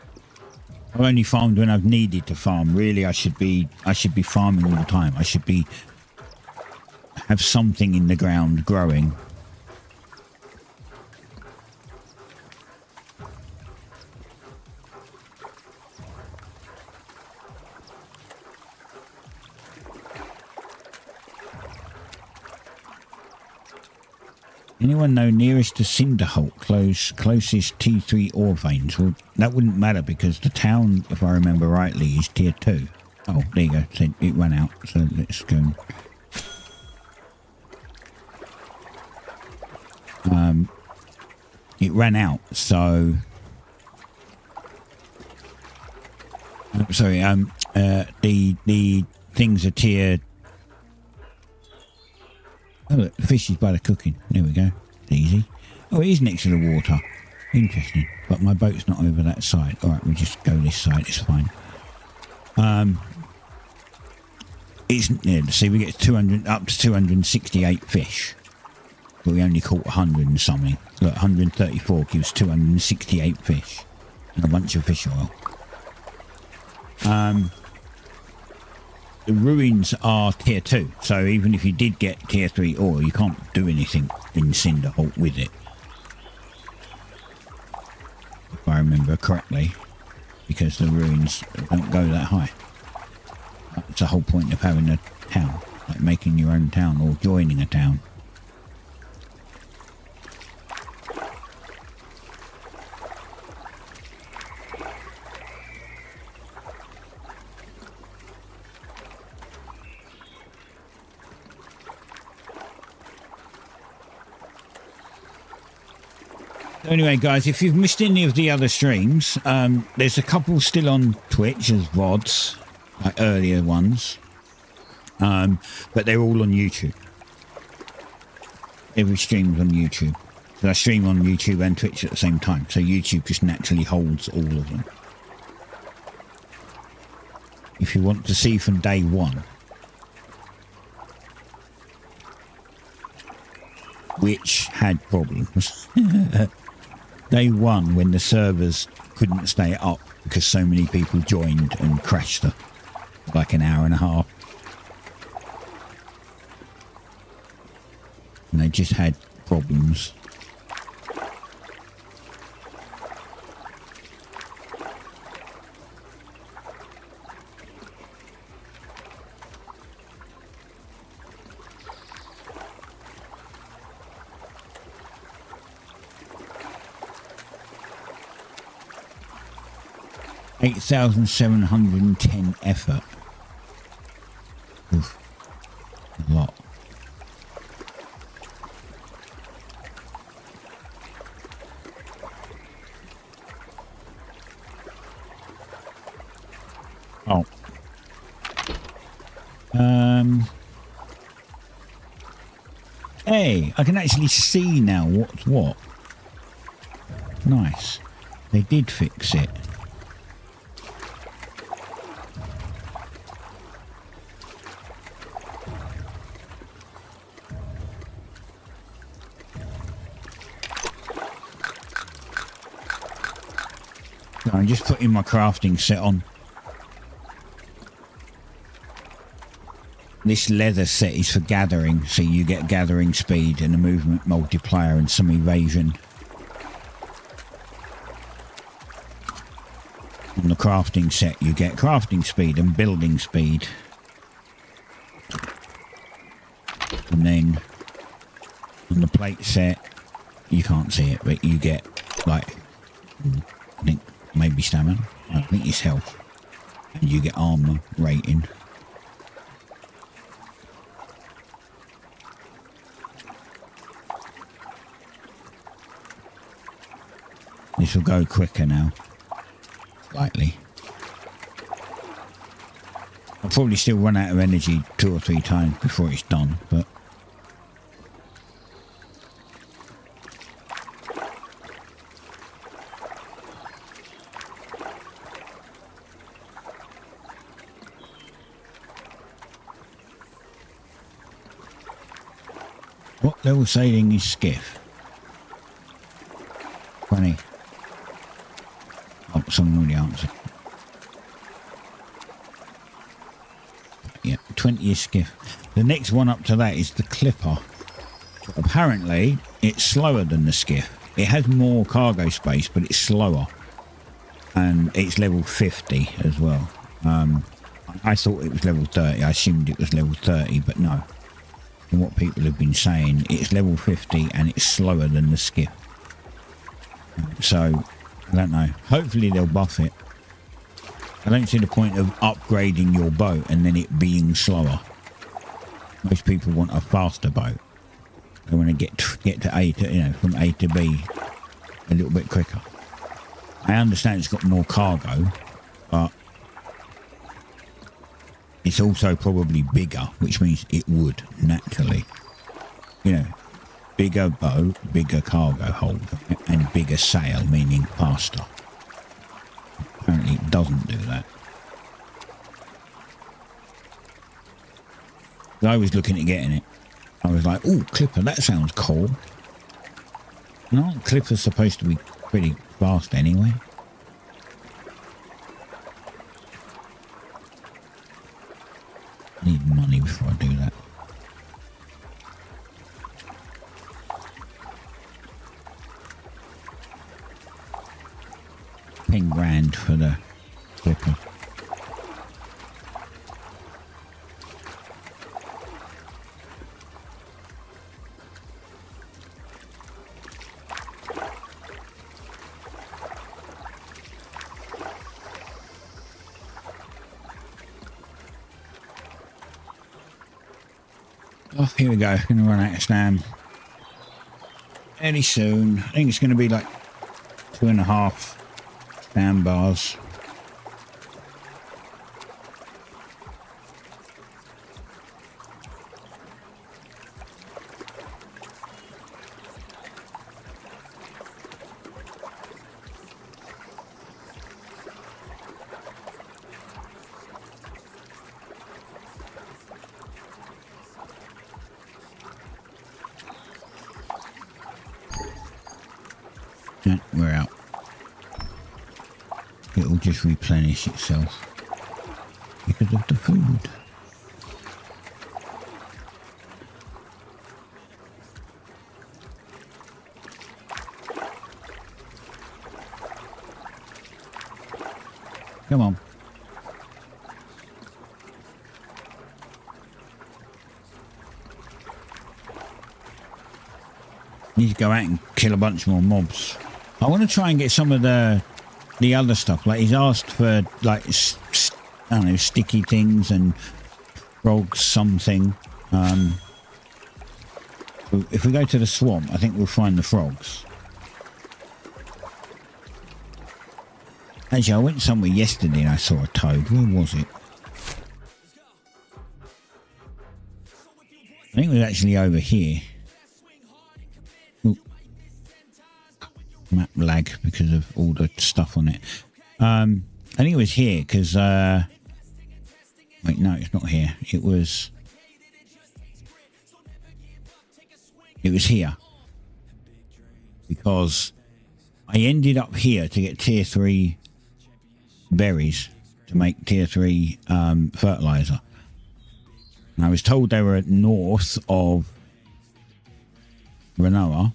only farmed when I've needed to farm. Really, I should be farming all the time. I should have something in the ground growing. Anyone know nearest to Cinderholt, closest T3 ore veins? Well, that wouldn't matter because the town, if I remember rightly, is tier 2. Oh, there you go. It ran out, so let's go. It ran out, so... sorry, the things are tier... Oh, look, the fish is by the cooking. There we go. It's easy. Oh, it is next to the water. Interesting. But my boat's not over that side. Alright, we'll just go this side. It's fine. It's, yeah, see, we get 200, up to 268 fish. But we only caught 100 and something. Look, 134 gives 268 fish. And a bunch of fish oil. The ruins are tier 2, so even if you did get tier 3 ore, you can't do anything in Cinderholt with it. If I remember correctly, because the ruins don't go that high. That's the whole point of having a town, like making your own town or joining a town. Anyway, guys, if you've missed any of the other streams, there's a couple still on Twitch as VODs, like earlier ones, but they're all on YouTube. Every stream's on YouTube. So I stream on YouTube and Twitch at the same time, so YouTube just naturally holds all of them. If you want to see from day one, which had problems. Day one, when the servers couldn't stay up because so many people joined and crashed them for like an hour and a half. And they just had problems. 8,710 effort. Oof. A lot. Oh. Hey, I can actually see now what's what. Nice. They did fix it. I'm just putting my crafting set on. This leather set is for gathering, so you get gathering speed and a movement multiplier and some evasion. On the crafting set you get crafting speed and building speed. And then on the plate set, you can't see it, but you get like, I think maybe stamina, I think it's health. And you get armor rating. This will go quicker now. Slightly. I'll probably still run out of energy 2 or 3 times before it's done, but... What level sailing is skiff? 20. Oh, someone already answered. Yeah, 20 is skiff. The next one up to that is the clipper. Apparently, it's slower than the skiff. It has more cargo space, but it's slower. And it's level 50 as well. I thought it was level 30. I assumed it was level 30, but no. From what people have been saying, it's level 50 and it's slower than the skiff. So, I don't know. Hopefully they'll buff it. I don't see the point of upgrading your boat and then it being slower. Most people want a faster boat. They want to get to A to, you know, from A to B a little bit quicker. I understand it's got more cargo, but it's also probably bigger, which means it would naturally, you know, bigger boat, bigger cargo hold, and bigger sail, meaning faster. Apparently it doesn't do that. I was looking at getting it. I was like, oh, clipper, that sounds cool. And aren't clippers supposed to be pretty fast anyway? I need money before I do that. $10,000 for the clipper. Oh, here we go. I'm going to run out of stam any soon. I think it's going to be like 2.5 stam bars. Yeah, we're out. It will just replenish itself because of the food. Come on. Need to go out and kill a bunch more mobs. I want to try and get some of the the other stuff. Like he's asked for like I don't know, sticky things and frogs something. If we go to the swamp, I think we'll find the frogs. Actually, I went somewhere yesterday and I saw a toad. Where was it? I think it was actually over here. Ooh. Map lag because of all the stuff on it. I think it was here because... wait, no, it's not here. It was here. Because I ended up here to get tier 3 berries to make tier 3 fertilizer. And I was told they were north of Renoa.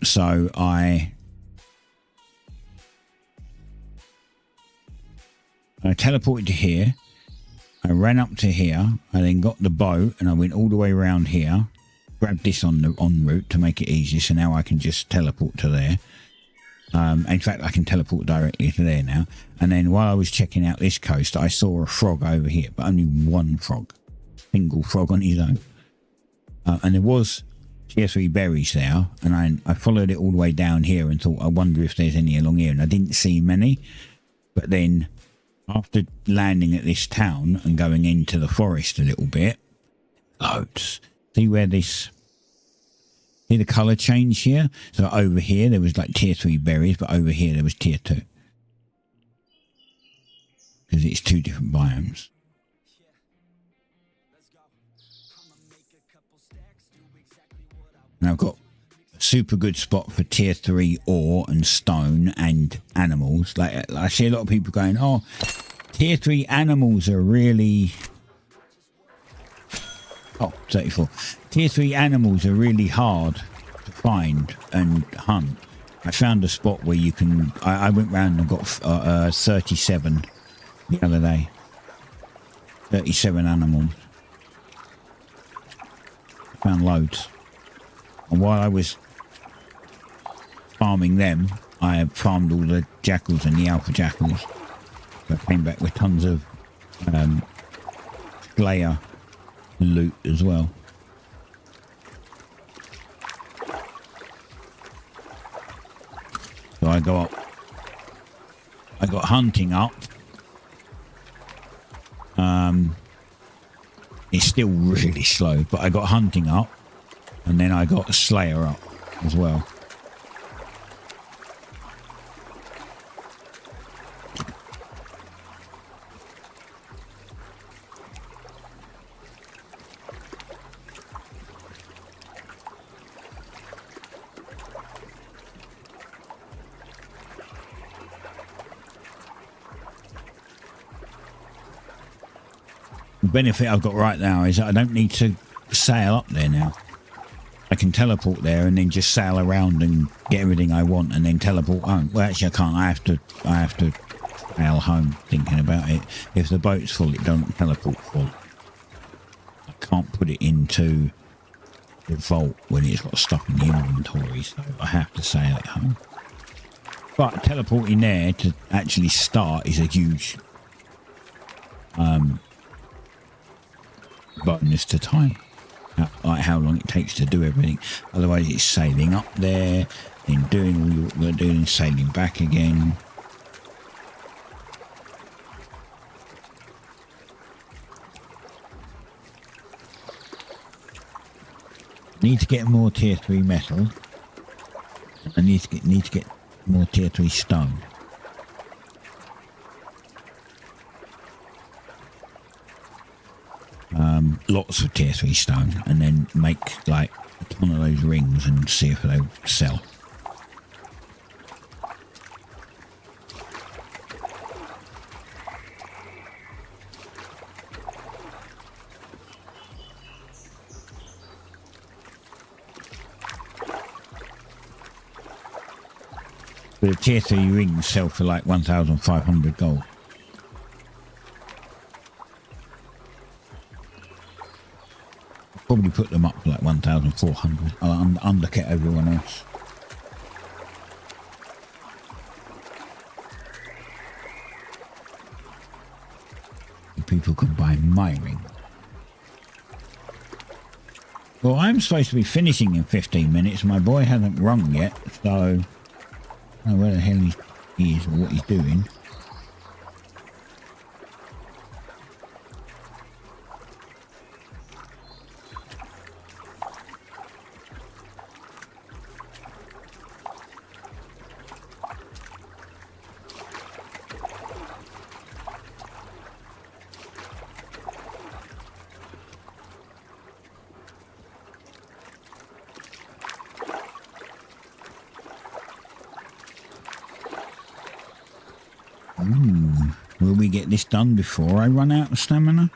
So I teleported to here. I ran up to here. I then got the boat and I went all the way around here. Grabbed this en route to make it easy. So now I can just teleport to there. In fact, I can teleport directly to there now. And then while I was checking out this coast, I saw a frog over here, but only one frog. Single frog on his own. And there was tier 3 berries there. And I followed it all the way down here and thought, I wonder if there's any along here. And I didn't see many. But then after landing at this town and going into the forest a little bit, loads. See where this... See the colour change here? So over here there was like tier 3 berries, but over here there was tier 2. Because it's 2 different biomes. Now I've got a super good spot for tier 3 ore and stone and animals. Like I see a lot of people going, oh, tier 3 animals are really... Oh, 34. Tier 3 animals are really hard to find and hunt. I found a spot where you can... I went round and got 37 the other day. 37 animals. I found loads. And while I was farming them, I farmed all the jackals and the alpha jackals. I came back with tons of Slayer loot as well. So I got hunting up. It's still really slow, but I got hunting up, and then I got Slayer up as well. The benefit I've got right now is that I don't need to sail up there now. I can teleport there and then just sail around and get everything I want and then teleport home. Well, actually I can't. I have to sail home thinking about it. If the boat's full, it don't teleport full. I can't put it into the vault when it's got stuff in the inventory, so I have to sail it home. But teleporting there to actually start is a huge bonus to time, like how long it takes to do everything. Otherwise it's sailing up there, then doing all what we're doing, sailing back again. Need to get more tier 3 metal. I need to get more tier 3 stone. Lots of tier 3 stone, and then make like a ton of those rings and see if they sell. But the tier 3 rings sell for like 1,500 gold. Probably put them up for like 1,400. I'll undercut everyone else. people can buy my ring. Well, I'm supposed to be finishing in 15 minutes. My boy hasn't rung yet, so I don't know where the hell he is or what he's doing. Will we get this done before I run out of stamina?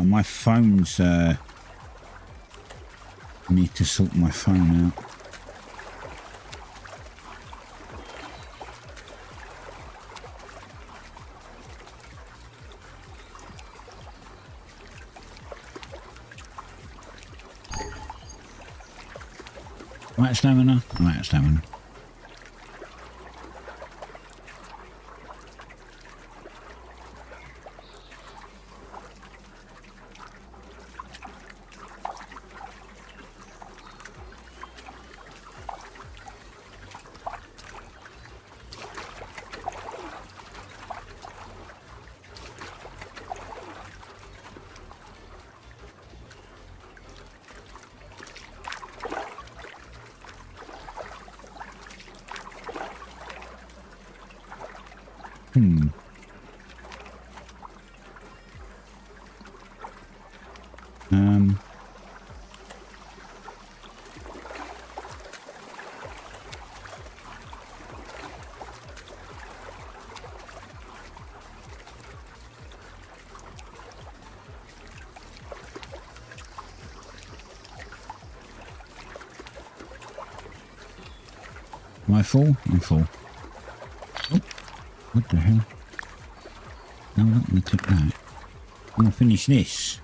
My phone's I need to sort my phone out. I'm out of stamina. I'm out of stamina. Am I full? I'm full. Oh, what the hell? No, I'm not going to click that. I'm going to finish this.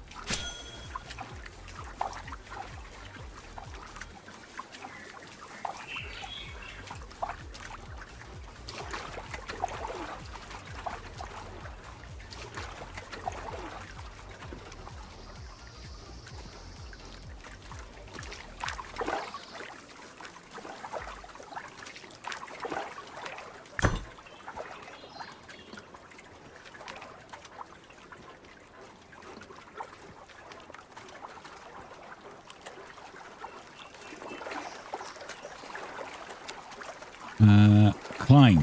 Climb.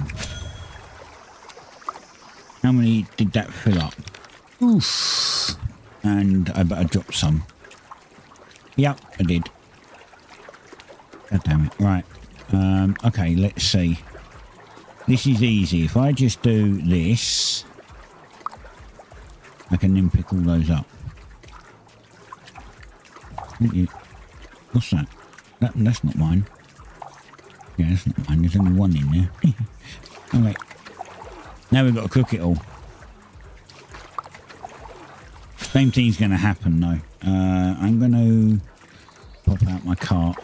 How many did that fill up? Oof. And I better drop some. Yep, I did. God damn it. Right. Okay, let's see. This is easy. If I just do this, I can then pick all those up. What's that? That's not mine. Yeah, that's not mine. There's only one in there. Okay. Now we've got to cook it all. Same thing's going to happen though. I'm going to pop out my cart.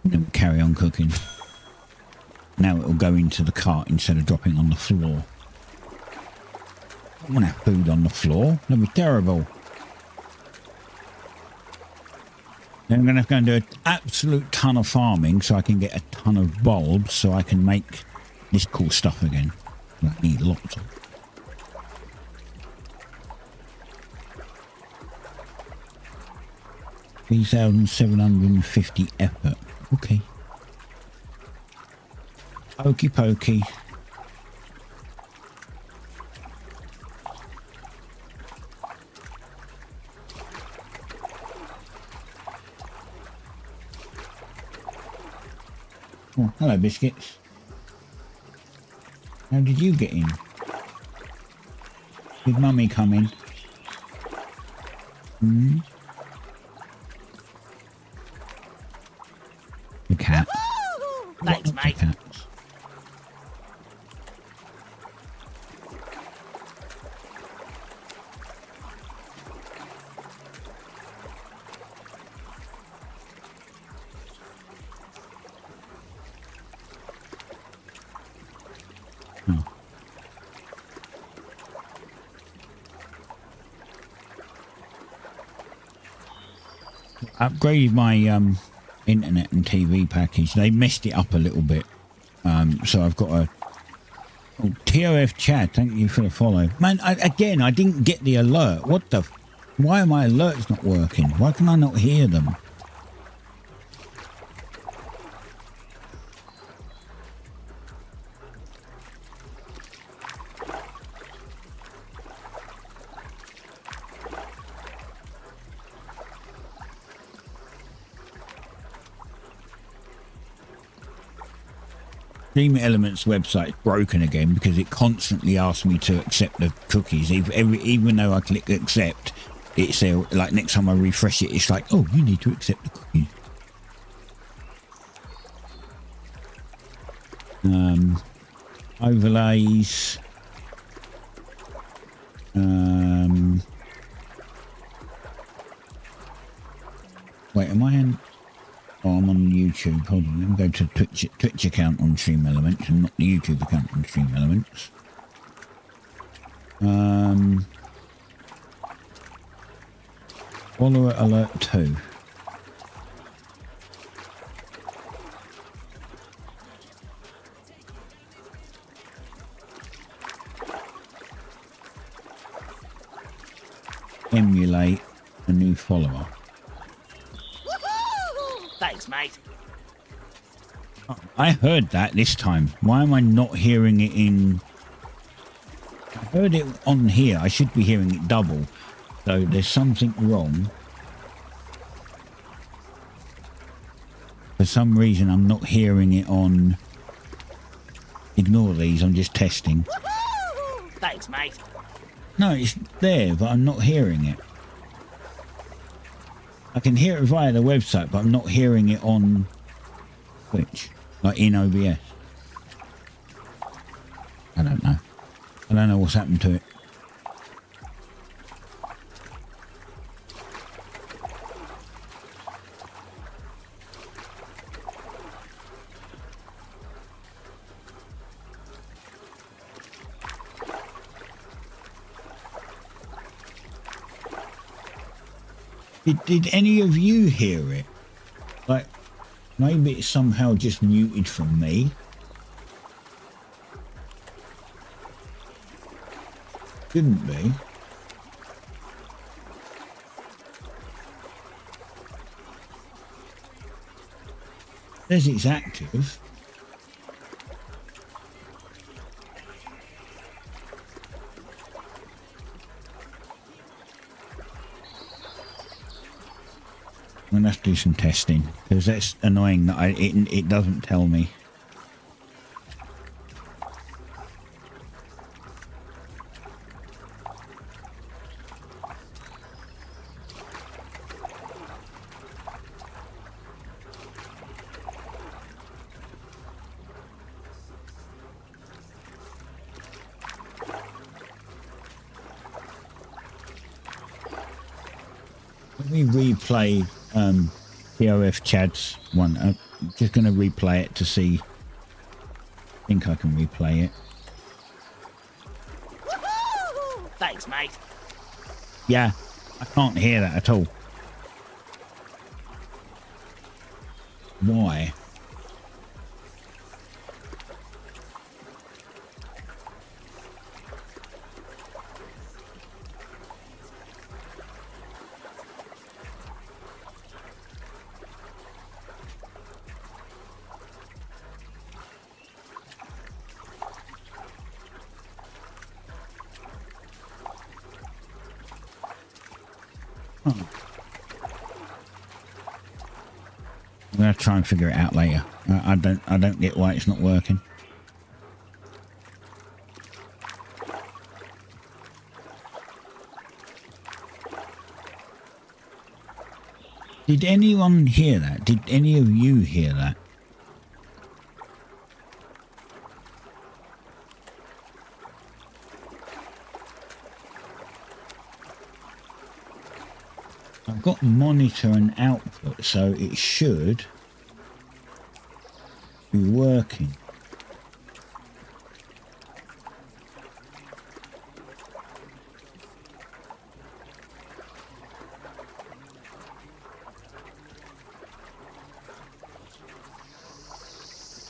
And then we'll carry on cooking. Now it'll go into the cart instead of dropping on the floor. I don't want to have food on the floor. That'd be terrible. Then I'm going to go and do an absolute ton of farming so I can get a ton of bulbs so I can make this cool stuff again. I need lots of. $3,750 effort. Okay. Okey pokey. Oh, hello, biscuits. How did you get in? Did Mummy come in? Hmm? The cat. Thanks, mate. Cats. Oh. Upgraded my internet and TV package. They messed it up a little bit. So I've got a TOF Chad, thank you for the follow. Man, I didn't get the alert. What the why are my alerts not working? Why can I not hear them? Dream Elements website is broken again because it constantly asks me to accept the cookies. Even though I click accept, it's like next time I refresh it, it's like, oh, you need to accept the cookies. Overlays. Wait, am I in? Oh, I'm on YouTube. Hold on, let me go to Twitch account on Stream Elements and not the YouTube account on Stream Elements. Follower alert 2. Emulate a new follower. Thanks, mate. I heard that this time. Why am I not hearing it in... I heard it on here. I should be hearing it double. So there's something wrong. For some reason, I'm not hearing it on... Ignore these, I'm just testing. Thanks, mate. No, it's there, but I'm not hearing it. I can hear it via the website, but I'm not hearing it on Twitch, like in OBS. I don't know. I don't know what's happened to it. Did any of you hear it? Like, maybe it's somehow just muted from me. Shouldn't be. Says it's active. I'm gonna have to do some testing because that's annoying that it doesn't tell me. Let me replay POF Chad's one. I'm just going to replay it to see. I think I can replay it. Thanks, mate. Yeah, I can't hear that at all. Why? I'm gonna try and figure it out later. I don't get why it's not working. Did anyone hear that? Did any of you hear that? I've got monitor and output, so it should be working.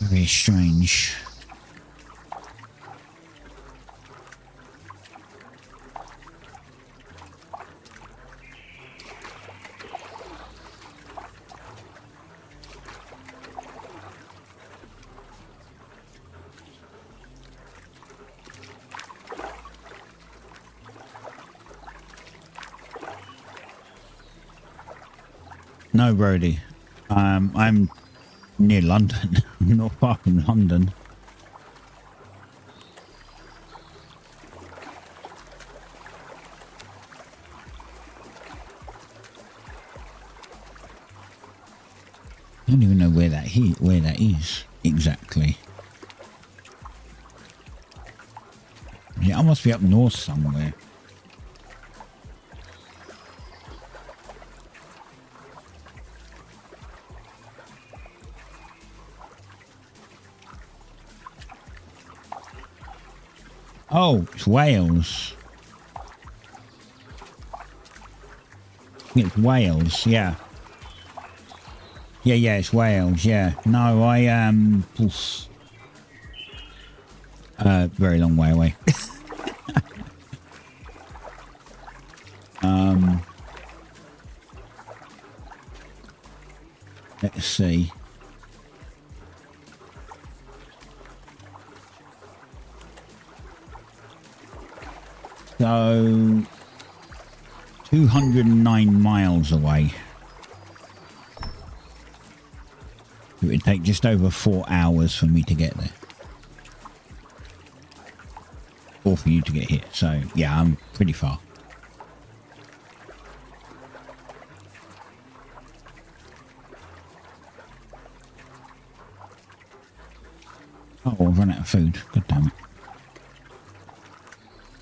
Very strange. No, Brody. I'm near London. I'm not far from London. I don't even know where that is exactly. Yeah, I must be up north somewhere. Oh, it's Wales. I think it's Wales, yeah. Yeah, it's Wales, yeah. No, I am... very long way away. Let's see. So, 209 miles away. It would take just over 4 hours for me to get there. Or for you to get here. So, yeah, I'm pretty far. Oh, I've run out of food. God damn it.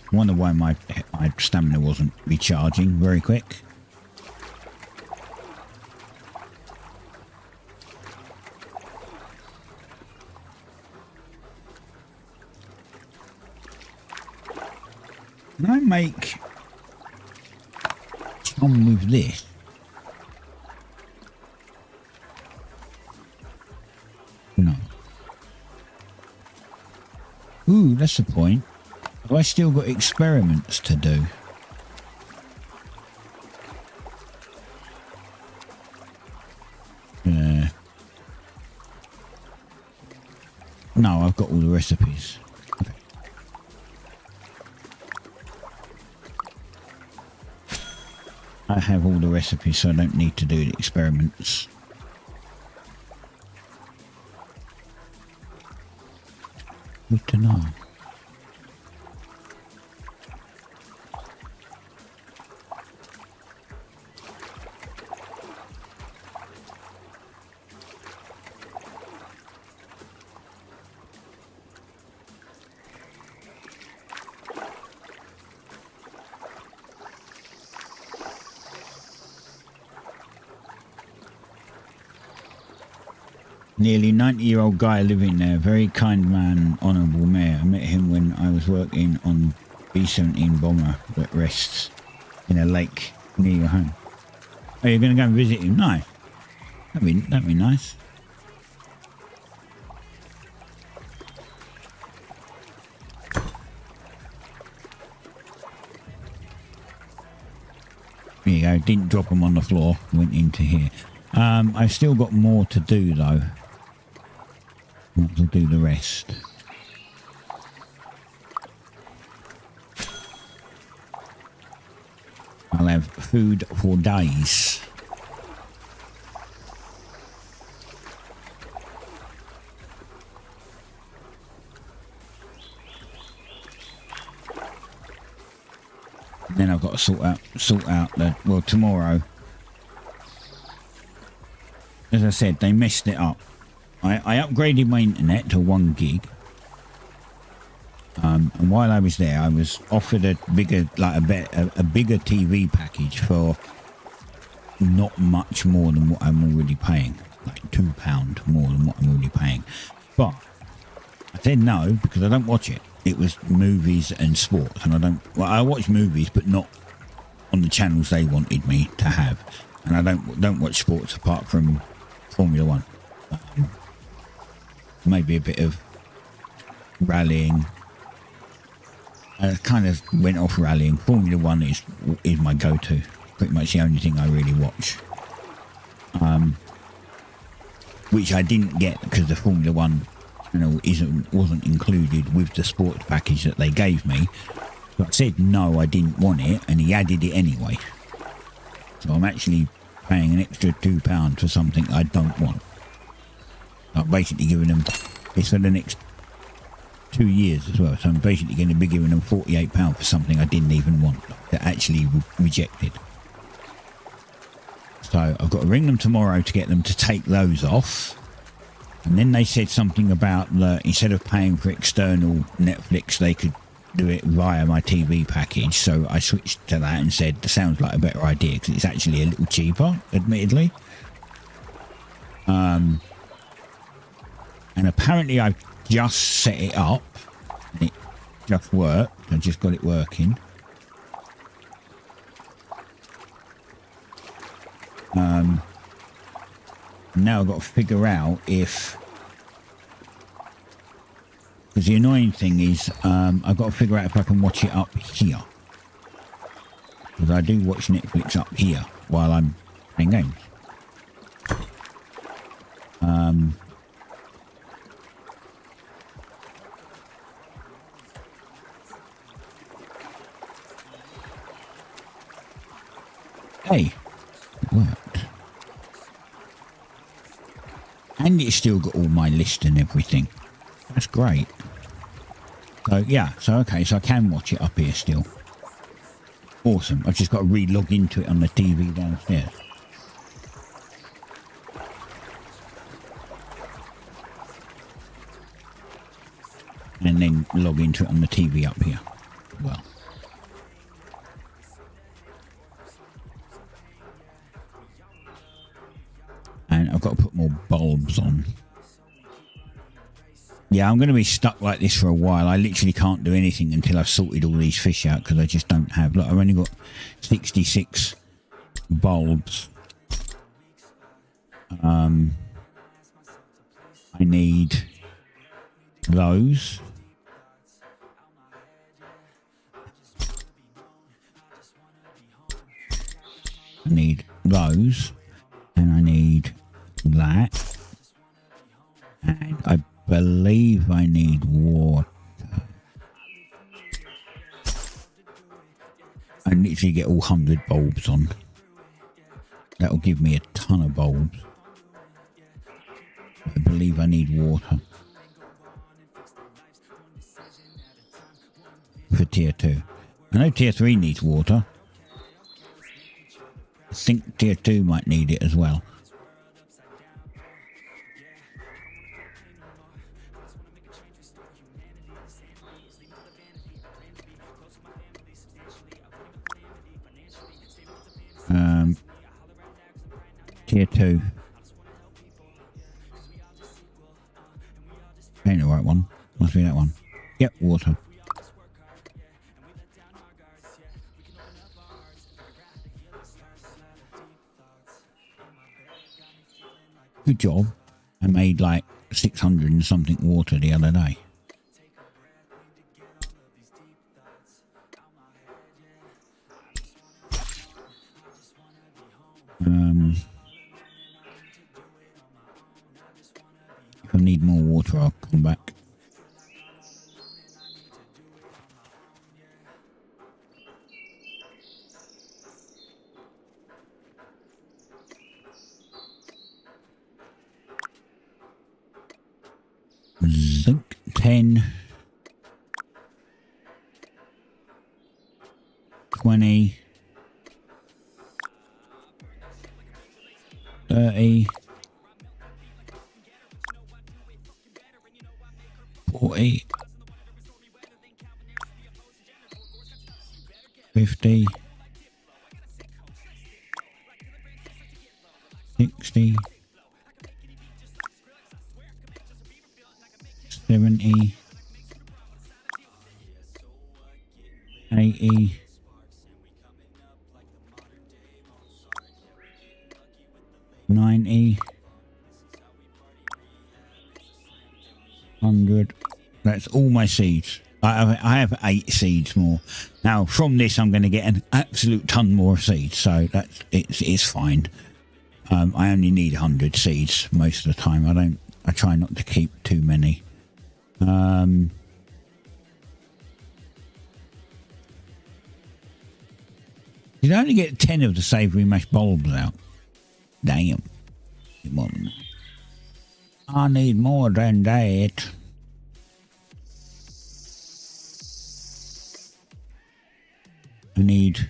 I wonder why my stamina wasn't recharging very quick. Can I make some with this? No. Ooh, that's the point. Have I still got experiments to do? No, I've got all the recipes. Okay. I have all the recipes, so I don't need to do the experiments. Good to know. Nearly 90-year-old guy living there, very kind man, honourable mayor. I met him when I was working on B-17 bomber that rests in a lake near your home. Oh, you're going to go and visit him? No. That'd be nice. There you go. Didn't drop them on the floor. Went into here. I've still got more to do though. I'll do the rest. I'll have food for days. And then I've got to sort out the, well, tomorrow. As I said, they messed it up. I upgraded my internet to 1 gig. And while I was there, I was offered a bigger, like a bigger TV package for not much more than what I'm already paying, like £2 more than what I'm already paying. But I said no because I don't watch it. It was movies and sports, and I don't. Well, I watch movies, but not on the channels they wanted me to have, and I don't watch sports apart from Formula One. Maybe a bit of rallying. I kind of went off rallying. Formula One is my go-to. Pretty much the only thing I really watch. Which I didn't get because the Formula One channel wasn't included with the sports package that they gave me. So I said no, I didn't want it, and he added it anyway. So I'm actually paying an extra £2 for something I don't want. I'm basically giving them, it's for the next 2 years as well, so I'm basically going to be giving them £48 for something I didn't even want, that actually rejected. So I've got to ring them tomorrow to get them to take those off. And then they said something about instead of paying for external Netflix, they could do it via my TV package. So I switched to that and said, that sounds like a better idea because it's actually a little cheaper, admittedly. And apparently I've just set it up and it just worked. I just got it working. Now I've got to figure out if, because the annoying thing is I've got to figure out if I can watch it up here, because I do watch Netflix up here while I'm playing games. Hey, it worked. And it's still got all my list and everything. That's great. So, yeah. So, okay. So I can watch it up here still. Awesome. I've just got to re-log into it on the TV downstairs. And then log into it on the TV up here. Well. And I've got to put more bulbs on. Yeah, I'm going to be stuck like this for a while. I literally can't do anything until I've sorted all these fish out because I just don't have. Look, I've only got 66 bulbs. I need those. I need those. And I need that. And I believe I need water. I literally get all 100 bulbs on. That'll give me a ton of bulbs. I believe I need water. For tier 2. I know tier 3 needs water. I think tier 2 might need it as well. Tier 2. Ain't the right one. Must be that one. Yep, water. Good job. I made like 600 and something water the other day. If I need more water, I'll come back. Zinc 10, 20, 30, 40, 50, 60, 70, 80, 90, 100. That's all my seeds. I have 8 seeds more. Now from this I'm going to get an absolute ton more seeds, so that's it's fine. I only need 100 seeds most of the time. I try not to keep too many. You only get 10 of the savoury mash bulbs out. Damn. I need more than that. I need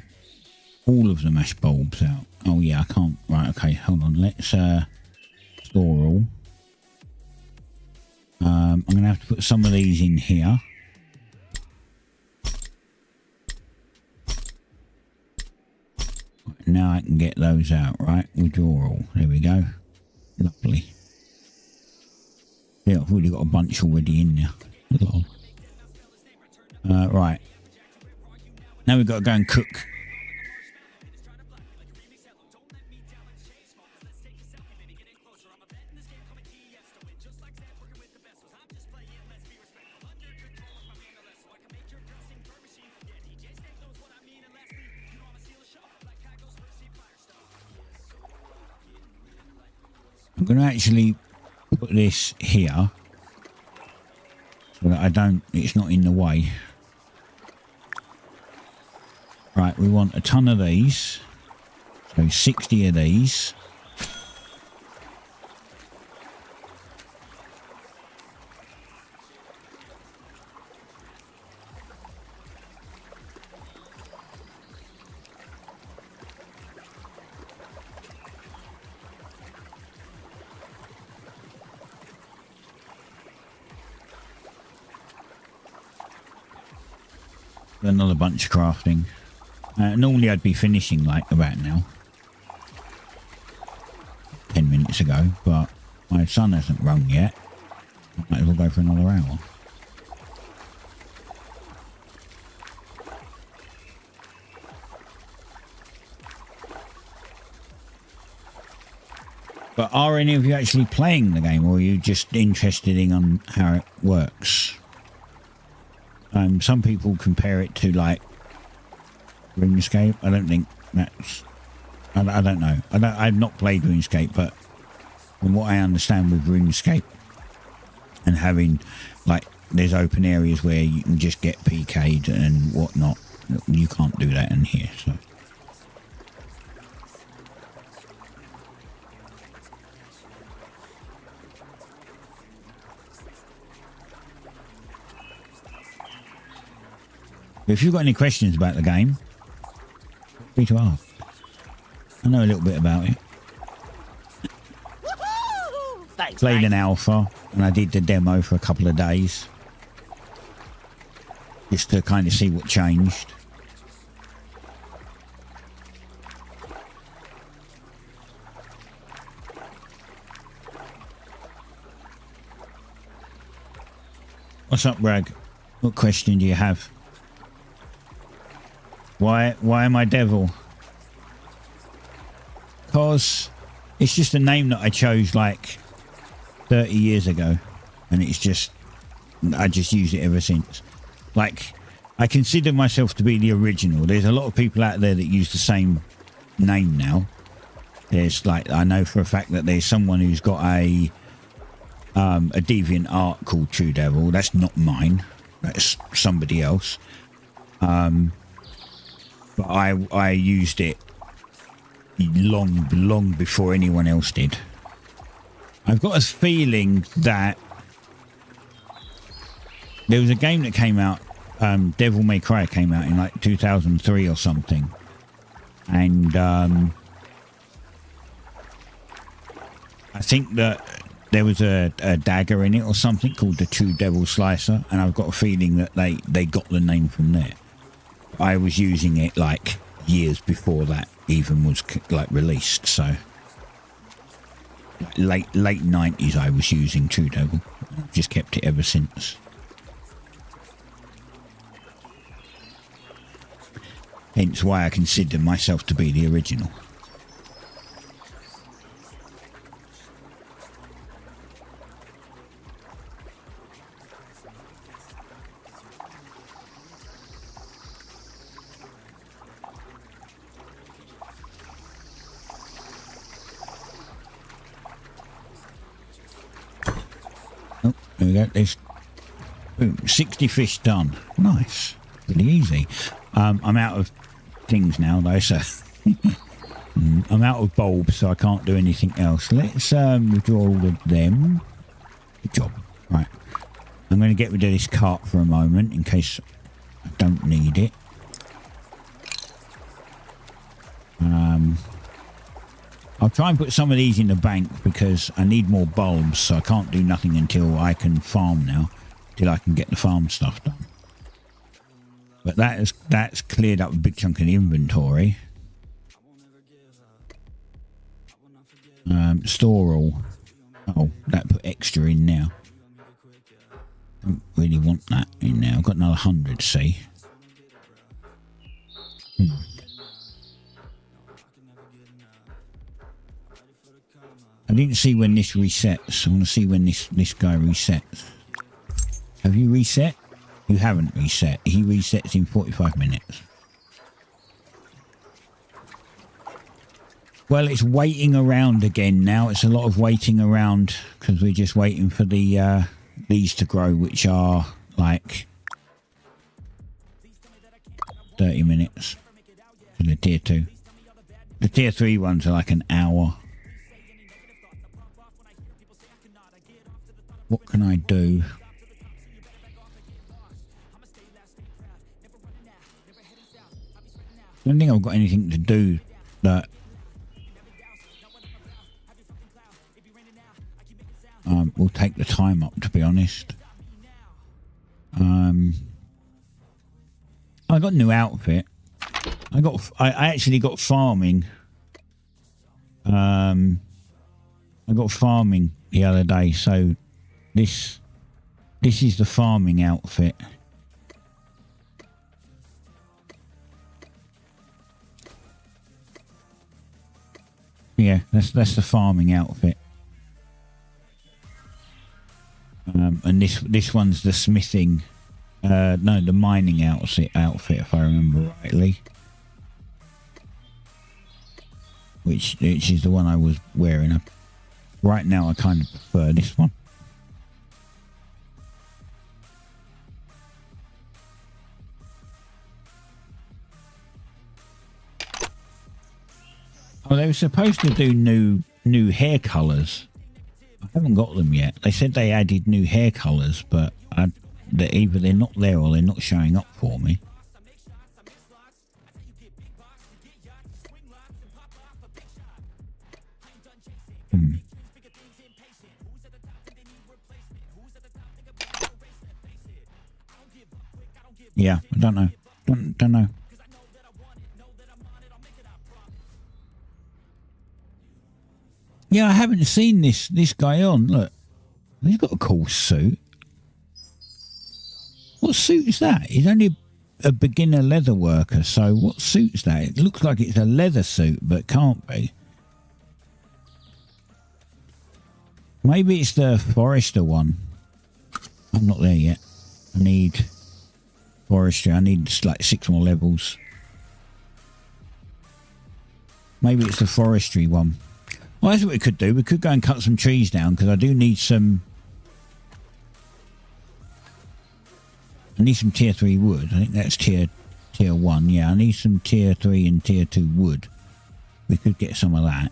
all of the mash bulbs out. Oh yeah, I can't. Right, okay, hold on. Let's store all. I'm going to have to put some of these in here. Right, now I can get those out, right? Withdrawal. There we go. Lovely. Yeah, I've already got a bunch already in there. Lol. Right. Now we've got to go and cook. I'm going to actually put this here so that it's not in the way. Right, we want a ton of these. So 60 of these. Another bunch of crafting. Normally I'd be finishing like about now. 10 minutes ago, but my son hasn't rung yet. Might as well go for another hour. But are any of you actually playing the game, or are you just interested in how it works? Some people compare it to like RuneScape. I don't think that's... I don't know. I've not played RuneScape, but from what I understand with RuneScape, and having like there's open areas where you can just get PK'd and whatnot. You can't do that in here, so. If you've got any questions about the game, feel free to ask. I know a little bit about it. Thanks, Played mate. an alpha, and I did the demo for a couple of days. Just to kind of see what changed. What's up, Bragg? What question do you have? Why am I devil? Because it's just a name that I chose like 30 years ago, and it's just I just use it ever since. Like, I consider myself to be the original. There's a lot of people out there that use the same name now. There's like, I know for a fact that there's someone who's got a deviant art called TrueDeviL. That's not mine. That's somebody else. But I used it long before anyone else did. I've got a feeling that there was a game that came out, Devil May Cry came out in like 2003 or something. And I think that there was a dagger in it or something called the TrueDeviL Slicer, and I've got a feeling that they got the name from there. I was using it like years before that even was like released, so late 90s I was using TrueDeviL. I've just kept it ever since. Hence why I consider myself to be the original. Oh, there we go. There's boom, 60 fish done. Nice. Pretty easy. I'm out of things now though, so I'm out of bulbs, so I can't do anything else. Let's withdraw all of them. Good job. Right. I'm going to get rid of this cart for a moment in case I don't need it. I'll try and put some of these in the bank because I need more bulbs, so I can't do nothing until I can farm now, till I can get the farm stuff done. But that's cleared up a big chunk of the inventory. Store all. Oh, that put extra in now. Don't really want that in there. I've got another 100, see. I didn't see when this resets. I want to see when this guy resets. Have you reset? You haven't reset. He resets in 45 minutes. Well, it's waiting around again now. It's a lot of waiting around because we're just waiting for the these to grow, which are like 30 minutes for the tier 2. The tier 3 ones are like an hour. What can I do? I don't think I've got anything to do that will take the time up, to be honest. I got a new outfit. I actually got farming. I got farming the other day, so this is the farming outfit. Yeah, that's the farming outfit. And this one's the smithing, no, the mining outfit, if I remember rightly. Which is the one I was wearing. Right now, I kind of prefer this one. Oh, they were supposed to do new hair colours. I haven't got them yet. They said they added new hair colours, but either they're not there or they're not showing up for me. Yeah, I don't know. Don't know. Yeah, I haven't seen this guy on. Look, he's got a cool suit. What suit is that? He's only a beginner leather worker, so what suit's that? It looks like it's a leather suit, but can't be. Maybe it's the Forester one. I'm not there yet. I need forestry. I need like 6 more levels. Maybe it's the forestry one. Well, that's what we could do. We could go and cut some trees down because I do need some. I need some tier 3 wood. I think that's tier 1. Yeah, I need some tier 3 and tier 2 wood. We could get some of that.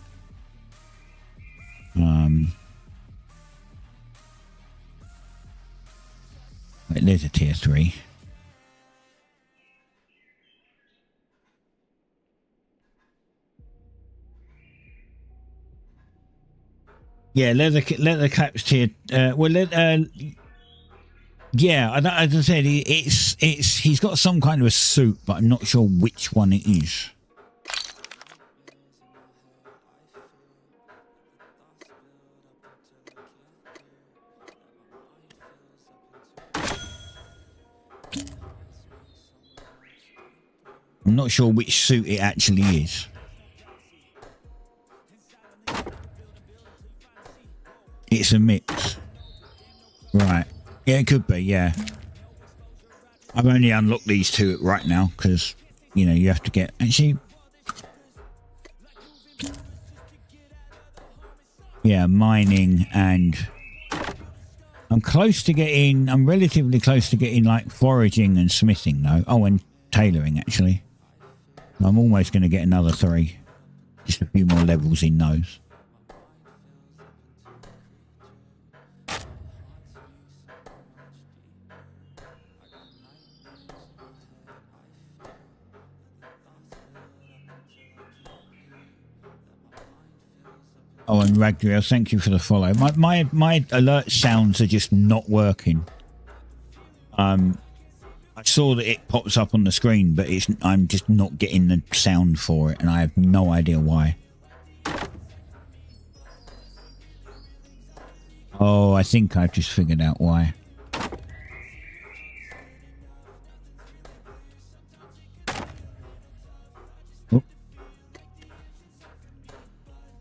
Wait, there's a tier 3. Yeah, leather caps tier. Yeah, as I said, he's got some kind of a suit, but I'm not sure which one it is. I'm not sure which suit it actually is. It's a mix. Right. Yeah, it could be, yeah. I've only unlocked these 2 right now because, you know, you have to get... Actually... Yeah, mining and... I'm relatively close to getting, like, foraging and smithing, though. Oh, and tailoring, actually. I'm almost going to get another 3. Just a few more levels in those. Oh, and Ragdriel, thank you for the follow. My alert sounds are just not working. I saw that it pops up on the screen, but I'm just not getting the sound for it, and I have no idea why. Oh, I think I've just figured out why.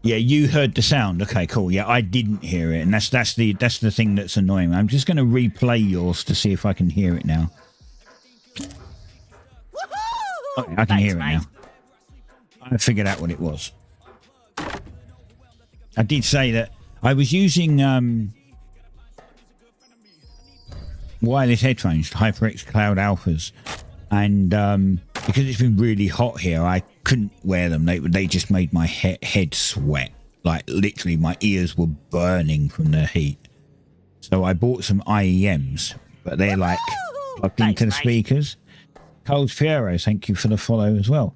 Yeah, you heard the sound. Okay, cool. Yeah, I didn't hear it, and that's the thing that's annoying me. I'm just going to replay yours to see if I can hear it now. Okay, I can hear it now. I figured out what it was. I did say that I was using wireless headphones, HyperX Cloud Alphas, and because it's been really hot here, I couldn't wear them. They just made my head sweat. Like, literally, my ears were burning from the heat. So I bought some IEMs, but they're like plugged into the speakers. Cold Fiero, thank you for the follow as well.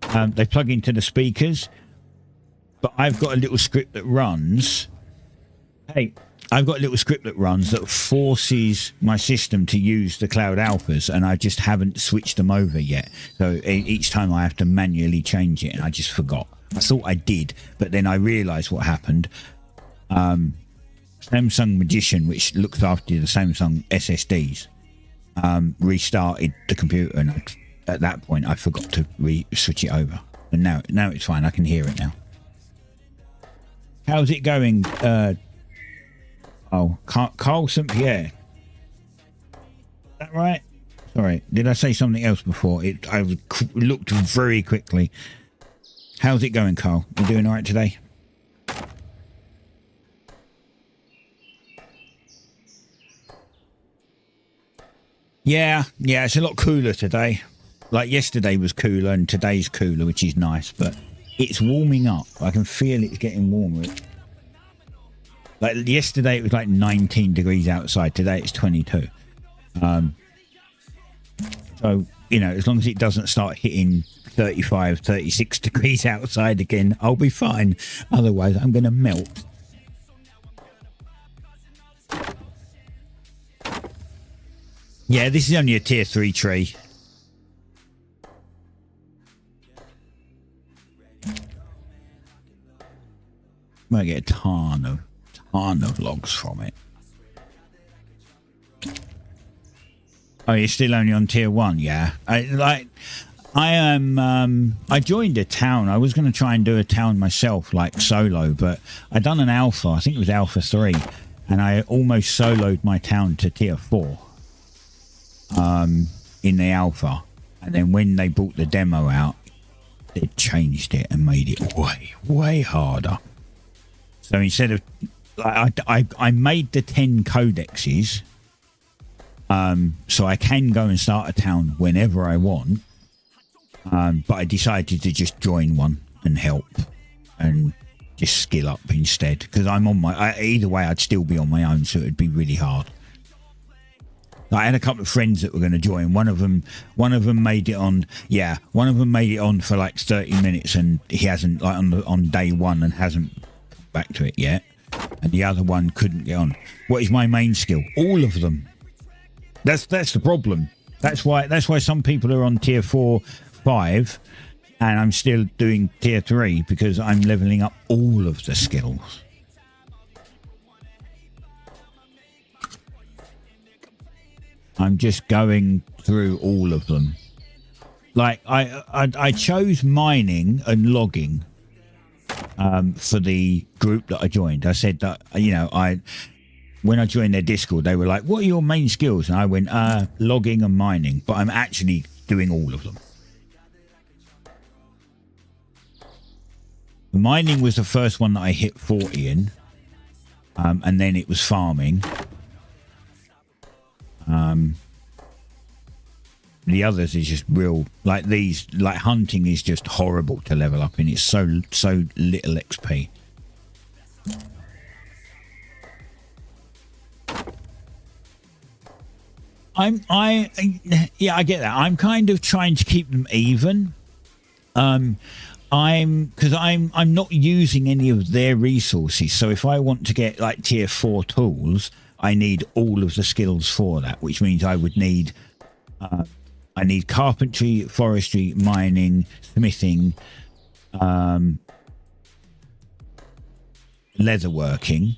They plug into the speakers, but I've got a little script that runs. Hey, I've got a little script that runs that forces my system to use the Cloud Alphas, and I just haven't switched them over yet. So each time I have to manually change it, and I just forgot. I thought I did, but then I realised what happened. Samsung Magician, which looks after the Samsung SSDs, restarted the computer, and at that point I forgot to switch it over. And now it's fine. I can hear it now. How's it going? Oh, Carl St. Pierre. Is that right? Sorry, did I say something else before? I looked very quickly. How's it going, Carl? You doing all right today? Yeah, it's a lot cooler today. Like yesterday was cooler and today's cooler, which is nice, but it's warming up. I can feel it's getting warmer. Like yesterday, it was like 19 degrees outside. Today, it's 22. So, you know, as long as it doesn't start hitting 35, 36 degrees outside again, I'll be fine. Otherwise, I'm going to melt. Yeah, this is only a tier 3 tree. Might get a ton of logs from it. Oh, you're still only on tier 1, yeah. I joined a town. I was going to try and do a town myself, like solo, but I done an alpha. I think it was alpha 3, and I almost soloed my town to tier 4 in the alpha. And then when they brought the demo out, they changed it and made it way harder. So instead of, I made the 10 codexes, so I can go and start a town whenever I want. But I decided to just join one and help and just skill up instead, because I'm on my, either way I'd still be on my own, so it'd be really hard. I had a couple of friends that were going to join. One of them made it on. Yeah, one of them made it on for like 30 minutes, and he hasn't, like, on day 1 and hasn't back to it yet. And the other one couldn't get on. What is my main skill? All of them. That's the problem. That's why some people are on tier 4, 5, and I'm still doing tier 3, because I'm leveling up all of the skills. I'm just going through all of them. Like I chose mining and logging for the group that I joined. I said that, you know, when I joined their Discord, they were like, "What are your main skills?" And I went, logging and mining. But I'm actually doing all of them. The mining was the first one that I hit 40 in, and then it was farming. The others is just real, like these, like hunting is just horrible to level up in. It's so little XP. Yeah, I get that. I'm kind of trying to keep them even. Because I'm not using any of their resources. So if I want to get like tier 4 tools, I need all of the skills for that, which means I would need I need carpentry, forestry, mining, smithing, leatherworking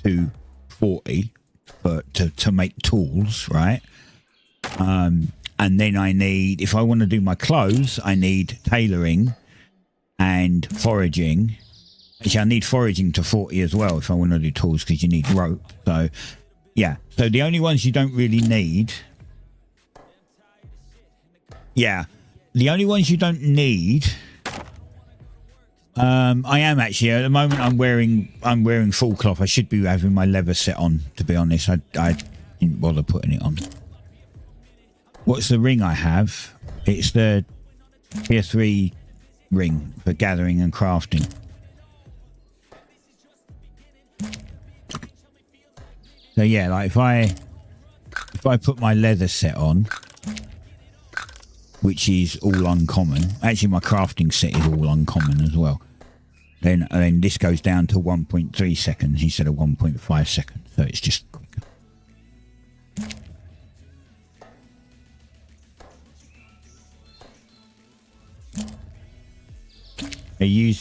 to 40 to make tools, right? And then I need, if I want to do my clothes, I need tailoring and foraging. Actually, I need foraging to 40 as well if I want to do tools, because you need rope. So, yeah. So the only ones you don't really need... Yeah. The only ones you don't need... I am actually, at the moment I'm wearing full cloth. I should be having my leather set on, to be honest. I didn't bother putting it on. What's the ring I have? It's the tier 3 ring for gathering and crafting. So yeah, like if I put my leather set on, which is all uncommon. Actually, my crafting set is all uncommon as well. Then this goes down to 1.3 seconds instead of 1.5 seconds. So it's just quicker.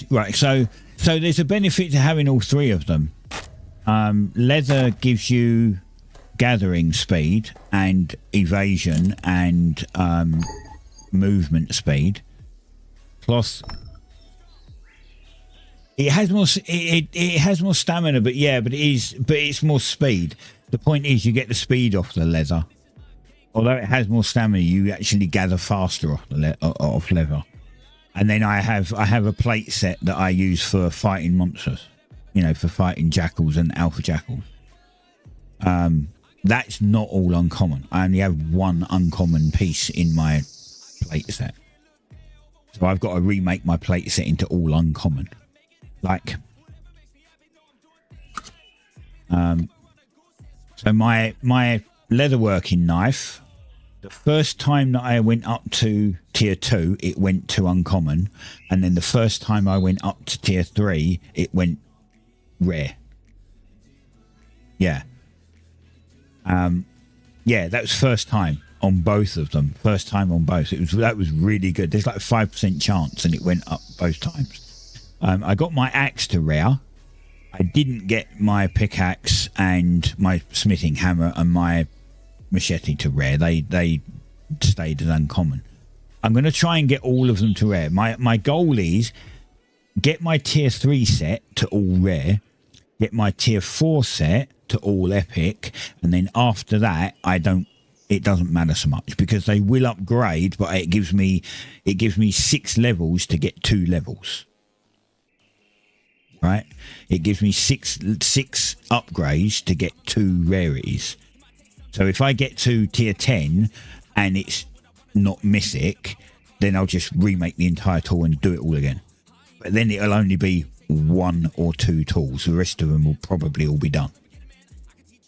Right, so there's a benefit to having all 3 of them. Leather gives you gathering speed and evasion and movement speed. Cloth, it has more it has more stamina, but it's more speed. The point is you get the speed off the leather. Although it has more stamina, you actually gather faster off leather. And then I have a plate set that I use for fighting monsters, you know, for fighting jackals and alpha jackals. That's not all uncommon. I only have one uncommon piece in my plate set. So I've got to remake my plate setting to all uncommon. Like, so my leatherworking knife, the first time that I went up to tier 2, it went to uncommon, and then the first time I went up to tier 3, it went rare. Yeah. Yeah, that was first time on both of them. First time on both. That was really good. There's like a 5% chance, and it went up both times. I got my axe to rare. I didn't get my pickaxe and my smithing hammer and my machete to rare. They stayed as uncommon. I'm going to try and get all of them to rare. My goal is get my tier 3 set to all rare, get my tier 4 set to all epic, and then after that it doesn't matter so much because they will upgrade, but it gives me 6 levels to get 2 levels. Right? It gives me six upgrades to get 2 rarities. So if I get to tier 10 and it's not mythic, then I'll just remake the entire tool and do it all again. But then it'll only be 1 or 2 tools. The rest of them will probably all be done.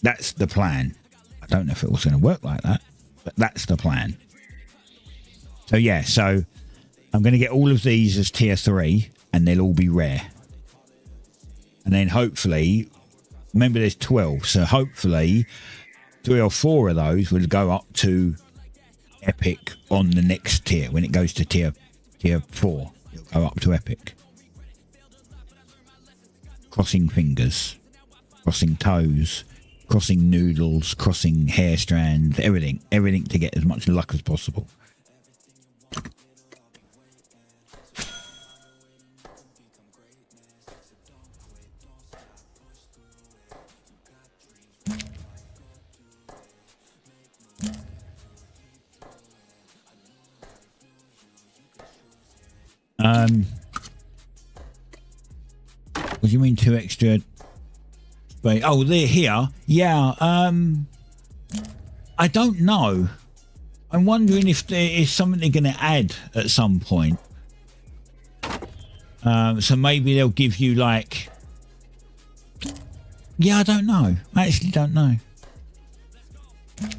That's the plan. I don't know if it was going to work like that, but that's the plan. So yeah, so I'm going to get all of these as tier 3 and they'll all be rare. And then hopefully, remember there's 12, so hopefully 3 or 4 of those will go up to epic on the next tier. When it goes to tier 4, it'll go up to epic. Crossing fingers, crossing toes, crossing noodles, crossing hair strands, everything to get as much luck as possible. What do you mean 2 extra? Wait, oh, they're here. Yeah. I don't know. I'm wondering if there is something they're going to add at some point. So maybe they'll give you like. Yeah, I don't know. I actually don't know.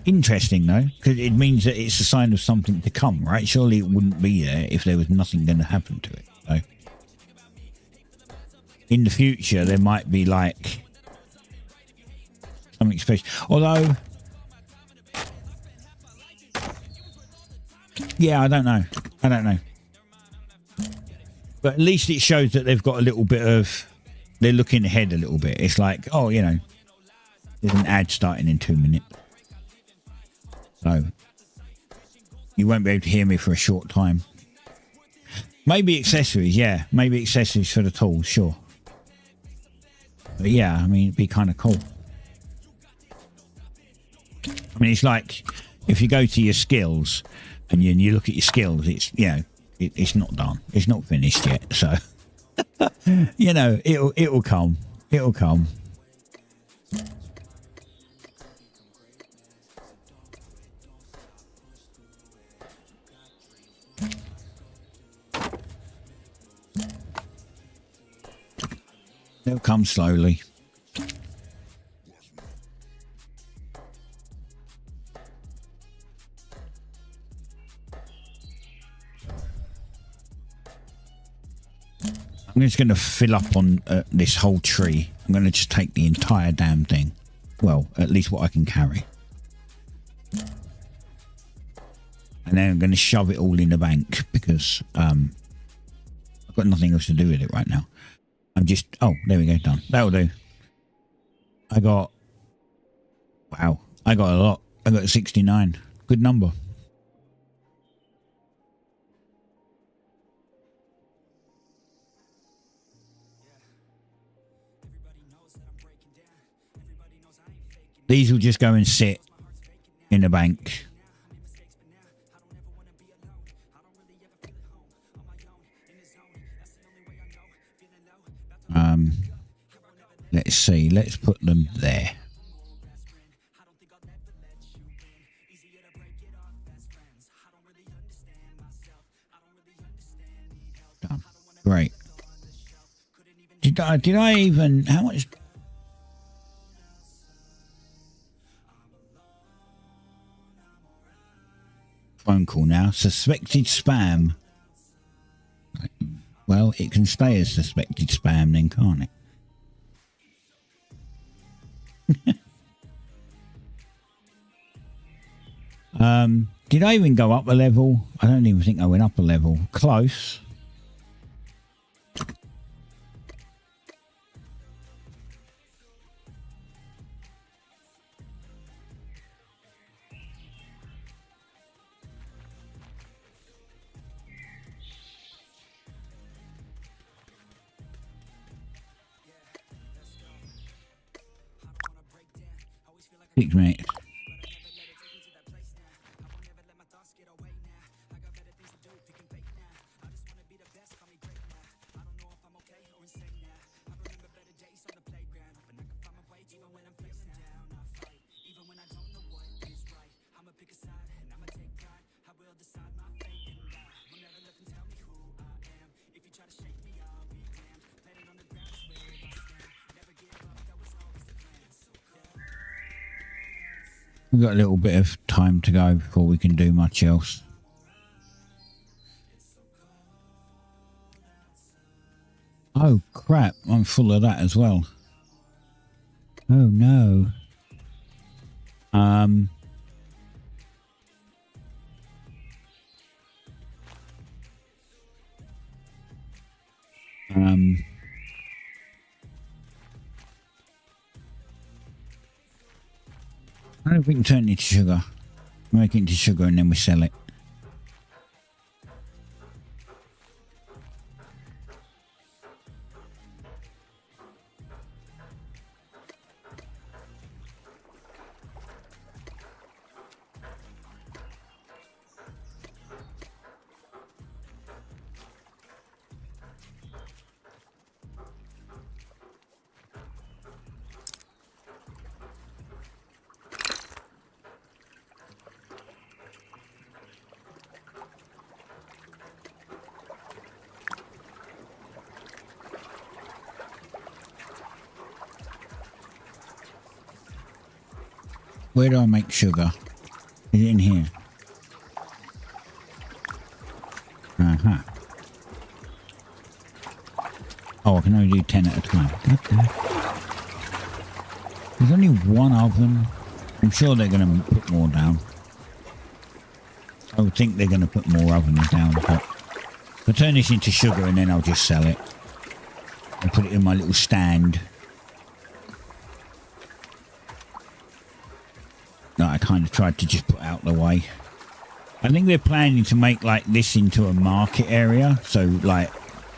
Interesting though, because it means that it's a sign of something to come, right? Surely it wouldn't be there if there was nothing going to happen to it. So in the future, there might be like something special. Although, yeah, I don't know. But at least it shows that they've got a little bit of. They're looking ahead a little bit. It's like, oh, you know, there's an ad starting in 2 minutes. So you won't be able to hear me for a short time. Maybe accessories, yeah. Maybe accessories for the tools, sure. But yeah, I mean, it'd be kind of cool. I mean, it's like if you go to your skills and you look at your skills, it's, you know, it's not done. It's not finished yet. So, you know, it'll come. It'll come. They'll come slowly. I'm just going to fill up on this whole tree. I'm going to just take the entire damn thing. Well, at least what I can carry. And then I'm going to shove it all in the bank because I've got nothing else to do with it right now. I'm just, oh, there we go, done. That'll do. Wow, I got a lot. I got 69. Good number. These will just go and sit in the bank. Let's see. Let's put them there. did I even, how much? Phone call now. Suspected spam. Well, it can stay as suspected spam then, can't it? Did I even go up a level? I don't even think I went up a level. Close. Six minutes. We've got a little bit of time to go before we can do much else. Oh crap, I'm full of that as well. Oh no. I don't think we can turn it into sugar. Make it into sugar and then we sell it. Where do I make sugar? Is it in here? Uh-huh. Oh, I can only do 10 at a time. Okay. There's only one oven. I'm sure they're going to put more down. I would think they're going to put more ovens down, but I'll turn this into sugar and then I'll just sell it. And put it in my little stand. That I kind of tried to just put out the way. I think they're planning to make like this into a market area, so like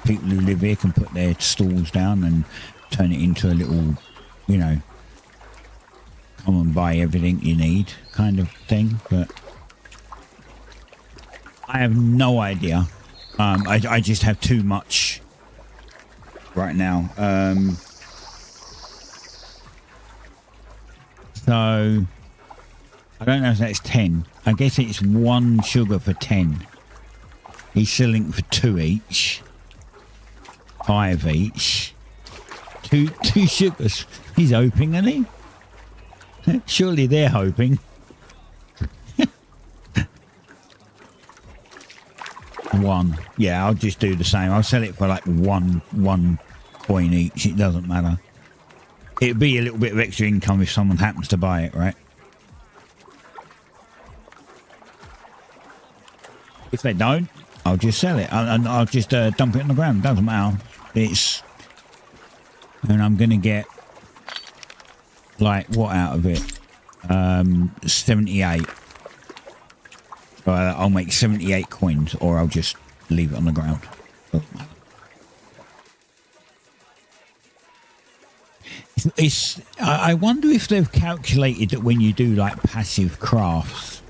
people who live here can put their stalls down and turn it into a little, you know, come and buy everything you need kind of thing. But I have no idea. I just have too much right now. So I don't know if that's 10. I guess it's 1 sugar for 10. He's selling for 2 each. 5 each. Two sugars. He's hoping, isn't he? Surely they're hoping. 1. Yeah, I'll just do the same. I'll sell it for like one coin each. It doesn't matter. It'd be a little bit of extra income if someone happens to buy it, right? If they don't, I'll just sell it and I'll just dump it on the ground. Doesn't matter. It's, and I'm gonna get like what out of it? 78. I'll make 78 coins, or I'll just leave it on the ground. Doesn't matter. I wonder if they've calculated that when you do like passive crafts,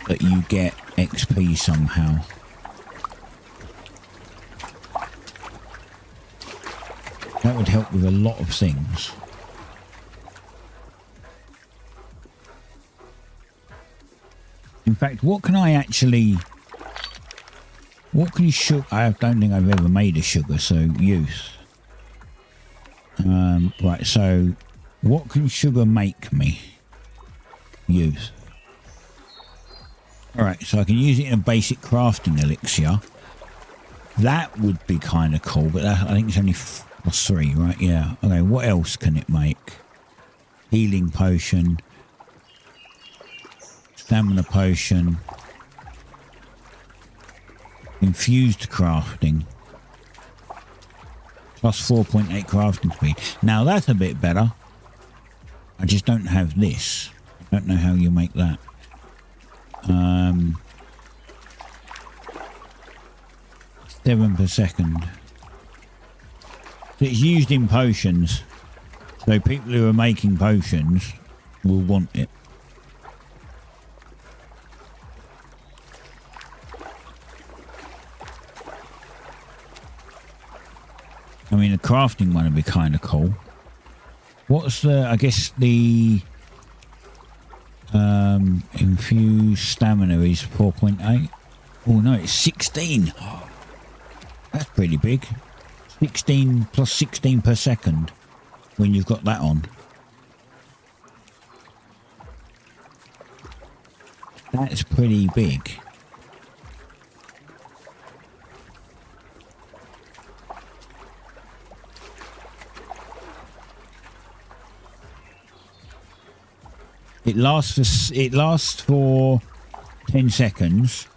that you get XP somehow. That would help with a lot of things. In fact, what can I actually... What can you sugar? I don't think I've ever made a sugar, so use. Right, so what can sugar make me? Use. Alright, so I can use it in a basic crafting elixir. That would be kind of cool, but I think it's only +3, right? Yeah. Okay, what else can it make? Healing potion. Stamina potion. Infused crafting. Plus 4.8 crafting speed. Now that's a bit better. I just don't have this. I don't know how you make that. 7 per second. So it's used in potions. So people who are making potions will want it. I mean, the crafting one would be kind of cool. What's the, I guess the infused stamina is 4.8. Oh no, it's 16. That's pretty big. 16 plus 16 per second when you've got that on. That's pretty big. It lasts for 10 seconds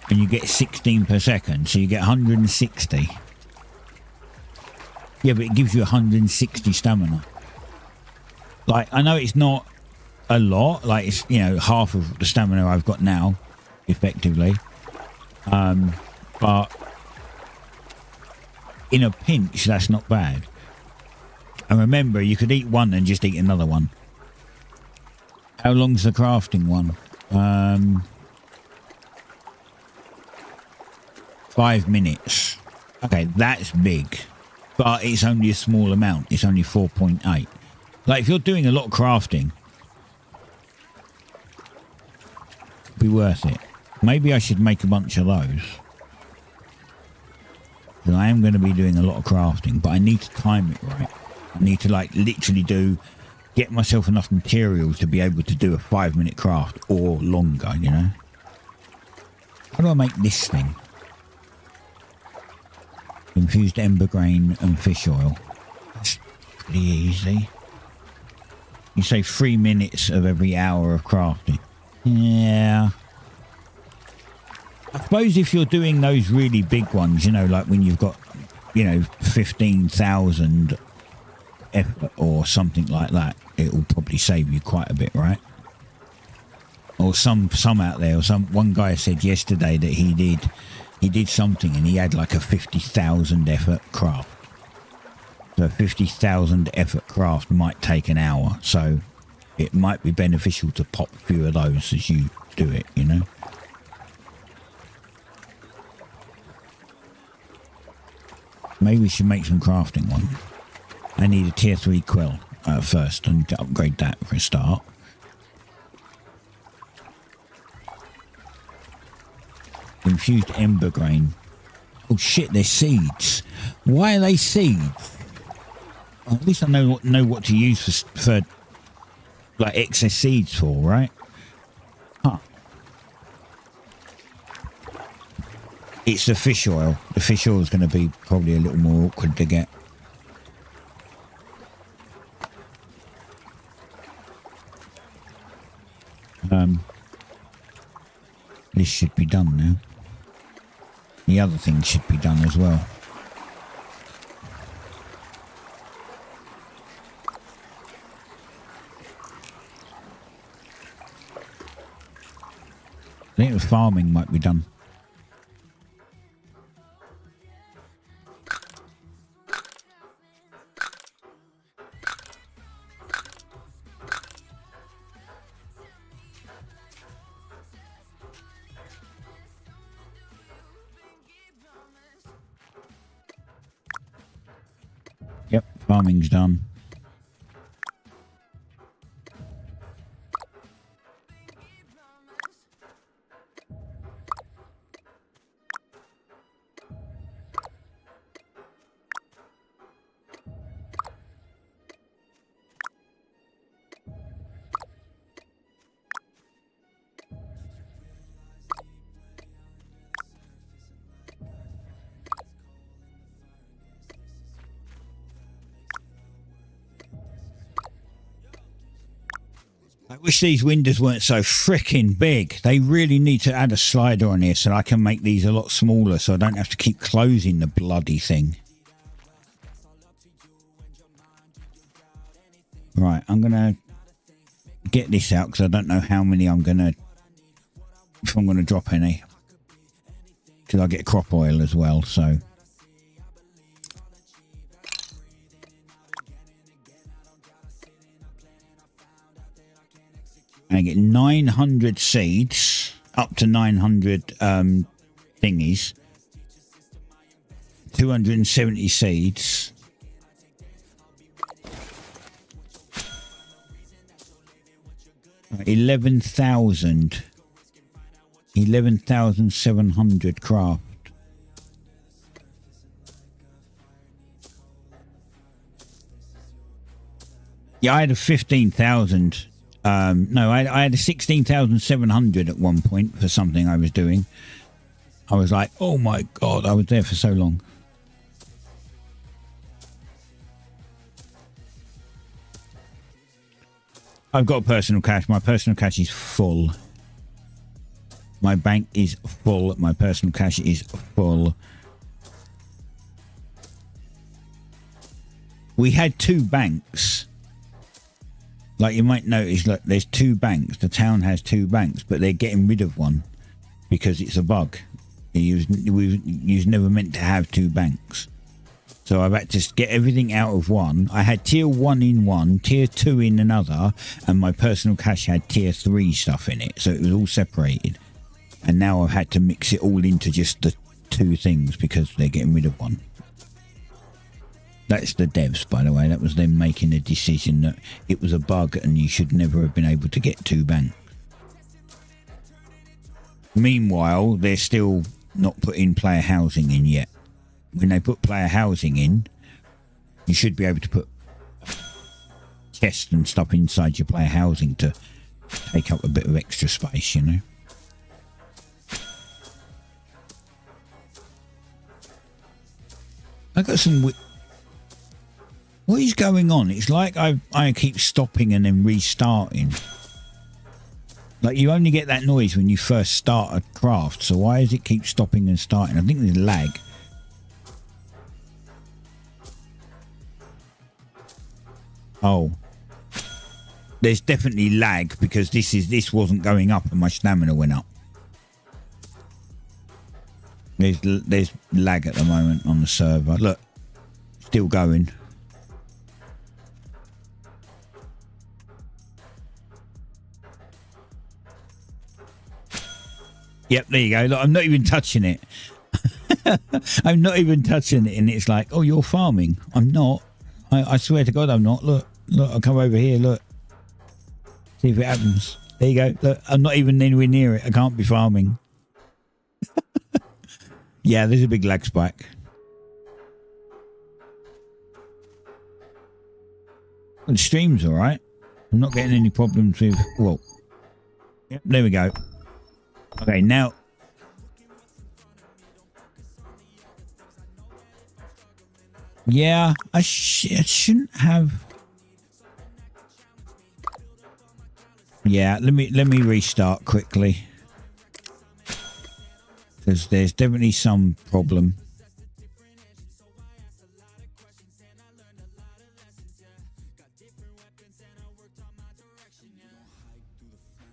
and you get 16 per second, so you get 160. Yeah, but it gives you 160 stamina. Like, I know it's not a lot, like it's, you know, half of the stamina I've got now, effectively. But in a pinch, that's not bad. And remember, you could eat one and just eat another one. How long's the crafting one? 5 minutes. Okay, that's big. But it's only a small amount. It's only 4.8. Like, if you're doing a lot of crafting, it'd be worth it. Maybe I should make a bunch of those. Because I am going to be doing a lot of crafting, but I need to time it right. I need to, like, literally get myself enough materials to be able to do a 5-minute craft or longer, you know? How do I make this thing? Infused ember grain and fish oil. That's pretty easy. You say 3 minutes of every hour of crafting. Yeah. I suppose if you're doing those really big ones, you know, like when you've got, you know, 15,000 effort or something like that, it will probably save you quite a bit, right? Or some out there, or one guy said yesterday that he did something and he had like a 50,000 effort craft. So 50,000 effort craft might take an hour, so it might be beneficial to pop a few of those as you do it, you know? Maybe we should make some crafting one. I need a tier 3 quill first. I need to upgrade that for a start. Infused ember grain. Oh shit, they're seeds. Why are they seeds? Well, at least I know what to use for like excess seeds for, right? Huh. It's the fish oil. The fish oil is going to be probably a little more awkward to get. This should be done now. The other thing should be done as well. I think the farming might be done. Yep, farming's done. I wish these windows weren't so freaking big. They really need to add a slider on here so I can make these a lot smaller so I don't have to keep closing the bloody thing. Right, I'm going to get this out because I don't know how many if I'm going to drop any. Because I get crop oil as well, so. And I get 900 seeds, up to 900 thingies, 270 seeds. Right, 11,700 craft. Yeah, I had a 15,000. No, I had a 16,700 at one point for something I was doing. I was like, oh my God, I was there for so long. I've got personal cash. My personal cash is full. My bank is full. My personal cash is full. We had two banks. Like you might notice, look, there's two banks. The town has two banks, but they're getting rid of one because it's a bug. You was never meant to have two banks. So I've had to get everything out of one. I had tier 1 in one, tier 2 in another, and my personal cash had tier 3 stuff in it. So it was all separated. And now I've had to mix it all into just the two things because they're getting rid of one. That's the devs, by the way. That was them making a decision that it was a bug and you should never have been able to get two banks. Meanwhile, they're still not putting player housing in yet. When they put player housing in, you should be able to put chests and stuff inside your player housing to take up a bit of extra space, you know. I got some... What is going on? It's like I keep stopping and then restarting. Like you only get that noise when you first start a craft. So why does it keep stopping and starting? I think there's lag. Oh. There's definitely lag because this wasn't going up and my stamina went up. There's lag at the moment on the server. Look. Still going. Yep, there you go. Look, I'm not even touching it. I'm not even touching it, and it's like, oh, you're farming. I'm not. I swear to God, I'm not. Look, I'll come over here. Look. See if it happens. There you go. Look, I'm not even anywhere near it. I can't be farming. Yeah, there's a big lag spike. The stream's all right. I'm not getting any problems with... Well, yep, there we go. Okay, now... Yeah, I shouldn't have... Yeah, let me restart quickly. Because there's definitely some problem.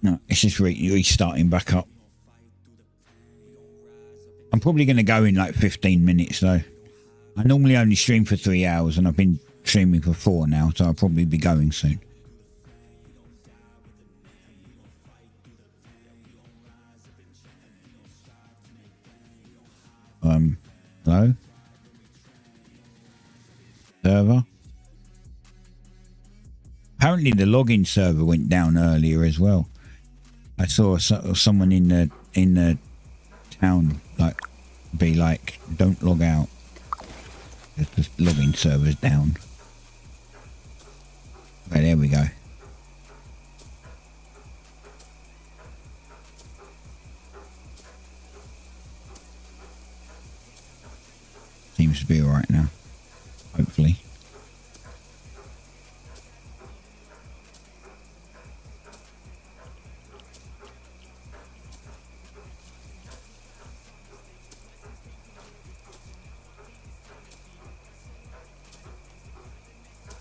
No, it's just restarting back up. I'm probably going to go in like 15 minutes though. I normally only stream for 3 hours and I've been streaming for 4 now, so I'll probably be going soon. Hello? Server? Apparently the login server went down earlier as well. I saw someone in the town like be like, don't log out. The login server's down. Okay, there we go. Seems to be alright now. Hopefully.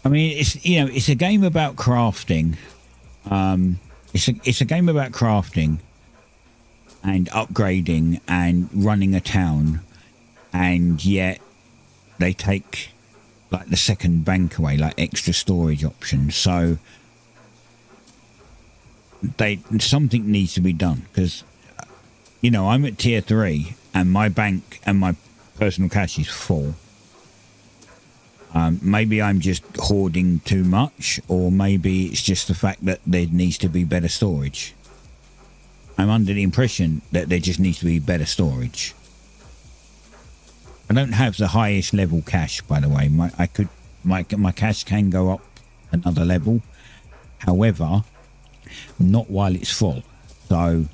I mean, it's, you know, it's a game about crafting. It's a game about crafting and upgrading and running a town, and yet they take like the second bank away, like extra storage options. So something needs to be done, because, you know, I'm at tier 3 and my bank and my personal cash is full. Maybe I'm just hoarding too much, or maybe it's just the fact that there needs to be better storage. I'm under the impression that there just needs to be better storage. I don't have the highest level cash, by the way. My cash can go up another level. However, not while it's full. So,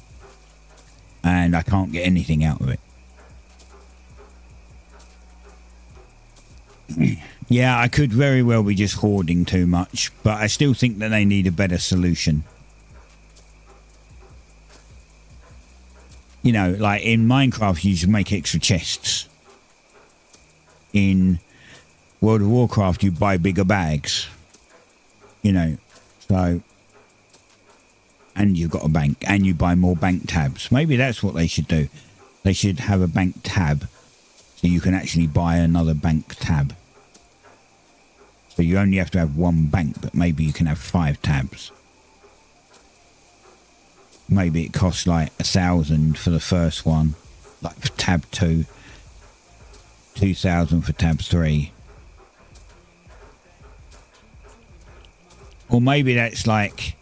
and I can't get anything out of it. Yeah, I could very well be just hoarding too much, but I still think that they need a better solution. You know, like in Minecraft, you just make extra chests. In World of Warcraft, you buy bigger bags. You know, so... And you've got a bank, and you buy more bank tabs. Maybe that's what they should do. They should have a bank tab, so you can actually buy another bank tab. So you only have to have one bank, but maybe you can have 5 tabs. Maybe it costs like 1,000 for the first one, like for tab 2, 2,000 for tab 3. Or maybe that's like,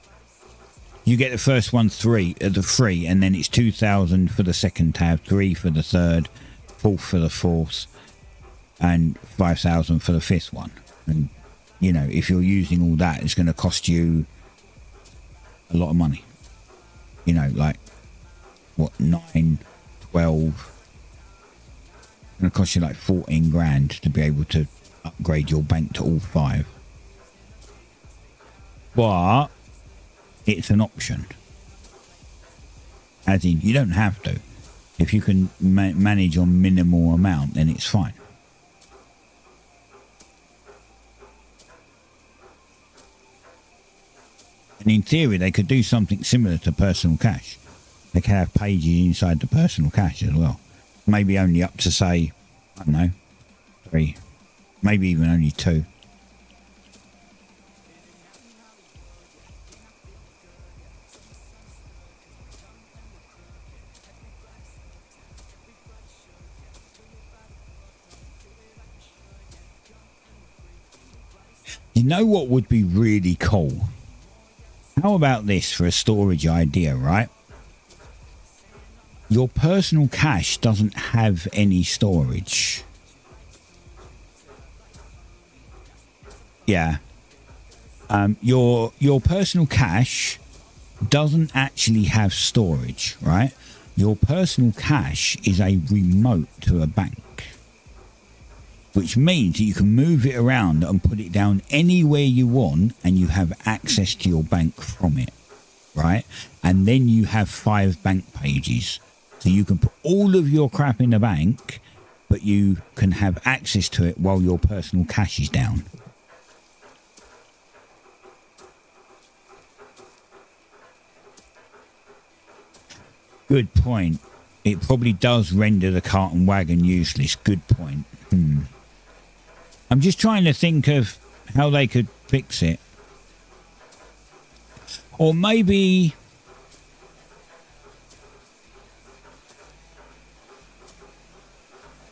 you get the first one free, and then it's 2,000 for the second tab, 3 for the third, 4 for the fourth, and 5,000 for the fifth one. And, you know, if you're using all that, it's going to cost you a lot of money. You know, like, what, 9, 12. It's going to cost you like 14 grand to be able to upgrade your bank to all 5. But it's an option. As in, you don't have to. If you can manage on minimal amount, then it's fine. And in theory, they could do something similar to personal cash. They could have pages inside the personal cash as well. Maybe only up to, say, I don't know, 3. Maybe even only 2. You know what would be really cool? How about this for a storage idea, right? Your personal cash doesn't have any storage. Yeah. Your personal cash doesn't actually have storage, right? Your personal cash is a remote to a bank, which means that you can move it around and put it down anywhere you want, and you have access to your bank from it, right? And then you have 5 bank pages. So you can put all of your crap in the bank, but you can have access to it while your personal cash is down. Good point. It probably does render the cart and wagon useless. Good point. I'm just trying to think of how they could fix it. Or maybe...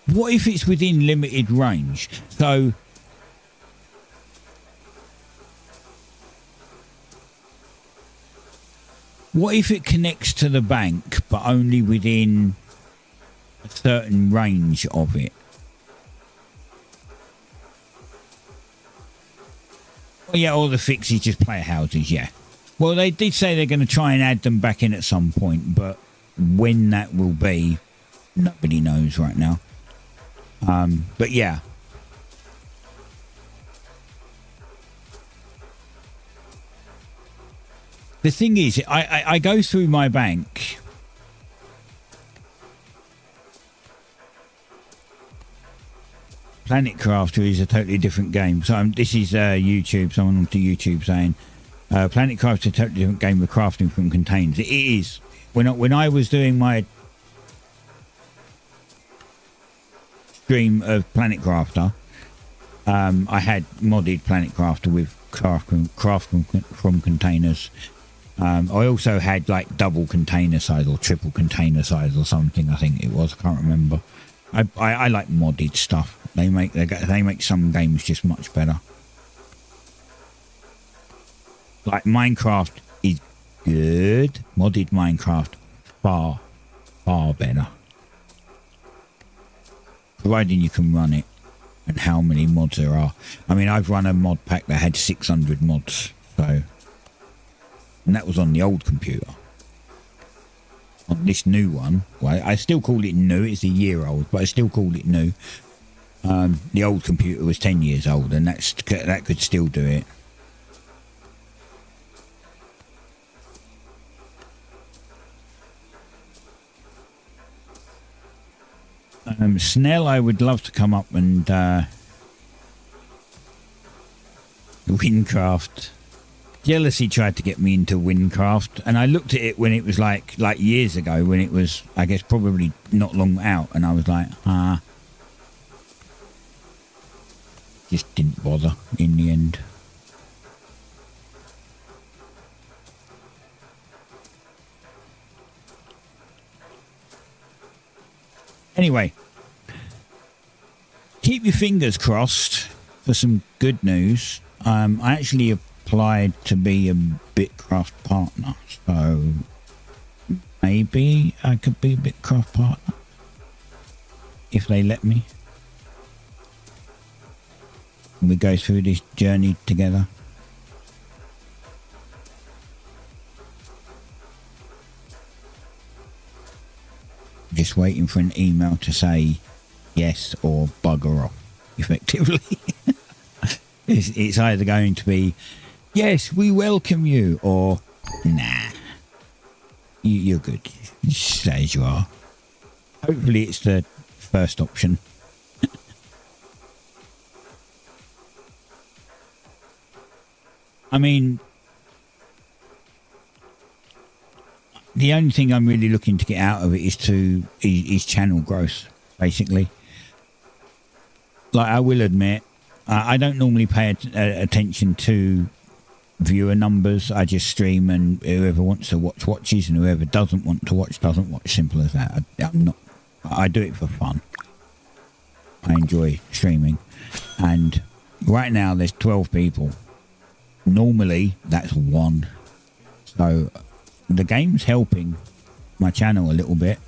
what if it's within limited range? So... what if it connects to the bank, but only within a certain range of it? Oh, yeah, all the fixes just player houses, yeah. Well, they did say they're going to try and add them back in at some point, but when that will be, nobody knows right now. But yeah. The thing is, I go through my bank. Planet Crafter is a totally different game. So this is YouTube. Someone onto YouTube saying Planet Crafter is a totally different game with crafting from containers. It is. When I was doing my stream of Planet Crafter, I had modded Planet Crafter with craft from containers. I also had like double container size or triple container size or something. I think it was. I can't remember. I like modded stuff. They make some games just much better. Like Minecraft is good. Modded Minecraft far better. Providing you can run it and how many mods there are. I mean, I've run a mod pack that had 600 mods, so, and that was on the old computer. On this new one, well, I still call it new. It's a year old, but I still call it new. The old computer was 10 years old, and that could still do it. Snell, I would love to come up and Windcraft. Jealousy tried to get me into Windcraft, and I looked at it when it was like years ago, when it was, I guess, probably not long out, and I was like, just didn't bother in the end. Anyway, keep your fingers crossed for some good news. I actually applied to be a Bitcraft partner, so maybe I could be a Bitcraft partner if they let me. And we go through this journey together. Just waiting for an email to say yes or bugger off, effectively. It's either going to be, yes, we welcome you, or nah, you're good. Stay as you are. Hopefully it's the first option. I mean, the only thing I'm really looking to get out of it is channel growth, basically. Like, I will admit, I don't normally pay attention to viewer numbers. I just stream, and whoever wants to watch watches, and whoever doesn't want to watch doesn't watch. Simple as that. I do it for fun. I enjoy streaming, and right now there's 12 people. Normally that's 1. So the game's helping my channel a little bit.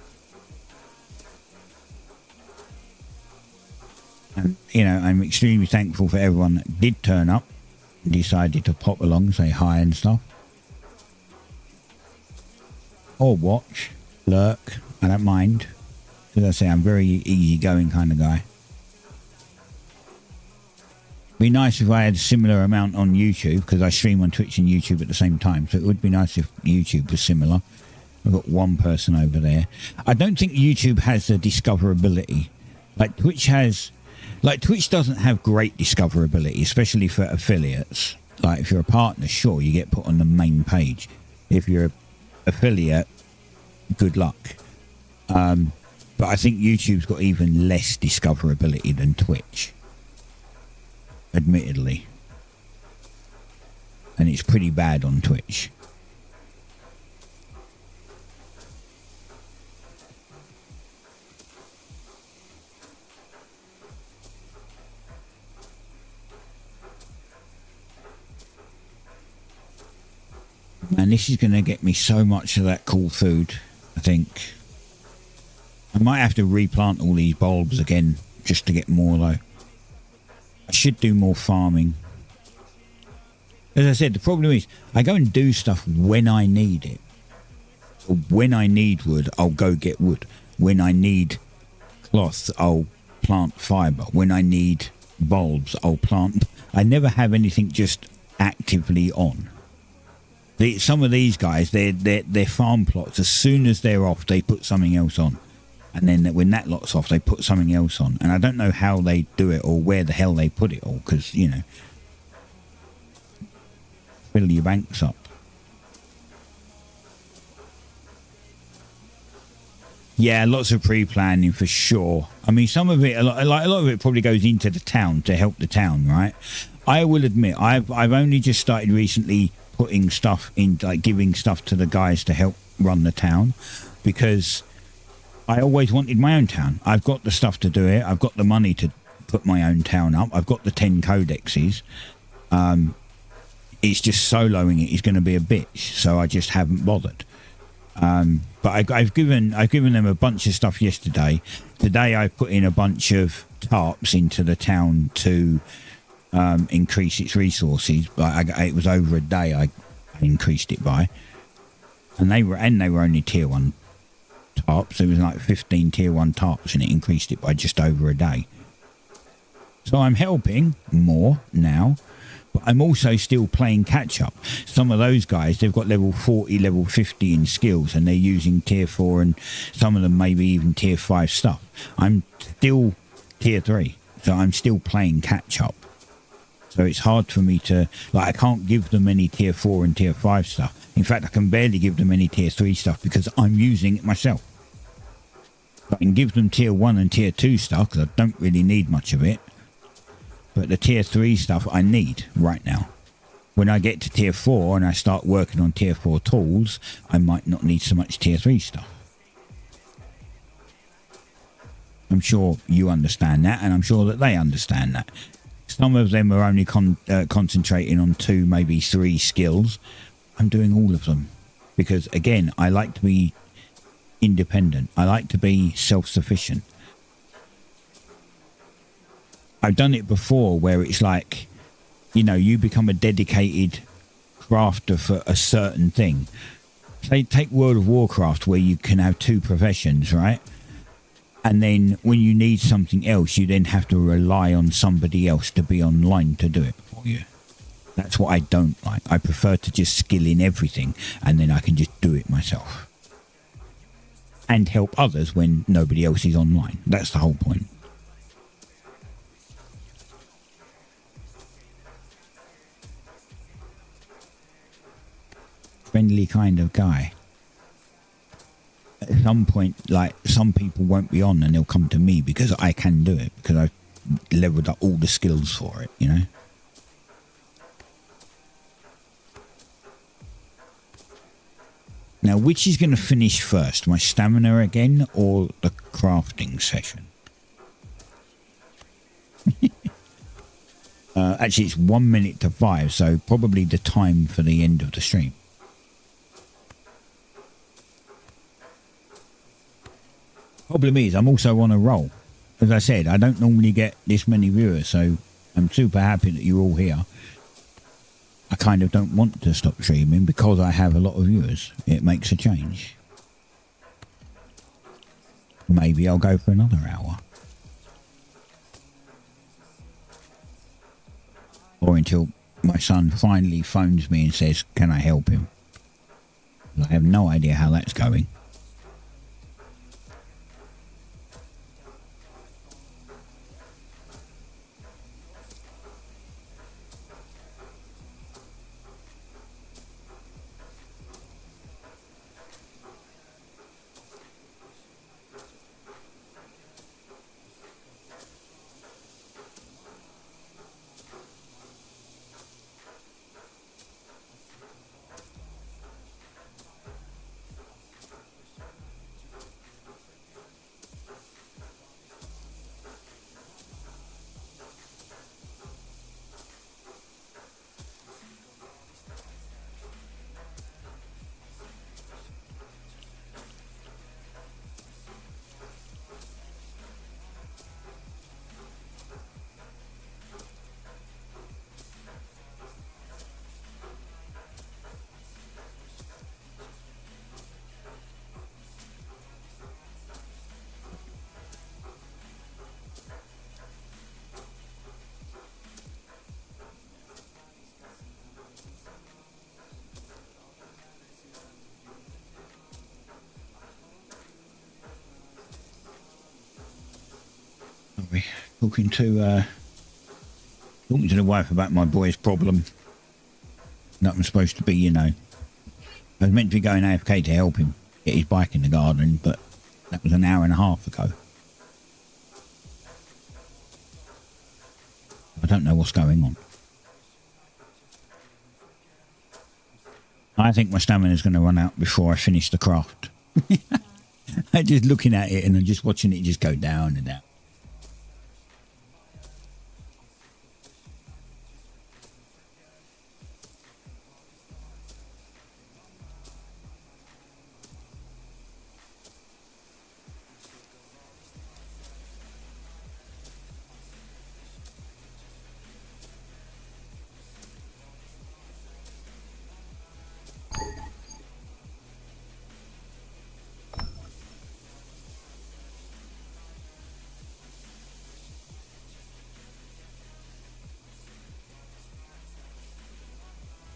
And, you know, I'm extremely thankful for everyone that did turn up and decided to pop along, say hi and stuff. Or watch, lurk, I don't mind. As I say, I'm a very easygoing kind of guy. Be nice if I had a similar amount on YouTube, because I stream on Twitch and YouTube at the same time, so it would be nice if YouTube was similar. I've got 1 person over there. I don't think YouTube has the discoverability like Twitch has. Like, Twitch doesn't have great discoverability, especially for affiliates. Like, if you're a partner, sure, you get put on the main page. If you're an affiliate, good luck. But I think YouTube's got even less discoverability than Twitch, admittedly. And it's pretty bad on Twitch. And this is going to get me so much of that cool food, I think. I might have to replant all these bulbs again just to get more, though. I should do more farming. As I said, the problem is I go and do stuff when I need it. So when I need wood, I'll go get wood. When I need cloth, I'll plant fibre. When I need bulbs, I'll plant. I never have anything just actively on. Some of these guys, their farm plots, as soon as they're off, they put something else on. and then when that lot's off, they put something else on. And I don't know how they do it or where the hell they put it all, because, you know, fill your banks up. Yeah, lots of pre-planning for sure. I mean, some of it, a lot of it probably goes into the town to help the town, right? I will admit, I've only just started recently putting stuff in, like giving stuff to the guys to help run the town, because I always wanted my own town. I've got the stuff to do it. I've got the money to put my own town up. I've got the 10 codexes. It's just soloing it is going to be a bitch, so I just haven't bothered. But I've given them a bunch of stuff yesterday. Today I put in a bunch of tarps into the town to increase its resources. But it was over a day I increased it by, and they were only tier 1 tarps. It was like 15 tier 1 tarps, and it increased it by just over a day. So I'm helping more now. But I'm also still playing catch up. Some of those guys, they've got level 40, level 50 in skills, and they're using tier 4 and some of them maybe even tier 5 stuff. I'm still tier 3, so I'm still playing catch up. So it's hard for me to, like, I can't give them any tier 4 and tier 5 stuff. In fact, I can barely give them any tier 3 stuff because I'm using it myself. I can give them tier 1 and tier 2 stuff because I don't really need much of it. But the tier 3 stuff I need right now. When I get to tier 4 and I start working on tier 4 tools, I might not need so much tier 3 stuff. I'm sure you understand that, and I'm sure that they understand that. Some of them are only concentrating on 2, maybe 3 skills. I'm doing all of them. Because, again, I like to be independent. I like to be self-sufficient. I've done it before where it's like, you know, you become a dedicated crafter for a certain thing. Say, take World of Warcraft where you can have 2 professions, right? And then when you need something else, you then have to rely on somebody else to be online to do it for you. That's what I don't like. I prefer to just skill in everything and then I can just do it myself. And help others when nobody else is online. That's the whole point. Friendly kind of guy. At some point, like, some people won't be on and they'll come to me because I can do it, because I've leveled up all the skills for it, you know. Now, which is going to finish first, my stamina again or the crafting session? Actually, it's 1 minute to 5, so probably the time for the end of the stream. Problem is, I'm also on a roll. As I said, I don't normally get this many viewers, so I'm super happy that you're all here. I kind of don't want to stop streaming because I have a lot of viewers. It makes a change. Maybe I'll go for another hour. Or until my son finally phones me and says, can I help him? I have no idea how that's going. we? Talking to the wife about my boy's problem. That I'm supposed to be, you know. I was meant to be going AFK to help him get his bike in the garden, but that was an hour and a half ago. I don't know what's going on. I think my stamina is going to run out before I finish the craft. I'm just looking at it and I'm just watching it just go down and down.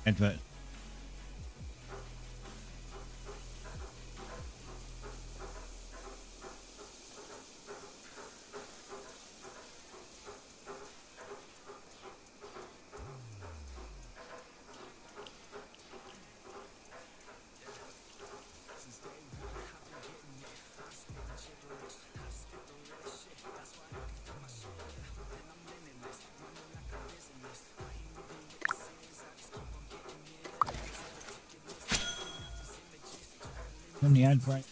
Advert. On the ad break.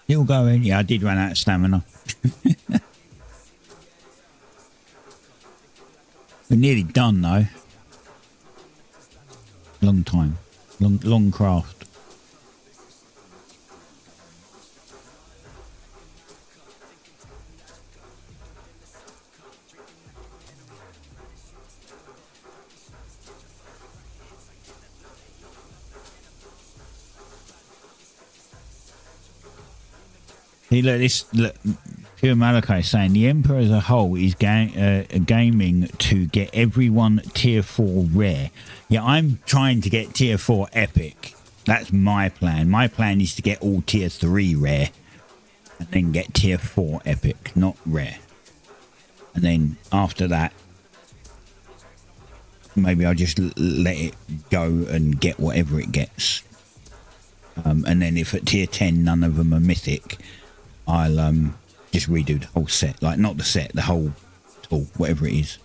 Still going. Yeah, I did run out of stamina. We're nearly done though. Long time. Long craft. See, look, Pure Malachi is saying the Emperor as a whole is gaming to get everyone tier 4 rare. Yeah, I'm trying to get tier 4 epic. That's my plan. My plan is to get all tier 3 rare and then get tier 4 epic, not rare. And then after that, maybe I'll just let it go and get whatever it gets. And then if at tier 10 none of them are mythic, I'll just redo the whole set. Like, not the set, the whole tool, whatever it is.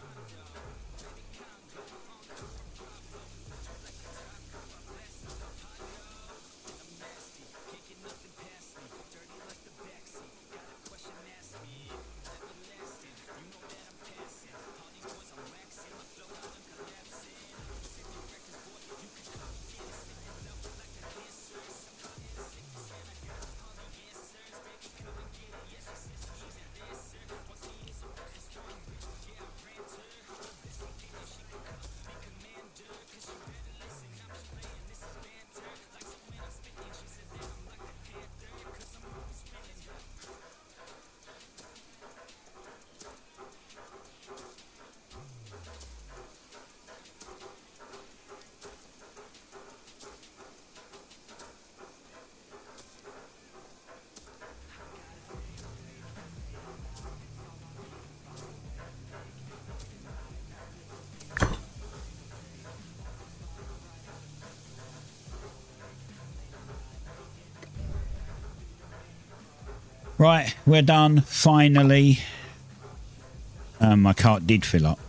Right, we're done, finally. My cart did fill up.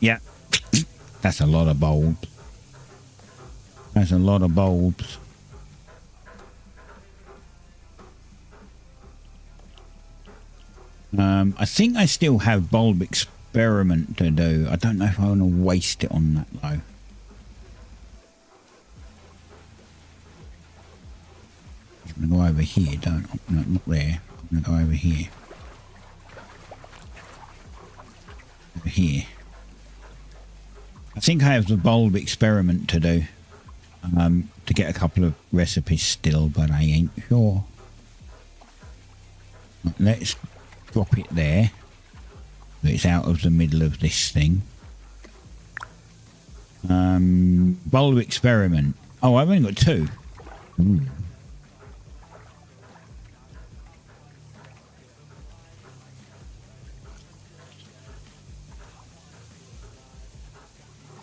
Yeah, that's a lot of bulbs. That's a lot of bulbs. I think I still have bulb experiment to do. I don't know if I want to waste it on that though. I'm going to go over here, don't I? No, not there. I'm going to go over here. Over here. I think I have the bulb experiment to do. To get a couple of recipes still, but I ain't sure. Let's drop it there. So it's out of the middle of this thing. Bulb experiment. Oh, I've only got 2. Ooh.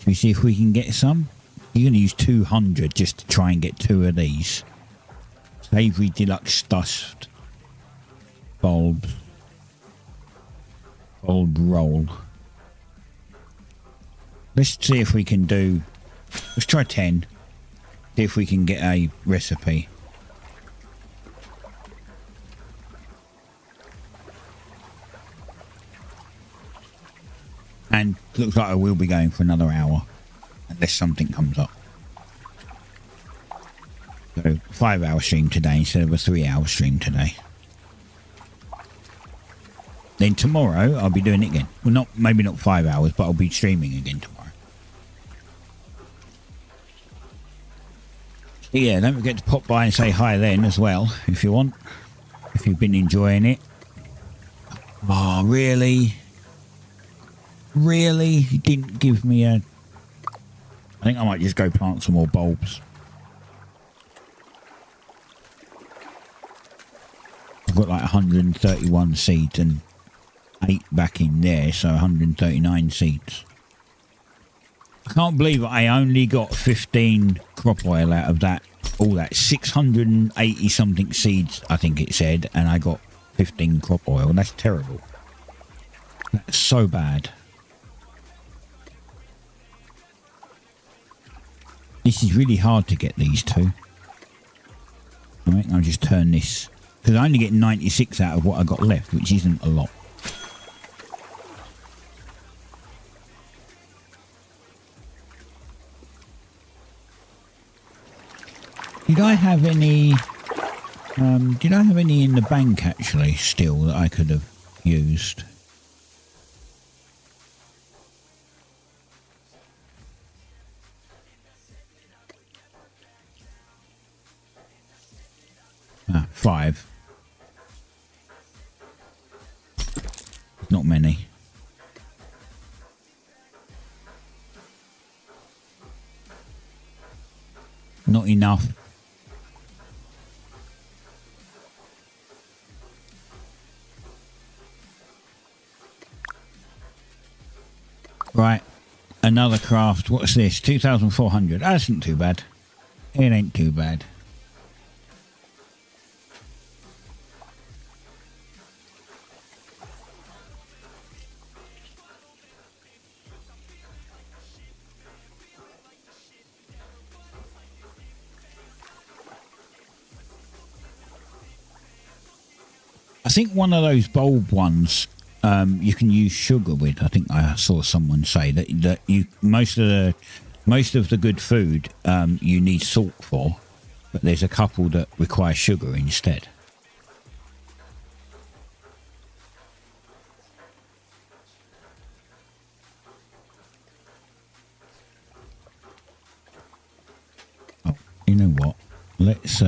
We see if we can get some. You're going to use 200 just to try and get 2 of these. Savory Deluxe Stuffed Bulb roll. Let's see if we can do... Let's try 10. See if we can get a recipe. And looks like I will be going for another hour. Unless something comes up. So 5-hour stream today instead of a 3-hour stream today. Then tomorrow I'll be doing it again. Well, maybe not 5 hours, but I'll be streaming again tomorrow. So yeah, don't forget to pop by and say hi then as well, if you want. If you've been enjoying it. Oh, really? Really? You didn't give me a... I think I might just go plant some more bulbs. I've got like 131 seeds and 8 back in there, so 139 seeds. I can't believe I only got 15 crop oil out of that. All that 680 something seeds, I think it said, and I got 15 crop oil. That's terrible. That's so bad. This is really hard to get these two. I think I'll just turn this, because I only get 96 out of what I got left, which isn't a lot. Did I have any in the bank actually still that I could have used? Ah, 5. Not many. Not enough. Right, another craft. What's this? 2,400. That isn't too bad. It ain't too bad. I think one of those bulb ones you can use sugar with. I think I saw someone say that you most of the good food you need salt for, but there's a couple that require sugar instead. Oh, you know what? Let's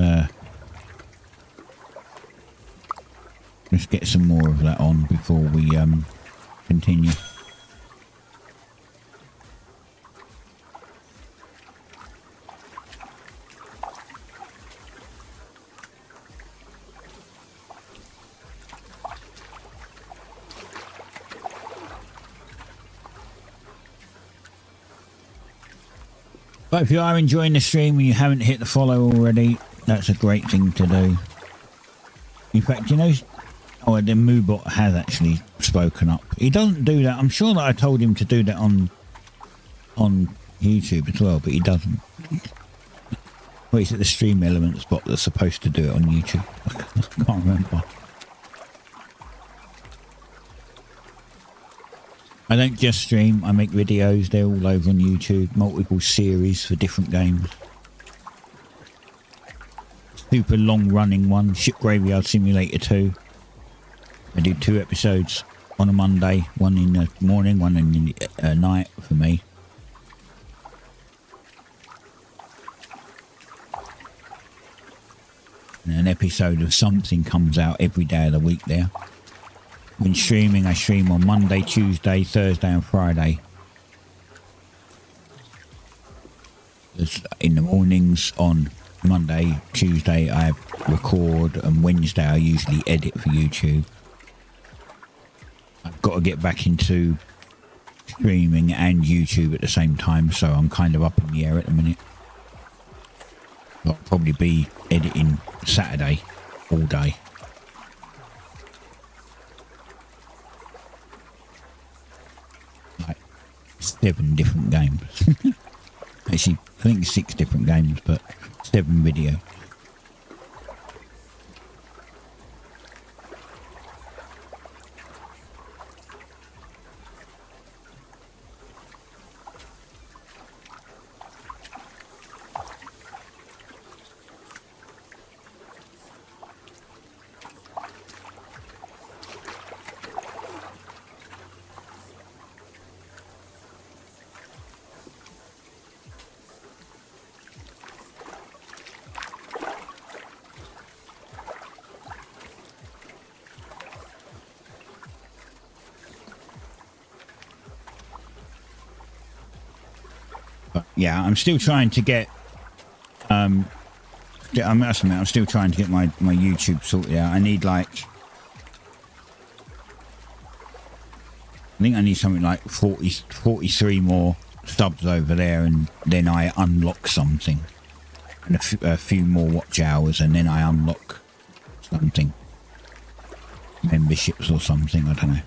get some more of that on before we continue. But if you are enjoying the stream and you haven't hit the follow already, that's a great thing to do. In fact, you know... Oh, the Moobot has actually spoken up. He doesn't do that. I'm sure that I told him to do that on YouTube as well, but he doesn't. Well, is it the Stream Elements bot that's supposed to do it on YouTube? I can't remember. I don't just stream. I make videos. They're all over on YouTube. Multiple series for different games. Super long running one. Ship Graveyard Simulator 2. I do 2 episodes on a Monday, one in the morning, one in the night for me. And an episode of something comes out every day of the week there. When streaming, I stream on Monday, Tuesday, Thursday and Friday. In the mornings on Monday, Tuesday I record, and Wednesday I usually edit for YouTube. I've got to get back into streaming and YouTube at the same time, so I'm kind of up in the air at the minute. I'll probably be editing Saturday all day. Like 7 different games. Actually, I think 6 different games, but 7 video. Yeah, I'm still trying to get I must admit, I'm still trying to get my YouTube sorted out. I need like, I think I need something like 43 more subs over there, and then I unlock something, and a few more watch hours, and then I unlock something, memberships or something, I don't know.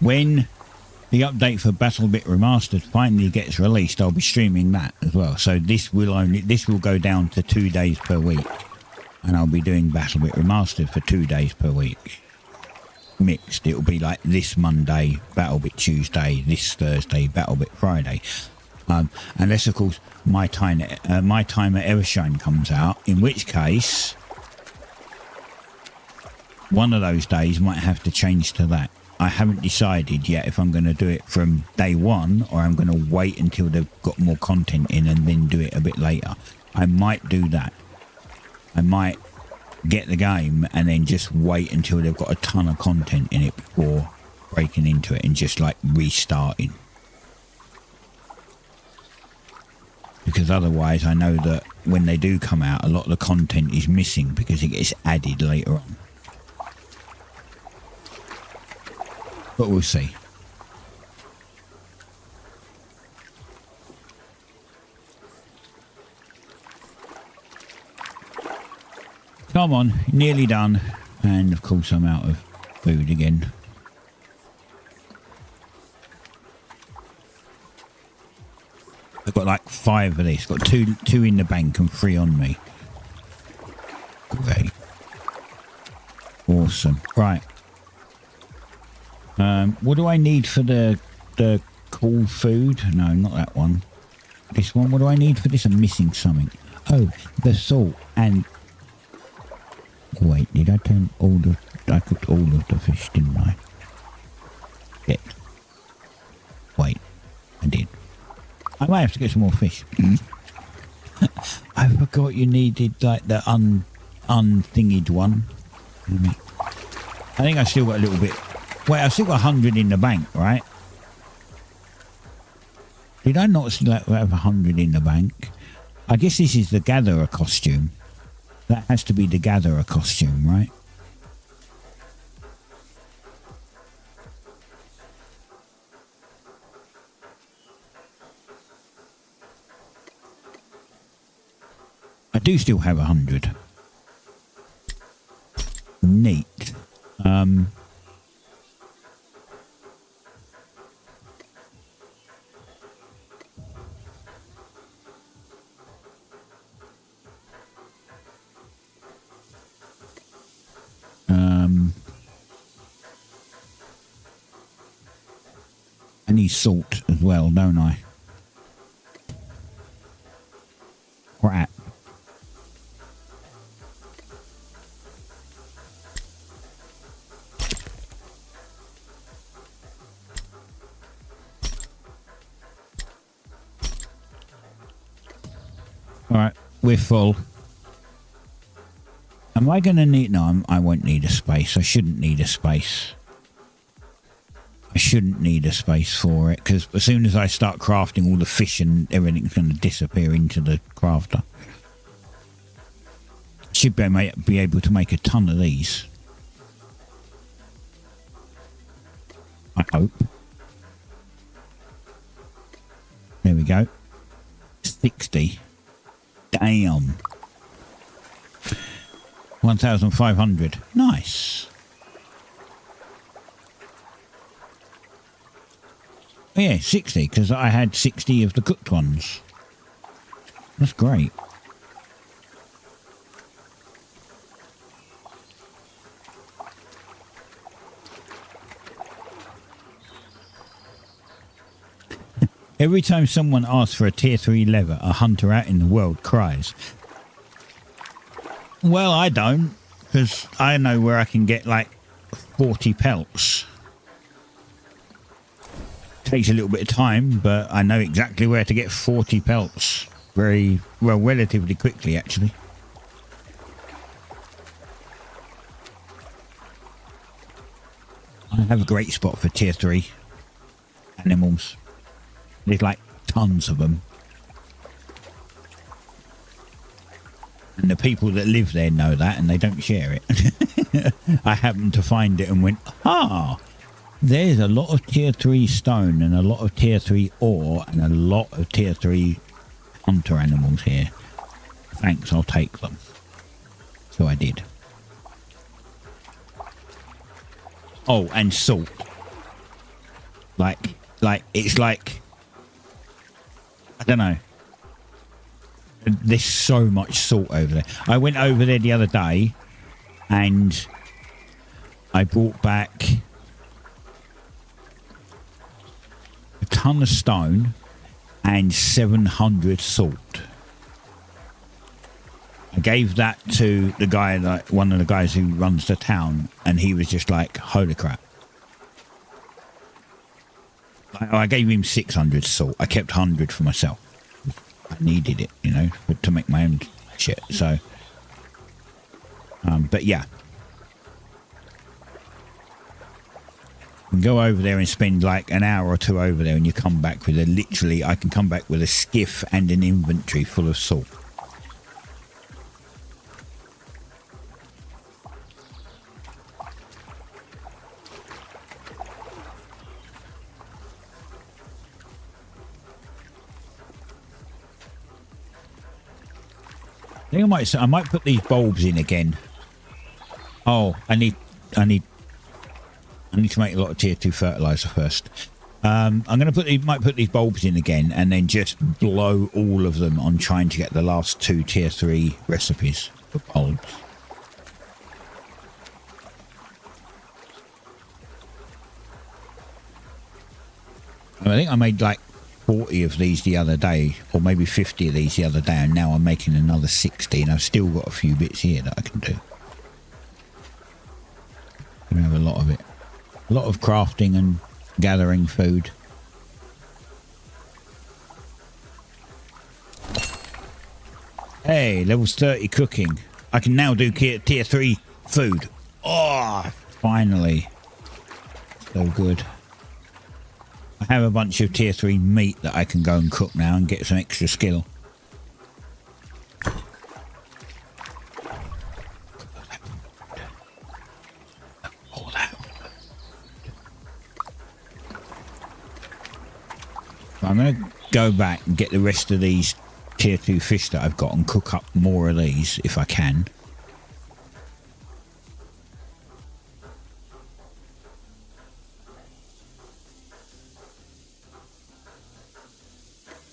When the update for BattleBit Remastered finally gets released, I'll be streaming that as well. So this will go down to 2 days per week, and I'll be doing BattleBit Remastered for 2 days per week. Mixed, it'll be like this Monday, BattleBit Tuesday, this Thursday, BattleBit Friday. Unless of course my time at Evershine comes out, in which case one of those days might have to change to that. I haven't decided yet if I'm going to do it from day one, or I'm going to wait until they've got more content in and then do it a bit later. I might do that. I might get the game and then just wait until they've got a ton of content in it before breaking into it and just like restarting. Because otherwise I know that when they do come out, a lot of the content is missing because it gets added later on. But we'll see. Come on, nearly done. And of course I'm out of food again. I've got like 5 of this. Got two in the bank and 3 on me. Great. Awesome. Right. What do I need for the cool food? No, not that one. This one. What do I need for this? I'm missing something. Oh, the salt and... Wait, did I turn all the... I cooked all of the fish, didn't I? Shit. Wait, I did. I might have to get some more fish. I forgot you needed like the unthingied one. I think I still got a little bit... Wait, I still got 100 in the bank, right? Did I not still have 100 in the bank? I guess this is the gatherer costume. That has to be the gatherer costume, right? I do still have 100. Neat. I need salt as well, don't I? Crap. Alright, we're full. Am I going to need... No, I won't need a space. I shouldn't need a space. I shouldn't need a space for it, because as soon as I start crafting, all the fish and everything's going to disappear into the crafter. Should be able to make a ton of these. I hope. There we go. 60. Damn. 1,500. Nice. Oh yeah, 60, because I had 60 of the cooked ones. That's great. Every time someone asks for a tier 3 lever, a hunter out in the world cries. Well, I don't, because I know where I can get like 40 pelts. Takes a little bit of time, but I know exactly where to get 40 pelts. Very well, relatively quickly, actually. I have a great spot for tier 3 animals. There's like tons of them. And the people that live there know that, and they don't share it. I happened to find it and went, there's a lot of tier 3 stone and a lot of tier 3 ore and a lot of tier 3 hunter animals here. Thanks, I'll take them. So I did. Oh, and salt. It's like, I don't know. There's so much salt over there. I went over there the other day and I brought back a ton of stone and 700 salt. I gave that to the guy, like one of the guys who runs the town, and he was just like, holy crap. I gave him 600 salt. I kept 100 for myself. I needed it, you know, to make my own shit. So, but yeah. You can go over there and spend like an hour or two over there, and you come back with I can come back with a skiff and an inventory full of salt. I think I might put these bulbs in again. Oh, I need to make a lot of tier 2 fertilizer first. I'm going to might put these bulbs in again and then just blow all of them on trying to get the last 2 tier 3 recipes for bulbs. I think I made like 40 of these the other day, or maybe 50 of these the other day, and now I'm making another 60, and I've still got a few bits here that I can do. I'm going to have a lot of it. A lot of crafting and gathering food. Hey, levels 30 cooking. I can now do tier 3 food. Oh, finally. So good. I have a bunch of tier 3 meat that I can go and cook now and get some extra skill. All that. So I'm going to go back and get the rest of these tier 2 fish that I've got and cook up more of these if I can.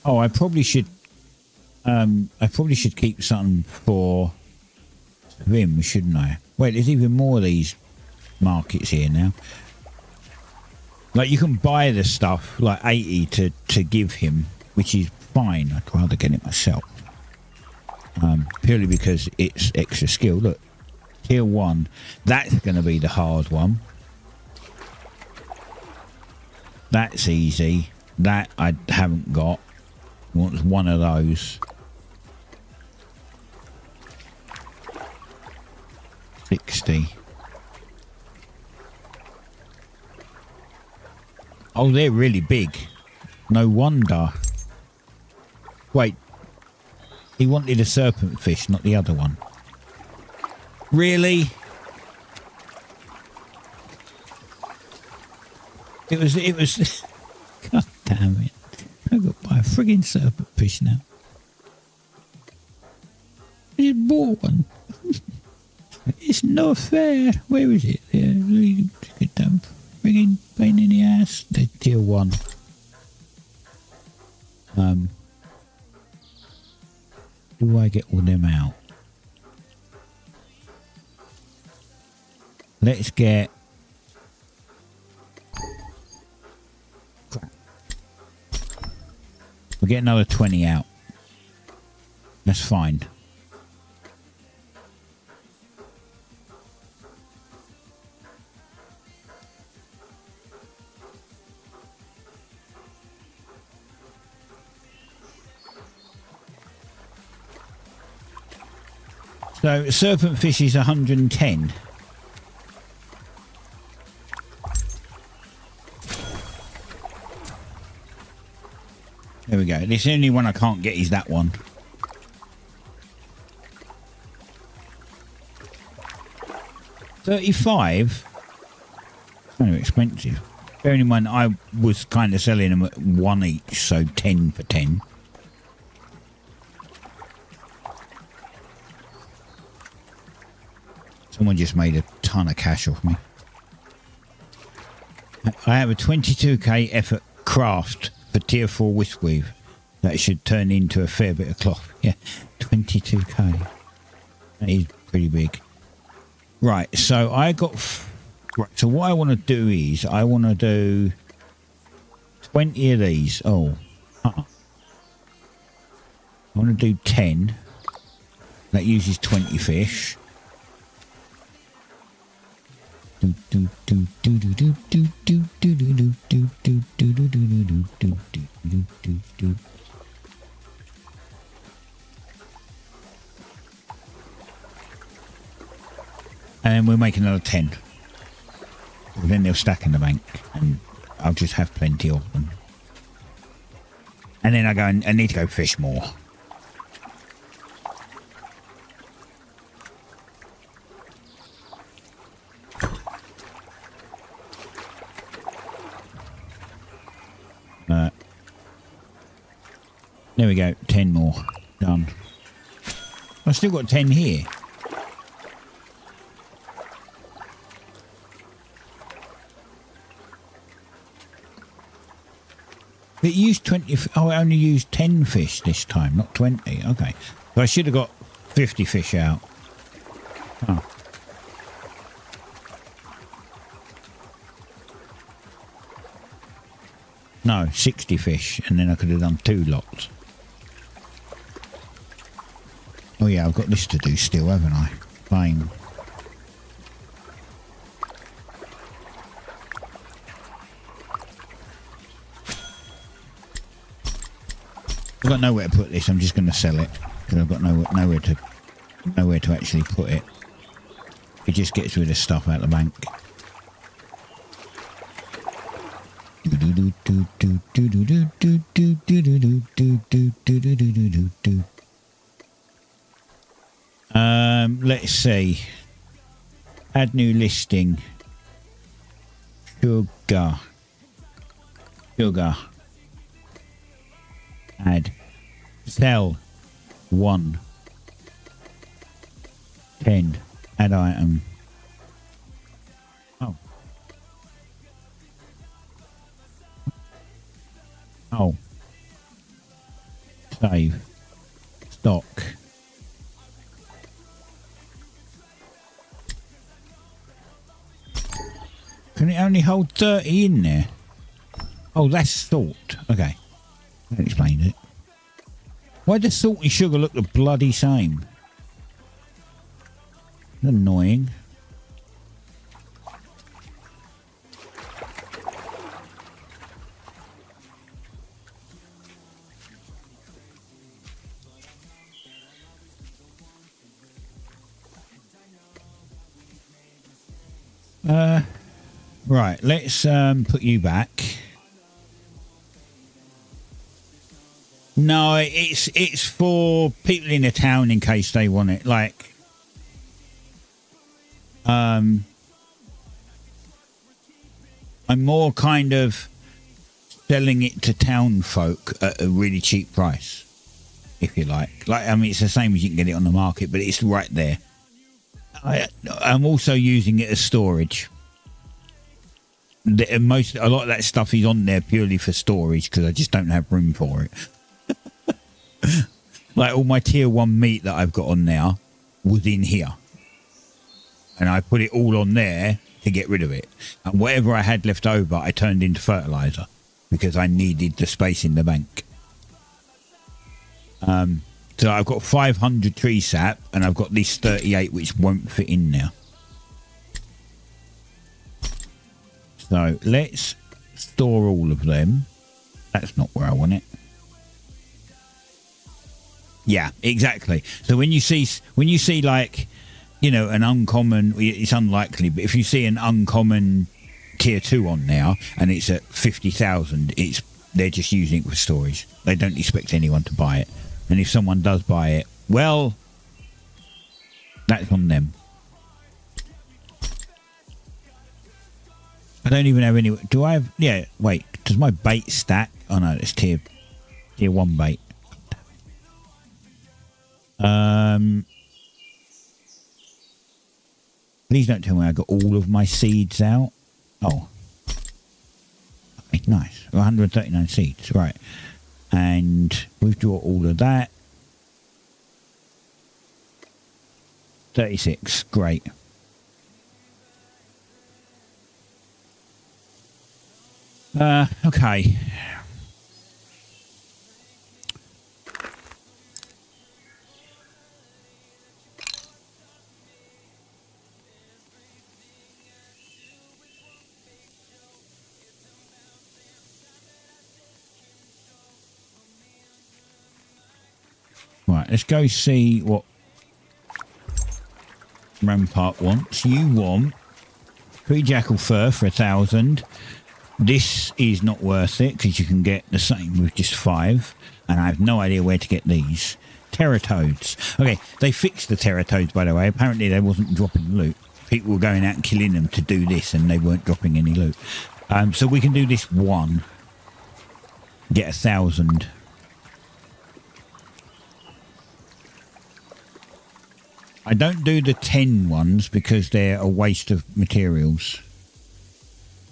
Oh, I probably should keep something for him, shouldn't I? Wait, there's even more of these markets here now. Like, you can buy the stuff, like 80 to give him, which is fine. I'd rather get it myself. Purely because it's extra skill. Look, tier 1, that's going to be the hard one. That's easy. That I haven't got. Want one of those. 60. Oh, they're really big. No wonder. Wait. He wanted a serpent fish, not the other one. Really? It was... God damn it. I've got to buy a frigging serpent fish now. I just bought one. It's not fair. Where is it? Yeah, get damn frigging pain in the ass. They're tier 1. Do I get all them out? Let's get... We'll get another 20 out. That's fine. So serpent fish is 110. There we go. The only one I can't get is that one. $35? Kind of expensive. Bearing in mind I was kind of selling them at 1 each, so 10 for 10. Someone just made a ton of cash off me. I have a 22k effort craft for tier 4 whisk weave. That should turn into a fair bit of cloth. Yeah, 22k. That is pretty big. Right, so I got... Right, so what I want to do is, I want to do 20 of these. Oh. I want to do 10. That uses 20 fish. And then we'll make another 10. Then they'll stack in the bank and I'll just have plenty of them. And then I go and I need to go fish more. There we go, 10 more. Done. I've still got 10 here. It used 20... Oh, I only used 10 fish this time, not 20. Okay. So I should have got 50 fish out. Oh. No, 60 fish, and then I could have done 2 lots. Oh yeah, I've got this to do still, haven't I? Fine. I've got nowhere to put this. I'm just going to sell it because I've got nowhere to actually put it. It just gets rid of stuff out of the bank. Let's see. Add new listing. Sugar. Add. Sell. 1. 10. Add item. Oh. Oh. Save. Stock. Can it only hold 30 in there? Oh, that's salt. Okay. That explains it. Why does salt and sugar look the bloody same? Annoying. Right, let's put you back. No, it's for people in the town in case they want it. Like, I'm more kind of selling it to town folk at a really cheap price, if you like. Like, I mean, it's the same as you can get it on the market, but it's right there. I'm also using it as storage. A lot of that stuff is on there purely for storage because I just don't have room for it. Like all my tier 1 meat that I've got on now was in here, and I put it all on there to get rid of it, and whatever I had left over I turned into fertilizer because I needed the space in the bank. So I've got 500 tree sap and I've got this 38 which won't fit in now. So let's store all of them. That's not where I want it. Yeah, exactly. So when you see like, you know, an uncommon, it's unlikely, but if you see an uncommon tier 2 on now and it's at 50,000, they're just using it for storage. They don't expect anyone to buy it. And if someone does buy it, well, that's on them. I don't even have any. Do I have? Yeah, wait. Does my bait stack? Oh no, it's tier 1 bait. Please don't tell me I got all of my seeds out. Oh, okay, nice. 139 seeds, right? And withdraw all of that. 36, great. Okay. Right, let's go see what Rampart wants. You want 3 jackal fur for 1,000. This is not worth it because you can get the same with just 5, and I have no idea where to get these. Terratoads. Okay, they fixed the terratoads, by the way. Apparently they wasn't dropping loot. People were going out and killing them to do this, and they weren't dropping any loot. So we can do this one. Get 1,000. I don't do the 10 ones because they're a waste of materials.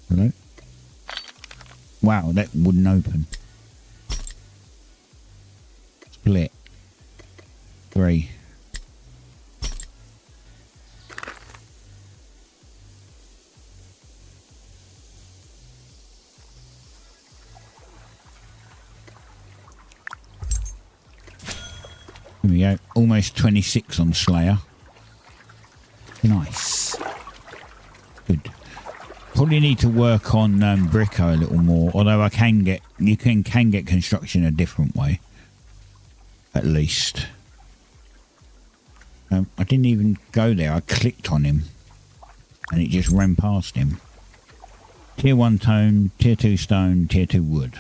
Hello? Wow, that wouldn't open. Split. 3. Here we go. Almost 26 on Slayer. Nice. Good. Probably need to work on Bricko a little more. Although you can get construction a different way. At least. I didn't even go there. I clicked on him. And it just ran past him. Tier 1 stone, Tier 2 stone, Tier 2 wood.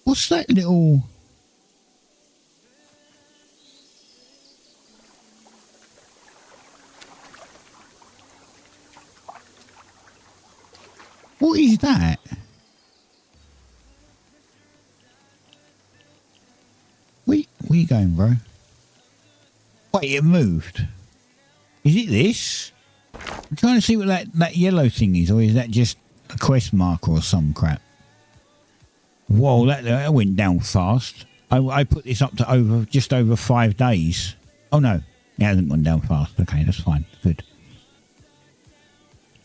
What's that little... What is that? Where you going, bro? Wait, it moved. Is it this? I'm trying to see what that yellow thing is, or is that just a quest marker or some crap? Whoa, that went down fast. I put this up to just over 5 days. Oh no, it hasn't gone down fast. Okay, that's fine. Good.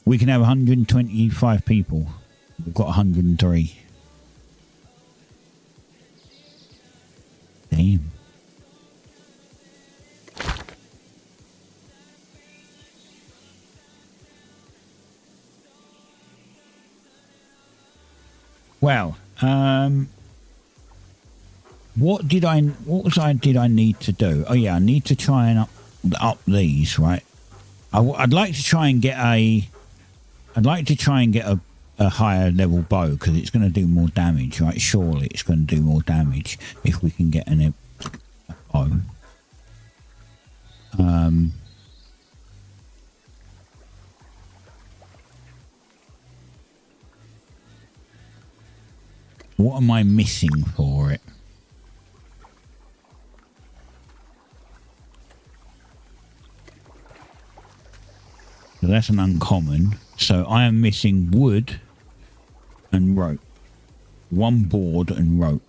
We can have 125 people. We've got 103. Damn. Well, What did I need to do? Oh yeah, I need to try and up these, right? I'd like to try and get a higher level bow because it's going to do more damage, right? Surely it's going to do more damage if we can get a bow. What am I missing for it? So that's an uncommon. So I am missing wood and rope. One board and rope.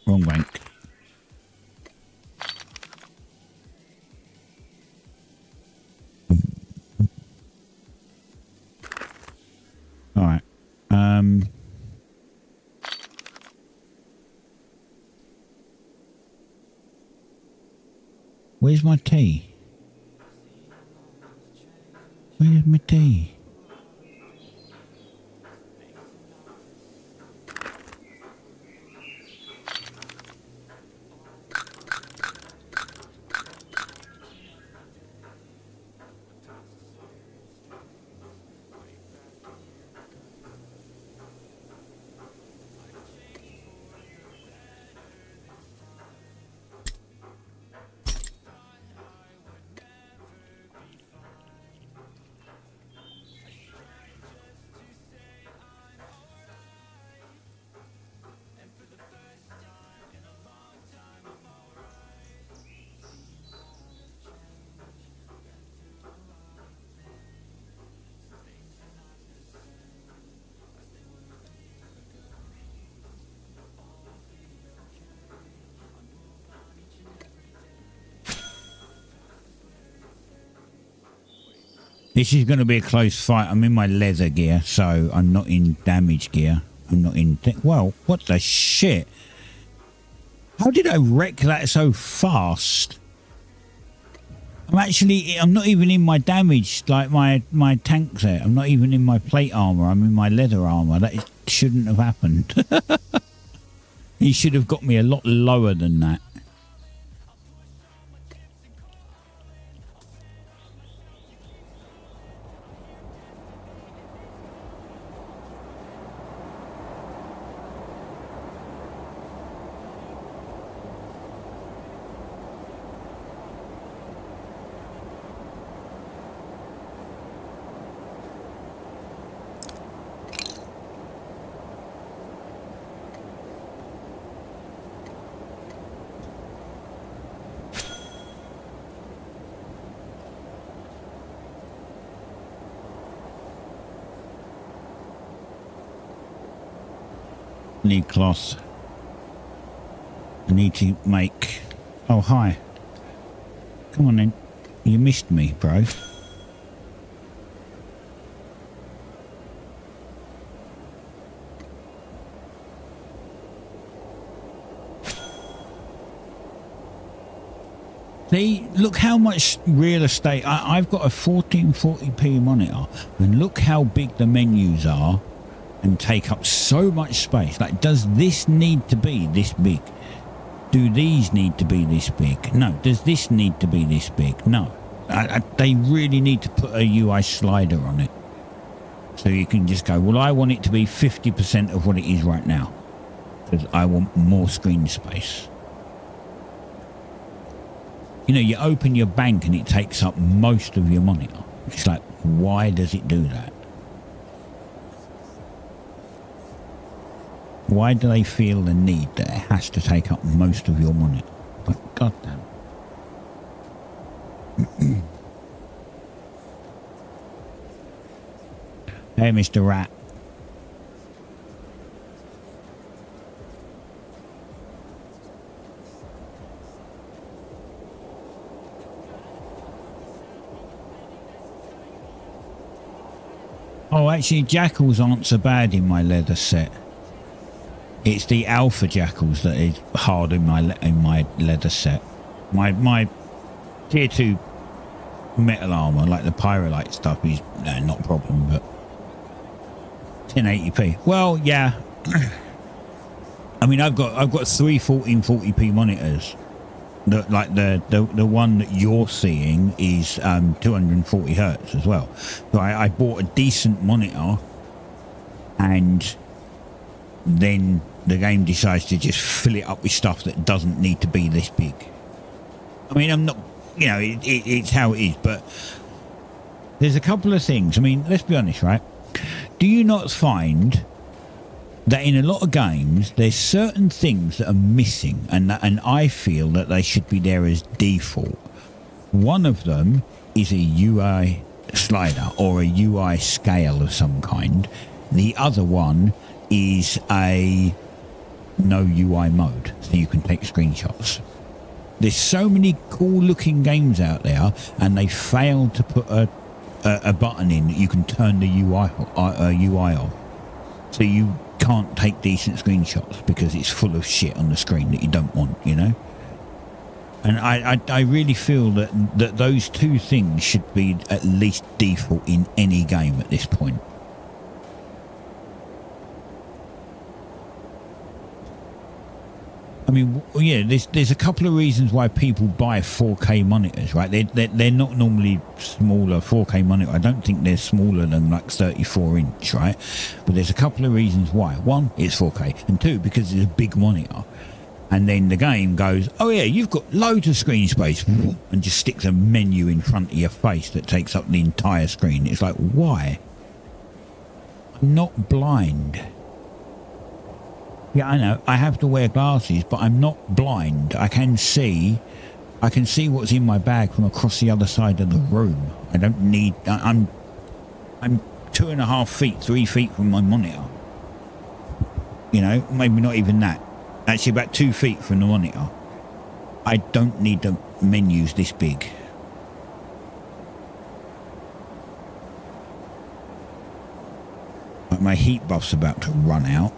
Wrong bank. All right. Where's my tea? Where's my tea? This is going to be a close fight. I'm in my leather gear, so I'm not in damage gear. I'm not in... Well, what the shit? How did I wreck that so fast? I'm not even in my damage, like my tank there. I'm not even in my plate armor. I'm in my leather armor. That shouldn't have happened. He should have got me a lot lower than that. Need cloth. I need to make... Oh, hi. Come on then. You missed me, bro. See, look how much real estate... I've got a 1440p monitor, and look how big the menus are and take up so much space. Like, does this need to be this big? Do these need to be this big? No. Does this need to be this big? No. They really need to put a UI slider on it. So you can just go, well, I want it to be 50% of what it is right now, because I want more screen space. You know, you open your bank and it takes up most of your monitor. It's like, why does it do that? Why do they feel the need that it has to take up most of your monitor? But goddamn. Hey, Mr. Rat. Oh, actually, jackals aren't so bad in my leather set. It's the alpha jackals that is hard in my leather set. My tier 2 metal armor, like the pyrolite stuff, is not a problem. But 1080p. Well, yeah. I mean, I've got three 1440p monitors. The one that you're seeing is 240 hertz as well. So I bought a decent monitor, and then the game decides to just fill it up with stuff that doesn't need to be this big. I mean, I'm not, you know, it's how it is, but there's a couple of things. I mean, let's be honest, right? Do you not find that in a lot of games there's certain things that are missing, and I feel that they should be there as default? One of them is a UI slider or a UI scale of some kind. The other one is a no UI mode, so you can take screenshots. There's so many cool looking games out there, and they failed to put a button in that you can turn the UI off, so you can't take decent screenshots because it's full of shit on the screen that you don't want, you know. And I really feel that those two things should be at least default in any game at this point. I mean, yeah, there's a couple of reasons why people buy 4K monitors, right? They're not normally smaller 4K monitor. I don't think they're smaller than like 34 inch, right? But there's a couple of reasons why. One, it's 4K, and two, because it's a big monitor. And then the game goes, oh yeah, you've got loads of screen space, and just sticks a menu in front of your face that takes up the entire screen. It's like, why? I'm not blind. Yeah, I know. I have to wear glasses, but I'm not blind. I can see what's in my bag from across the other side of the room. I don't need. I'm 2.5 feet, 3 feet from my monitor. You know, maybe not even that. Actually, about 2 feet from the monitor. I don't need the menus this big. My heat buff's about to run out.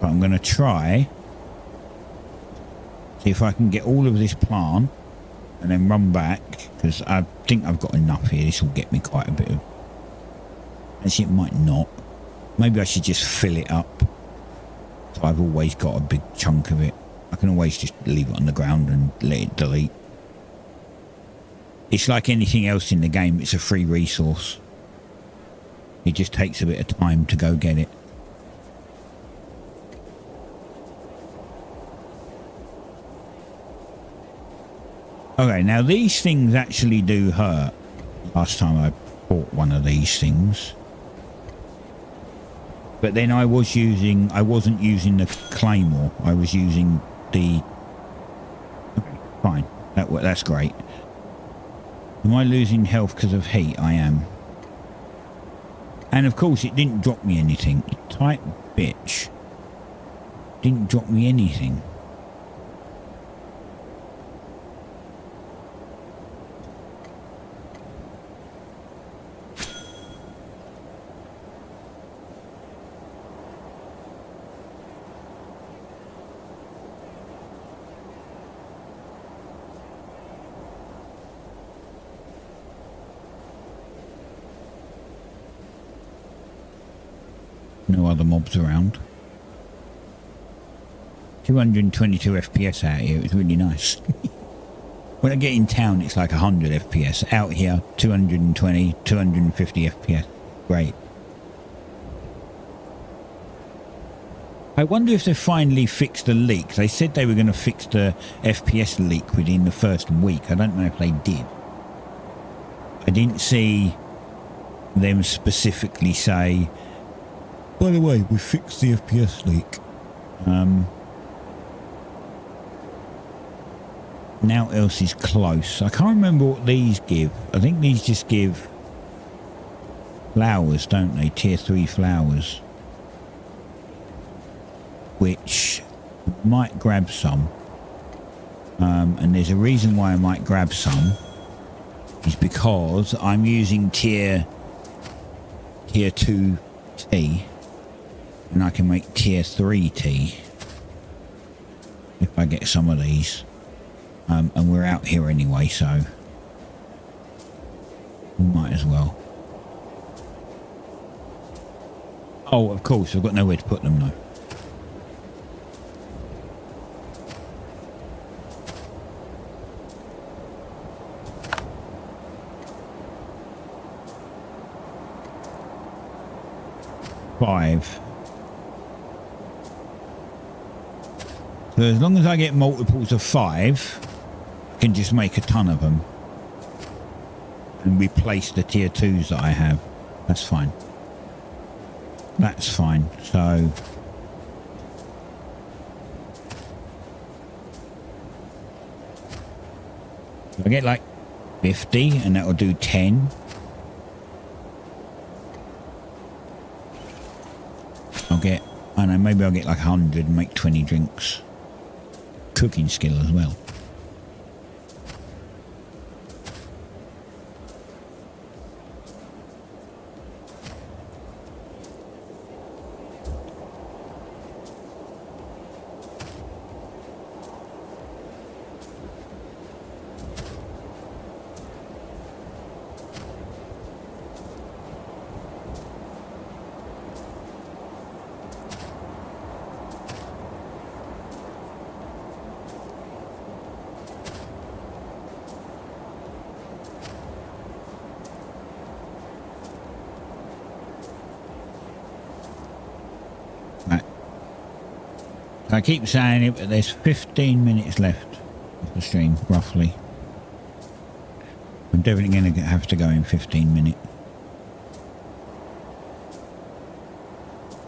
But I'm going to try, see if I can get all of this plant and then run back, because I think I've got enough here. This will get me quite a bit of... Actually, it might not. Maybe I should just fill it up. So I've always got a big chunk of it. I can always just leave it on the ground and let it delete. It's like anything else in the game. It's a free resource. It just takes a bit of time to go get it. Okay, now these things actually do hurt. Last time I bought one of these things. But then I wasn't using the claymore. I was using the... Okay, fine. That's great. Am I losing health because of heat? I am. And of course it didn't drop me anything. Tight bitch. Didn't drop me anything. No other mobs around. 222 FPS out here. It was really nice. When I get in town, it's like 100 FPS. Out here, 220, 250 FPS. Great. I wonder if they finally fixed the leak. They said they were going to fix the FPS leak within the first week. I don't know if they did. I didn't see them specifically say, by the way, we fixed the FPS leak. Now else is close. I can't remember what these give. I think these just give flowers, don't they? Tier 3 flowers. Which might grab some. And there's a reason why I might grab some. is because I'm using tier 2 tea, and I can make tier 3 tea if I get some of these. And we're out here anyway, so we might as well. Oh, of course, I've got nowhere to put them though. Five. So as long as I get multiples of 5, I can just make a ton of them and replace the tier 2s that I have. That's fine. That's fine. So I get like 50 and that will do 10. I'll get, I don't know, maybe I'll get like 100 and make 20 drinks. Cooking skill as well. I keep saying it, but there's 15 minutes left of the stream, roughly. I'm definitely going to have to go in 15 minutes.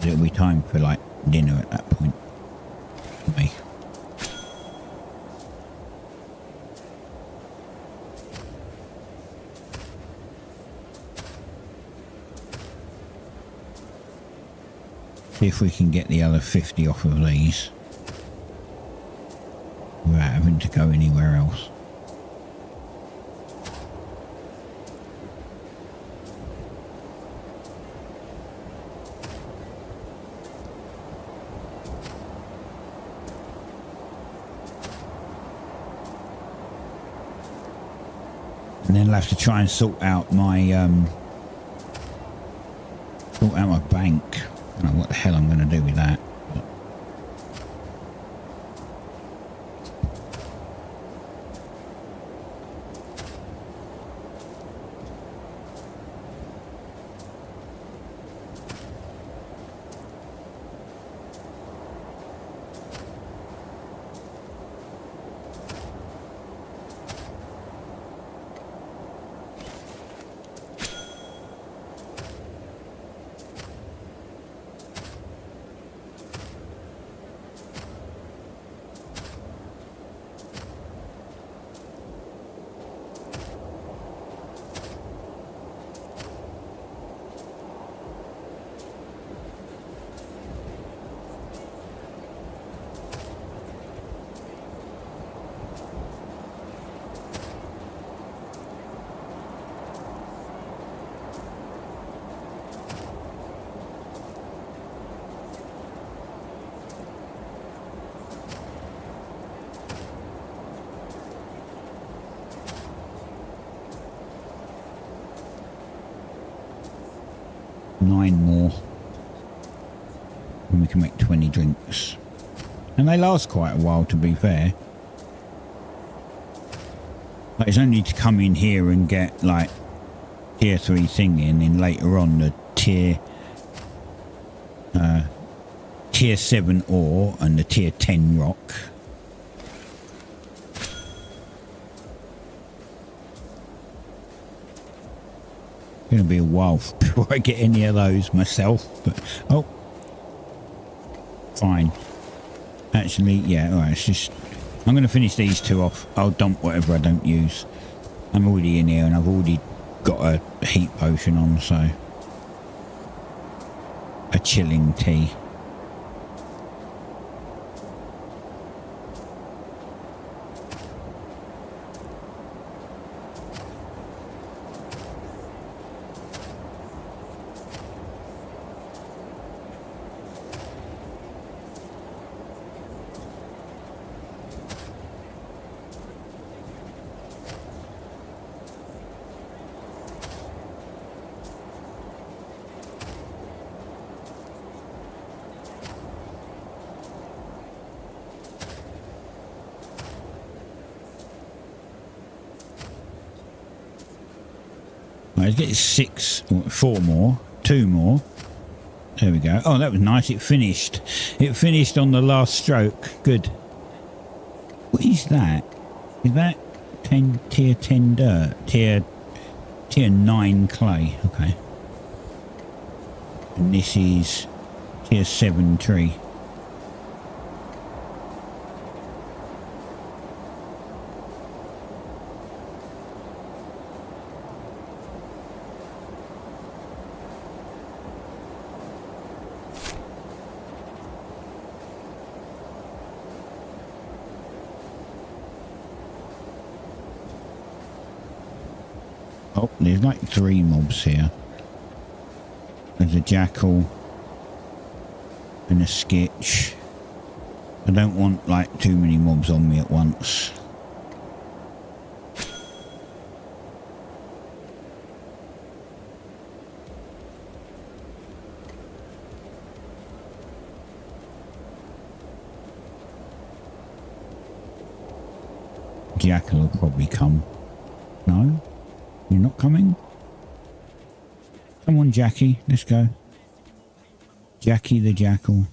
It'll be time for, like, dinner at that point for me. See if we can get the other 50 off of these without having to go anywhere else. And then I'll have to try and sort out my bank. I don't know what the hell I'm going to do with that. But nine more and we can make 20 drinks, and they last quite a while, to be fair. Like, it's only to come in here and get like tier 3 thing in, and later on the tier 7 ore and the tier 10 rock. Going to be a while before I get any of those myself, but oh, fine. Actually, yeah, all right, it's just, I'm going to finish these 2 off. I'll dump whatever I don't use. I'm already in here and I've already got a heat potion on, so a chilling tea. let's get 6, or 4 more, 2 more. There we go. Oh, that was nice. It finished. It finished on the last stroke. Good. What is that? Is that tier 10 dirt? Tier 9 clay. Okay. And this is tier 7 tree. Oh, there's like 3 mobs here. There's a jackal and a skitch. I don't want like too many mobs on me at once. Jackal will probably come. No? You're not coming? Come on, Jackie. Let's go. Jackie the jackal.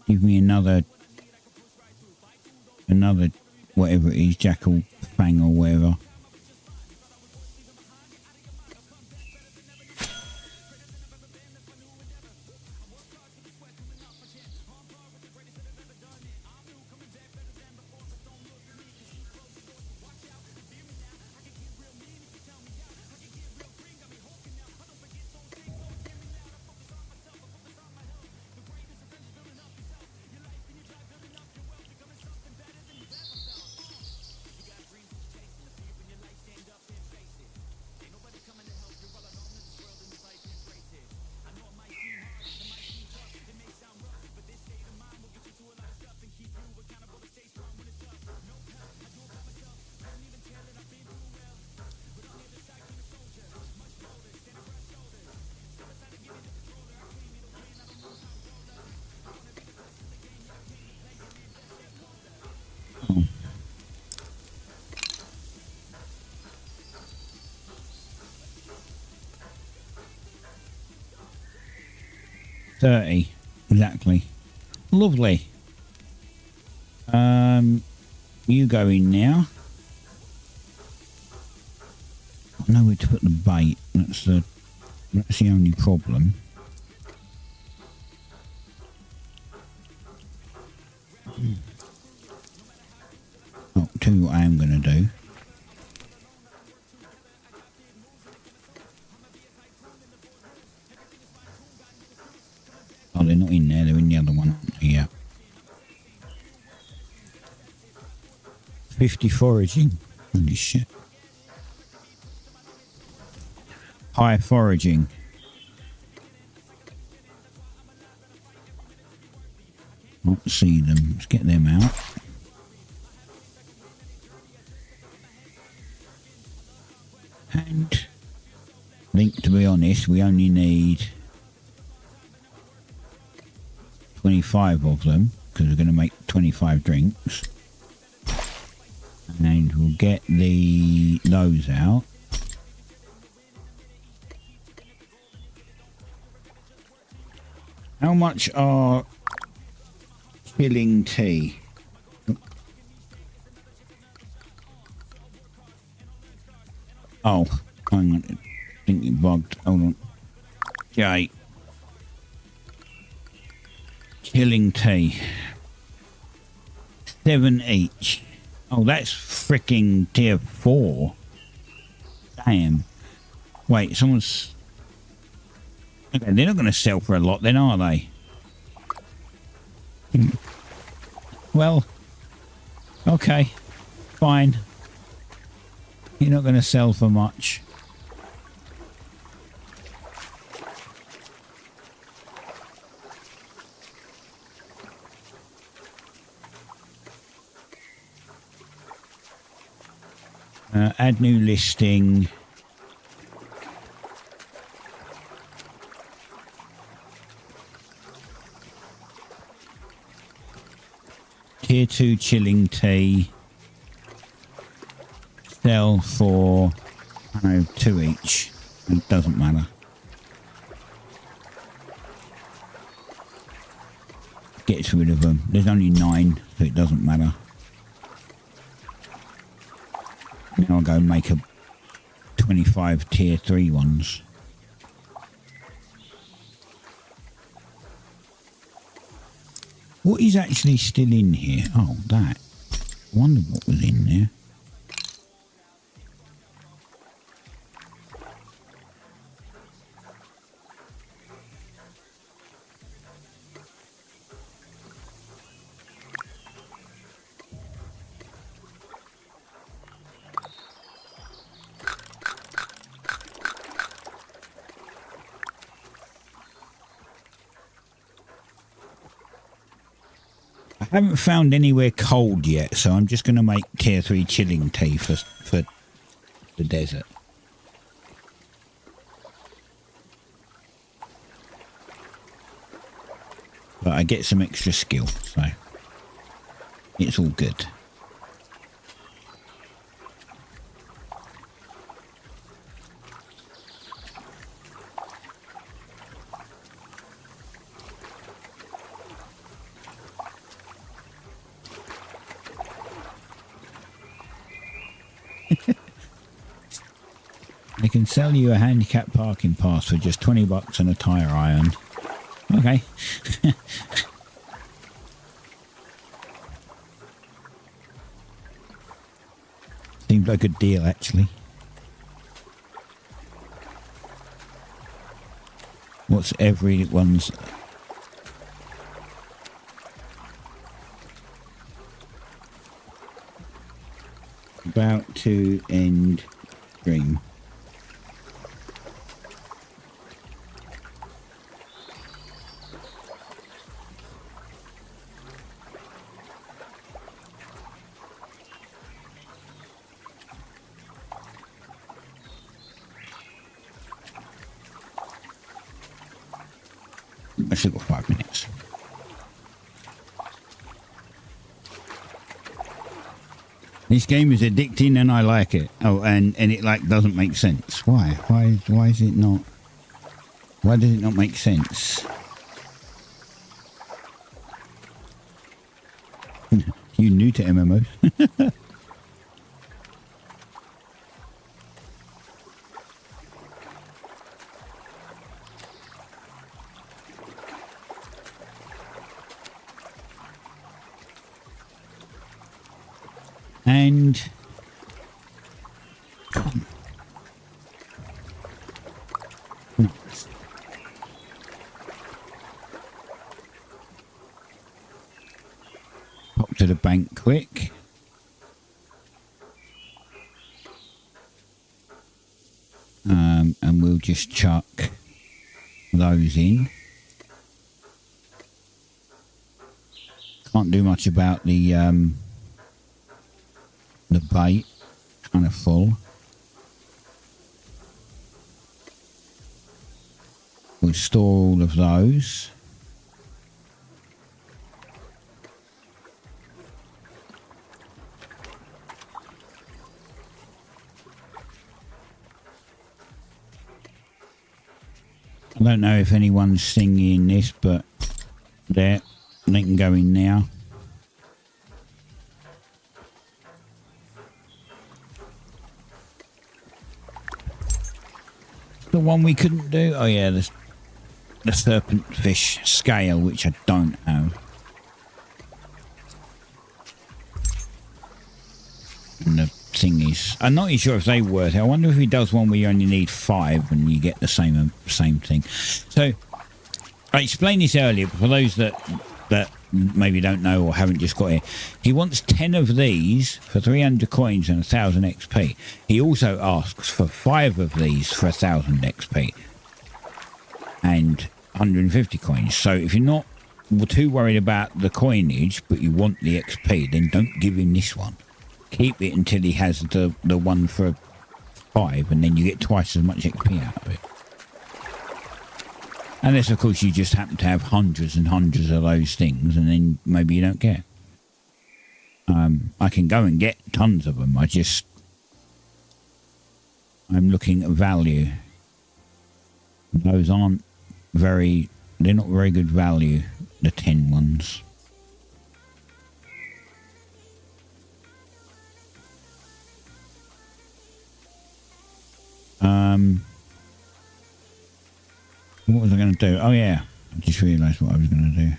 Give me another whatever it is, jackal fang or whatever. Oh. $30 exactly. Lovely. You go in now. I know where to put the bait. That's the only problem. Oh, tell you what I am going to do. Oh, they're not in there. They're in the other one. Yeah. 50 foraging. Holy shit. High foraging. Not see them. Let's get them out. And I think, to be honest, we only need 25 of them because we're going to make 25 drinks. And we'll get those out. How much are chilling tea? Oh, hang on. I think it bugged. Hold on. Okay. Chilling tea. 7 each. Oh, that's freaking tier 4. Damn. Wait, someone's... Okay, they're not going to sell for a lot then, are they? Well, okay, fine. You're not going to sell for much. Add new listing. Tier 2 chilling tea. sell for, I don't know, 2 each. It doesn't matter. Gets rid of them. There's only 9, so it doesn't matter. Now I'll go and make a 25 tier 3 ones. What is actually still in here? Oh, that. I wondered what was in there. I haven't found anywhere cold yet, so I'm just going to make tier 3 chilling tea for the desert. But I get some extra skill, so it's all good. They can sell you a handicap parking pass for just $20 and a tyre iron. Okay. Seems like a good deal, actually. What's everyone's... About to end stream. I should go 5 minutes. This game is addicting and I like it. Oh, and it like doesn't make sense. Why? Why is it not? Why does it not make sense? You new to MMOs? And pop to the bank quick. And we'll just chuck those in. Can't do much about the bait, kind of full. We'll store all of those. I don't know if anyone's singing this, but there, they can go in now. The one we couldn't do? Oh yeah, the serpent fish scale, which I don't have. And the thingies. I'm not even sure if they work. I wonder if he does one where you only need 5 and you get the same thing. So I explained this earlier, but for those that maybe don't know or haven't just got it, he wants 10 of these for 300 coins and 1000 XP. He also asks for 5 of these for 1000 XP and 150 coins. So if you're not too worried about the coinage but you want the XP, then don't give him this one. Keep it until he has the one for 5, and then you get twice as much XP out of it. Unless, of course, you just happen to have hundreds and hundreds of those things, and then maybe you don't care. I can go and get tons of them. I just I'm looking at value. Those aren't very, they're not very good value, the 10 ones. What was I going to do? Oh yeah, I just realised what I was going to do.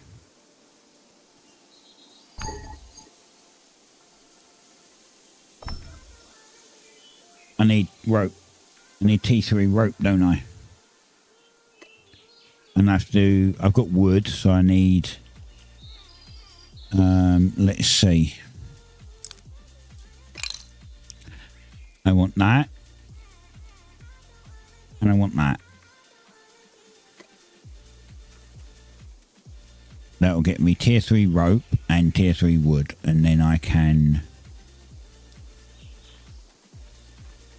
I need rope. I need T3 rope, don't I? And I have to, I've got wood, so I need, let's see. I want that. And I want that. That'll get me tier 3 rope and tier 3 wood, and then I can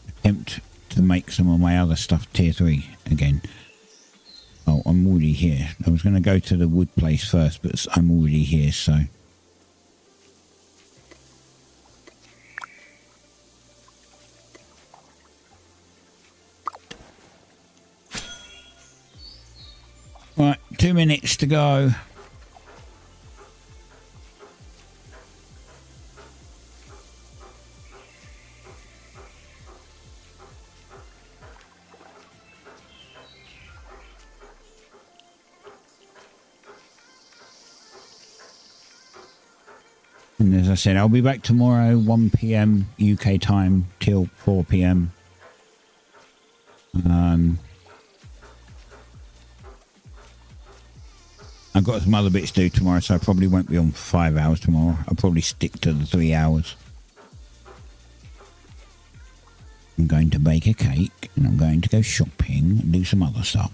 attempt to make some of my other stuff tier 3 again. Oh, I'm already here. I was going to go to the wood place first, but I'm already here, so. Right, 2 minutes to go. And as I said, I'll be back tomorrow, 1 PM UK time till 4 PM. I've got some other bits to do tomorrow, so I probably won't be on for 5 hours tomorrow. I'll probably stick to the 3 hours. I'm going to bake a cake, and I'm going to go shopping and do some other stuff.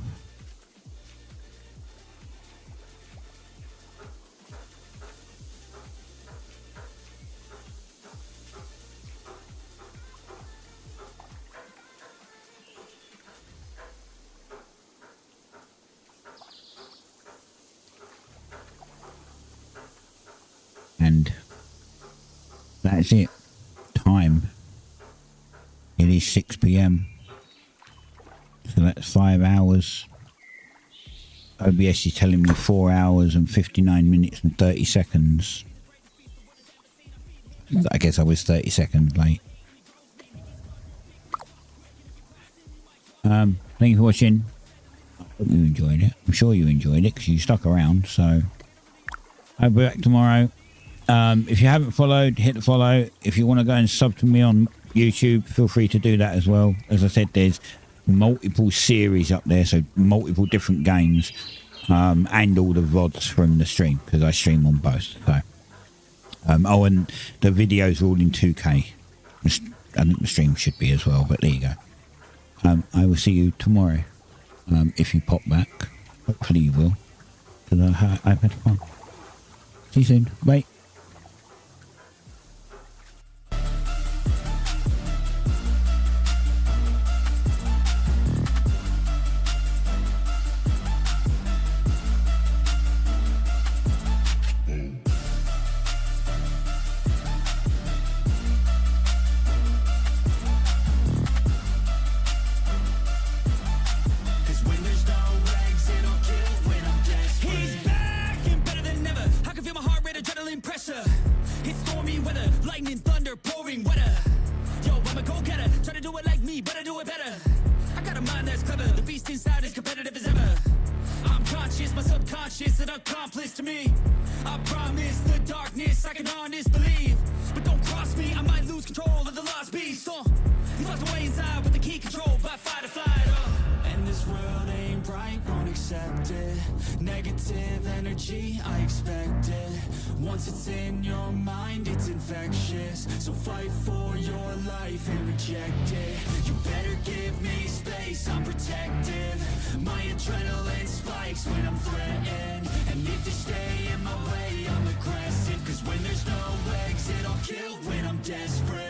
And that's it. Time. It is 6 PM. So that's 5 hours. OBS is telling me 4 hours and 59 minutes and 30 seconds. I guess I was 30 seconds late. Thank you for watching. I hope you enjoyed it. I'm sure you enjoyed it because you stuck around. So I'll be back tomorrow. If you haven't followed, hit the follow. If you want to go and sub to me on YouTube, feel free to do that as well. As I said, there's multiple series up there, so multiple different games, and all the VODs from the stream, because I stream on both. So, oh, and the videos are all in 2K. I think the stream should be as well, but there you go. I will see you tomorrow, if you pop back. Hopefully you will, because I've had fun. See you soon. Bye. So fight for your life and reject it. You better give me space, I'm protective. My adrenaline spikes when I'm threatened. And if you stay in my way, I'm aggressive. Cause when there's no exit, I'll kill when I'm desperate.